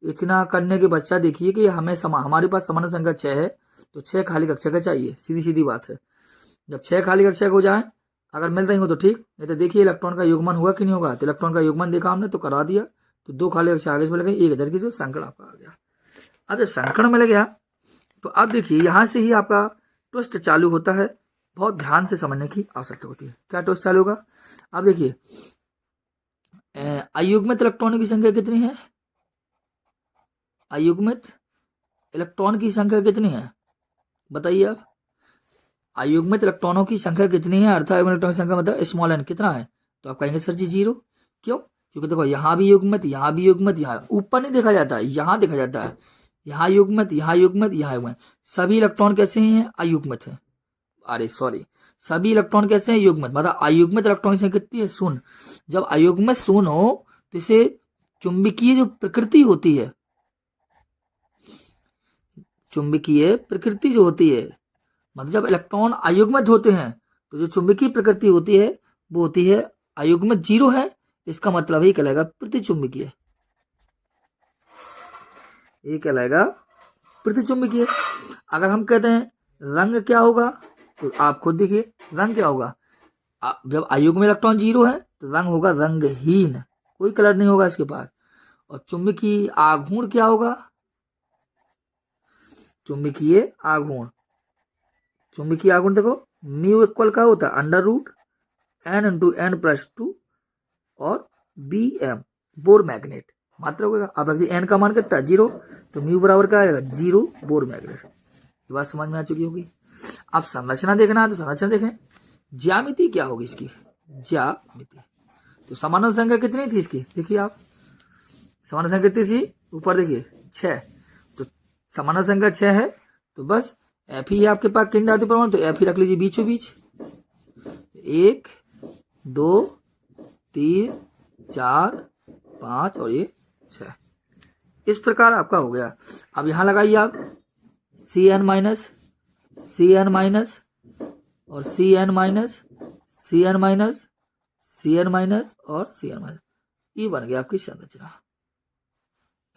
इतना करने के पश्चात देखिए कि हमें हमारे पास सामान्य संख्या 6 है, तो 6 खाली कक्षा का चाहिए, सीधी सीधी बात है। जब 6 खाली कक्षा हो जाए, अगर मिल रही हो तो ठीक, नहीं तो देखिए इलेक्ट्रॉन का युग्मन हुआ कि नहीं होगा। तो इलेक्ट्रॉन का युग्मन देखा हमने तो करा दिया, तो 2 खाली कक्षा आगे से मिल गई, 1000 की जो संकड़ आपका आ गया। अब जब संकड़ मिल गया तो अब देखिए यहाँ से ही आपका ट्विस्ट चालू होता है, बहुत ध्यान से समझने की आवश्यकता होती है। क्या ट्विस्ट चालू होगा? अब देखिए अयुग्मित इलेक्ट्रॉनों की संख्या कितनी है? अयुग्मित इलेक्ट्रॉन की संख्या कितनी है बताइए आप। अयुग्मित इलेक्ट्रॉनों की संख्या कितनी है? अर्थ इलेक्ट्रॉन की संख्या मतलब स्मॉल एन कितना है? तो आप कहेंगे सर जी 0। क्यों? क्योंकि देखो यहाँ भी युग्मित, यहाँ भी युग्मित, यहाँ ऊपर नहीं देखा जाता है, यहाँ देखा जाता है। यहाँ युग्मित, यहाँ युग्मित, यहाँ युग्मित। सभी इलेक्ट्रॉन कैसे हैं? अयुग्मित है। अरे सॉरी, सभी इलेक्ट्रॉन कैसे हैं? युग्मित। मतलब अयुग्मित इलेक्ट्रॉन की संख्या कितनी है? शून्य। जब अयुग्मित शून्य हो तो इसे चुंबकीय जो प्रकृति होती है, चुंबकीय प्रकृति जो होती है, मतलब जब इलेक्ट्रॉन अयुग्मित होते हैं तो जो चुंबकीय प्रकृति होती है वो होती है अयुग्मित 0 है, इसका मतलब ही कहलाएगा प्रतिचुंबकीय। ये कहलाएगा प्रतिचुंबकीय। अगर हम कहते हैं रंग क्या होगा, तो आप खुद देखिए रंग क्या होगा। जब अयुग्मित इलेक्ट्रॉन 0 है तो रंग होगा रंगहीन, कोई कलर नहीं होगा इसके पास। और चुंबकीय आघूर्ण क्या होगा? चुंबकीय आघूर्ण, चुंबकीय आघूर्ण देखो म्यू इक्वल का होता है √n × n+2 और bm बोर मैग्नेट मात्रा होगा। आप रख दिए n का मान कितना है? 0, तो म्यू बराबर क्या आएगा? 0 बोर मैग्नेट। ये बात समझ में आ चुकी होगी। अब संरचना देखना है तो संरचना देखें। ज्यामिति क्या होगी इसकी? ज्यामिति तो समानव संख्या कितनी थी इसकी? देखिए आप समानव संख्या कितनी थी? ऊपर देखिए 6, तो समानव संख्या 6 है तो बस एफ ही है आपके पास केंद्र धातु परमाणु, तो एफ ही रख लीजिए बीचों बीच। 1 2 3 4 5 और ये 6, इस प्रकार आपका हो गया। अब यहां लगाइए आप Cn माइनस Cn माइनस और Cn minus Cn minus Cn minus और Cn माइनस, ये बन गया आपकी संरचना।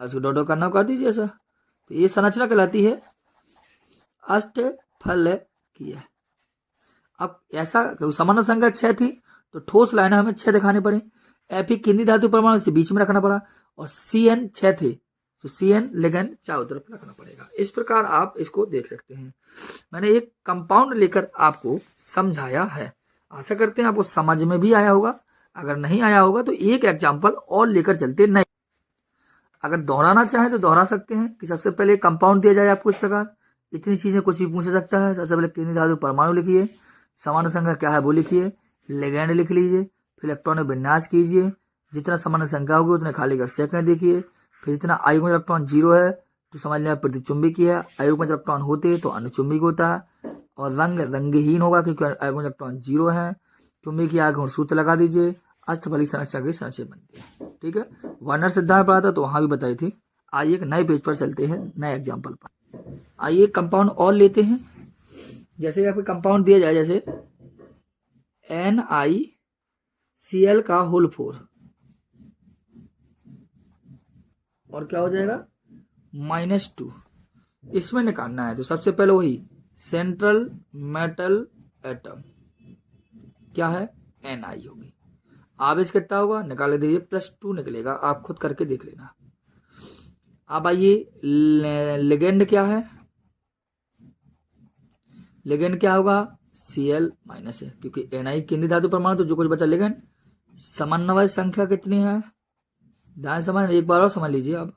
अब इसको डॉट करना कर दीजिए ऐसा, तो ये संरचना कहलाती है अष्टफलकीय। अब ऐसा समानव संख्या 6 थी तो ठोस लाइन हमें 6 दिखाने पड़े। एफ ही केंद्रीय धातु परमाणु से बीच में रखना पड़ा, और Cn 6 थे तो Cn लिगेंड चारों तरफ रखना पड़ेगा। इस प्रकार आप इसको देख सकते हैं। मैंने एक कंपाउंड लेकर आपको समझाया है, आशा करते हैं आपको समझ में भी आया होगा। अगर नहीं आया होगा तो एक एग्जाम्पल और लेकर चलते नहीं, अगर दोहराना चाहें तो दोहरा सकते हैं कि सबसे पहले कंपाउंड दिया जाए आपको इस प्रकार, इतनी चीजें कुछ भी पूछ सकता है। सबसे पहले केंद्रीय धातु परमाणु लिखिए, समानव संख्या क्या है वो लिखिए, लिगेंड लिख लीजिए, फिर इलेक्ट्रॉन विन्यास कीजिए, जितना समानव संख्या होगी उतने खाली कक्षा देखिए, फिर जितना अयुग्मित इलेक्ट्रॉन 0 है तो समझ लिया प्रतिचुंबकीय है, अयुग्मित इलेक्ट्रॉन होते तो अनुचुंबक होता है, और रंग रंगहीन होगा क्योंकि अयुग्मित इलेक्ट्रॉन 0 है। चुंबकीय आघूर्ण सूत्र लगा दीजिए, अष्टफलकीय संरचना की संरचना बनती है। ठीक है, वर्नर सिद्धांत पढ़ा था तो वहां भी बताई थी। आइए एक नए पेज पर चलते हैं, नए एग्जाम्पल पर। आइए कंपाउंड और लेते हैं। जैसे आपको कंपाउंड दिया जाए, जैसे NiCl का होल 4 और क्या हो जाएगा -2, इसमें निकालना है। तो सबसे पहले वही सेंट्रल मेटल एटम क्या है? Ni होगी। आवेश कितना होगा निकाल दीजिए, +2 निकलेगा, आप खुद करके देख लेना। अब आइए लिगेंड क्या है? लिगेंड क्या होगा? Cl माइनस है, क्योंकि Ni केंद्रीय धातु परमाणु तो जो कुछ बचा लिगेंड। समन्वय संख्या कितनी है? ध्यान समझ, एक बार और समझ लीजिए। अब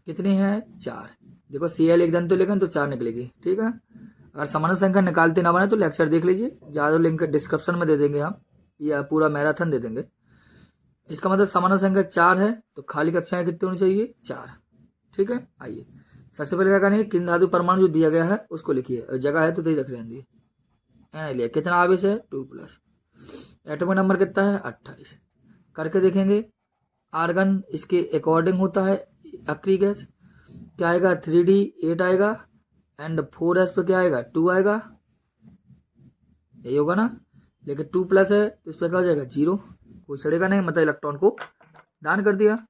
कितनी है? 4। देखो Cl एक दन तो लिगेंड तो 4 निकलेगी। ठीक है, अगर समन्वय संख्या निकालते ना बने तो लेक्चर देख लीजिए, ज्यादा लिंक डिस्क्रिप्शन में दे देंगे हम, या पूरा मैराथन दे देंगे। इसका मतलब समन्वय संख्या 4 है तो खाली कक्षाएं कितनी होनी चाहिए? 4। ठीक है, आइए सबसे पहले क्या करेंगे, केंद्र धातु परमाणु जो दिया गया है उसको लिखिए, जगह है तो दे रख लेंगे। लिया कितना आवेश है? 2+। एटॉमिक नंबर कितना है? 28। करके देखेंगे। आर्गन इसके अकॉर्डिंग होता है अक्रिय गैस, क्या आएगा? 3D8 आएगा, एंड 4s पे क्या आएगा? 2 आएगा, यही होगा ना। लेकिन 2+ है तो इस पर क्या हो जाएगा? 0, कोई सड़ेगा नहीं, मतलब इलेक्ट्रॉन को दान कर दिया।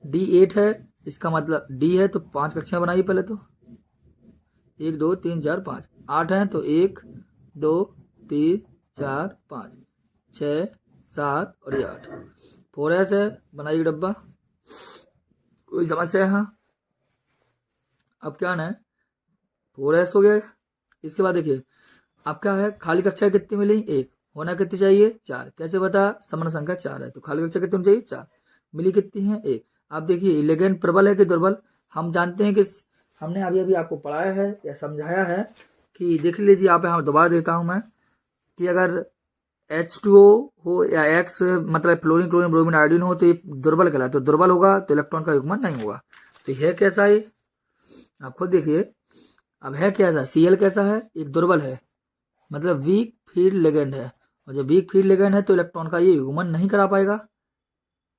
D8 है, इसका मतलब D है तो 5 कक्षाएं बनाइए पहले तो, 1 2 3 4 5 8 हैं तो 1 2 3 4 5 6 7 और ये 8 4s है, बनाइए डब्बा। कोई समस्या है? हाँ, अब क्या आना है, 4s हो गया। इसके बाद देखिए अब क्या है, खाली कक्षाएं कितनी मिली, एक, होना कितनी चाहिए, 4। कैसे बता, समान संख्या 4 है तो खाली कक्षा कितनी चाहिए, 4। मिली कितनी है, एक। अब देखिए लिगेंड प्रबल है कि दुर्बल, हम जानते हैं कि हमने अभी अभी आपको पढ़ाया है या समझाया है कि देख लीजिए यहाँ पे, हम दोबारा देता हूं मैं, कि अगर H2O हो या X मतलब फ्लोरीन क्लोरीन ब्रोमीन आयोडीन हो तो ये दुर्बल कहलाता है, तो दुर्बल होगा तो इलेक्ट्रॉन का युग्मन नहीं होगा। तो है कैसा है, आप खुद देखिए। अब है कैसा, Cl कैसा है, एक दुर्बल है, मतलब वीक फील्ड लिगेंड है, और जब वीक फील्ड लिगेंड है तो इलेक्ट्रॉन का ये युग्मन नहीं करा पाएगा,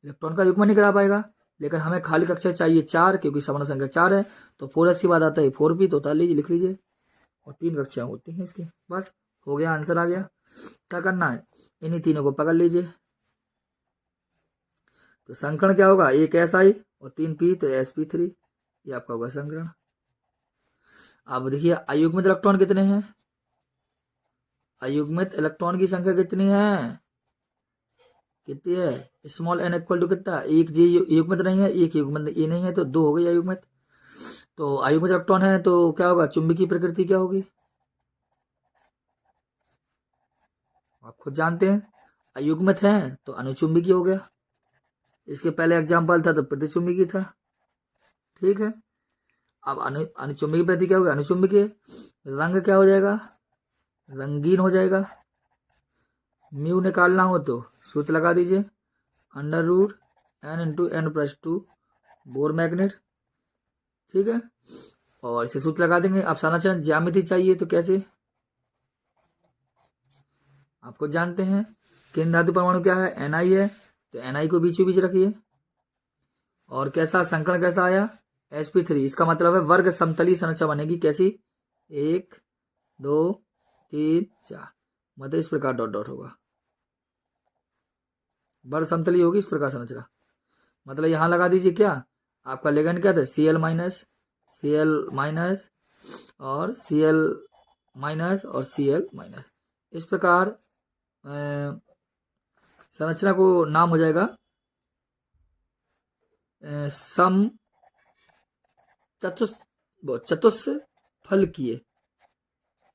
इलेक्ट्रॉन का युग्मन नहीं करा पाएगा। लेकिन हमें खाली कक्षा चाहिए 4, क्योंकि समान संख्या 4 है, तो 4s की बात आता है 4p, तो उतार लीजिए, लिख लीजिए, और 3 कक्षाएं होती हैं इसकी। बस हो गया, आंसर आ गया। क्या करना है, इन्हीं तीनों को पकड़ लीजिए। तो संकरण क्या होगा, एक Si और 3p, तो sp3, ये आपका होगा संकरण। अब देखिए अयुग्मित इलेक्ट्रॉन कितने हैं, अयुग्मित इलेक्ट्रॉन की संख्या कितनी है, कितनी है, स्मॉल n इक्वल टू कितना, एक जी युग्मित नहीं है, एक युग्मित ये नहीं है, तो 2 हो गई अयुग्मित। तो अयुग्मित इलेक्ट्रॉन है तो क्या होगा, चुंबकीय प्रकृति क्या होगी, आप खुद जानते हैं। अयुग्मित है तो अनुचुंबकीय हो गया, इसके पहले एग्जाम्पल था तो प्रतिचुंबकीय था, ठीक है। अब अनुचुंबकीय प्रति क्या होगा, अनुचुंबकीय। रंग क्या हो जाएगा, रंगीन हो जाएगा। म्यू निकालना हो तो सूत्र लगा दीजिए, √n×n+2 बोर मैग्नेट, ठीक है। और इसे सूत्र लगा देंगे। अब संरचना ज्यामिति चाहिए तो कैसे, आपको जानते हैं केंद्र धातु परमाणु क्या है, Ni है, तो Ni को बीचों बीच रखिए। और कैसा संकरण कैसा आया, sp3, इसका मतलब है वर्ग समतलीय संरचना बनेगी, कैसी, 1 2 3 4, मतलब इस प्रकार डॉट डॉट होगा, वर्ग समतलीय होगी इस प्रकार संरचना। मतलब यहां लगा दीजिए क्या, आपका लिगेंड क्या था, Cl माइनस, Cl माइनस और Cl माइनस और Cl माइनस, इस प्रकार संरचना को नाम हो जाएगा सम चतुष्फलकीय,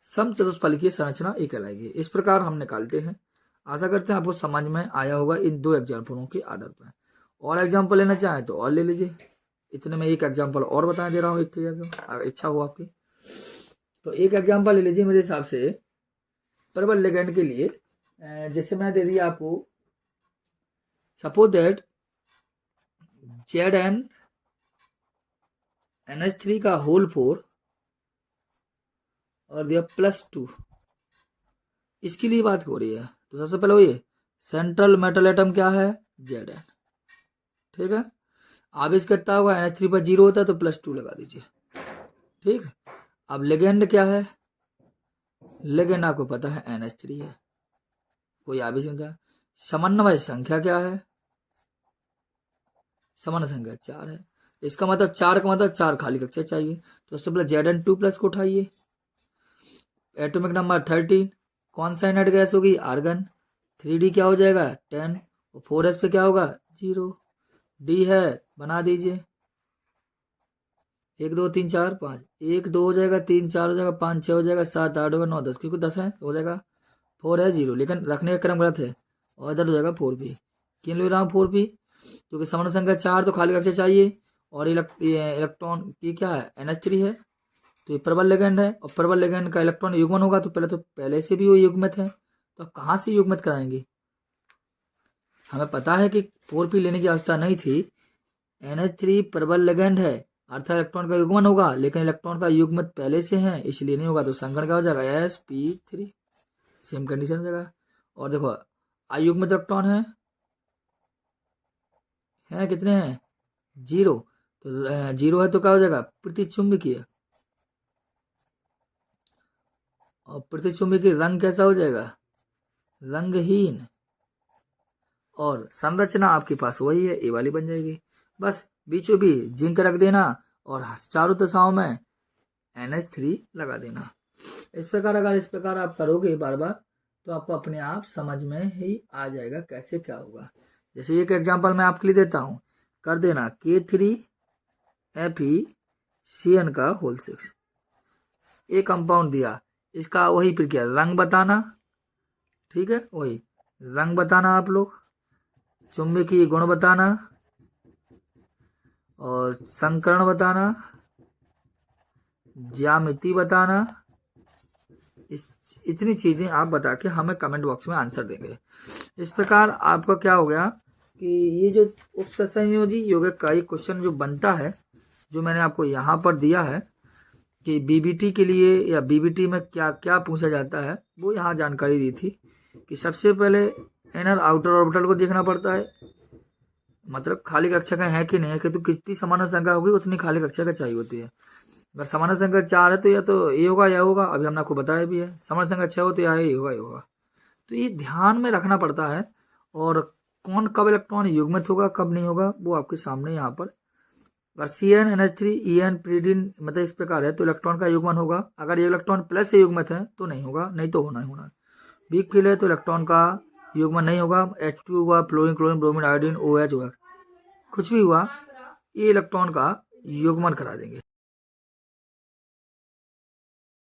सम चतुष्फलकीय संरचना एक कहलाएगी। इस प्रकार हम निकालते हैं। आशा करते हैं आपको समझ में आया होगा इन 2 एग्जाम्पलों के आधार पर। और एग्जाम्पल लेना चाहें तो और ले लीजिए, इतने में एक एग्जाम्पल और बता दे रहा हूँ, इच्छा हो आपकी तो एक एग्जाम्पल ले लीजिए मेरे हिसाब से प्रबल लिगेंड के लिए। जैसे मैं दे दिया आपको, सपोज दैट ZnNH3 का होल 4 और दिया +2, इसके लिए बात हो रही है। तो सबसे पहले ये सेंट्रल मेटल एटम क्या है, Zn, ठीक है। आवेश कितना होगा, NH3 पर 0 होता है तो +2 लगा दीजिए, ठीक है। अब लिगेंड क्या है, लिगेंड आपको पता है NH3 है, कोई आवेश नहीं था। समन्वय संख्या क्या है, समान संख्या 4 है, इसका मतलब 4 का मतलब 4 खाली कक्षा चाहिए। तो सबसे पहले Zn2+ को उठाइए, एटॉमिक नंबर 13, कौन सा इनर्ट गैस होगी, आर्गन। 3D क्या हो जाएगा 10, और 4s पे क्या होगा 0, D है, बना दीजिए, 1 2 3 4 5, 1 2 हो जाएगा, 3 4 हो जाएगा, 5 6 हो जाएगा, 7 8 होगा, 9 10, क्योंकि 10 है हो जाएगा। 4 है 0, लेकिन रखने का क्रम गलत है, और इधर हो जाएगा 4p। क्यों ले रहा हूँ 4p, क्योंकि समान संख्या 4 तो खाली कक्षा चाहिए, और इलेक्ट्रॉन की क्या है NH3 है, तो ये प्रबल लिगेंड है, और प्रबल लिगेंड का इलेक्ट्रॉन युग्मन होगा तो पहले से भी वो युग्मित है, तो अब कहाँ से युग्मित कराएंगे। हमें पता है कि 4p लेने की आवश्यकता नहीं थी, NH3 प्रबल लिगेंड है, अर्थात इलेक्ट्रॉन का युग्मन होगा, लेकिन इलेक्ट्रॉन का युग्मित पहले से है इसलिए नहीं होगा, तो संकरण क्या हो जाएगा sp3, सेम कंडीशन हो जाएगा। और देखो अयुग्मित इलेक्ट्रॉन है कितने हैं 0, तो 0 है तो क्या हो जाएगा प्रतिचुंबकीय, और प्रतिचुंबकीय रंग कैसा हो जाएगा, रंगहीन, और संरचना आपके पास वही है, ए वाली बन जाएगी। बस बीचों बीच जिंक रख देना, और चारों दिशाओं में NH3 लगा देना। इस प्रकार अगर इस प्रकार आप करोगे बार बार तो आपको अपने आप समझ में ही आ जाएगा कैसे क्या होगा। जैसे एक एग्जांपल मैं आपके लिए देता हूँ, कर देना K3FeCN का होल 6, एक कंपाउंड दिया, इसका वही प्रक्रिया रंग बताना, ठीक है, वही रंग बताना आप लोग, चुंबकीय गुण बताना और संकरण बताना, ज्यामिति बताना, इतनी चीजें आप बता के हमें कमेंट बॉक्स में आंसर देंगे। इस प्रकार आपका क्या हो गया कि ये जो उपसंयोजी यौगिक का एक क्वेश्चन जो बनता है, जो मैंने आपको यहाँ पर दिया है कि बीबीटी के लिए या बीबीटी में क्या क्या पूछा जाता है, वो यहाँ जानकारी दी थी कि सबसे पहले इनर आउटर ऑर्बिटल को देखना पड़ता है, मतलब खाली कक्षा का है कि नहीं है, कि तो कितनी समान संख्या होगी उतनी खाली कक्षा का चाहिए होती है। अगर समान संख्या 4 है तो या तो ये होगा या होगा, अभी हमने आपको बताया भी है। समान संख्या 6 हो तो या ये होगा ये होगा। तो ये ध्यान में रखना पड़ता है, और कौन कब इलेक्ट्रॉन युग्मित होगा कब नहीं होगा वो आपके सामने यहाँ पर। अगर CN NH3 EN प्रीडिन मतलब इस प्रकार है तो इलेक्ट्रॉन का युग्मन होगा, अगर ये इलेक्ट्रॉन प्लस से युग्मित है तो नहीं होगा, नहीं तो होना। वीक फील्ड है तो इलेक्ट्रॉन का युग्मन नहीं होगा, H2 हुआ, fluorine chlorine bromine iodine OH हुआ, कुछ भी हुआ, ये इलेक्ट्रॉन का युग्मन करा देंगे।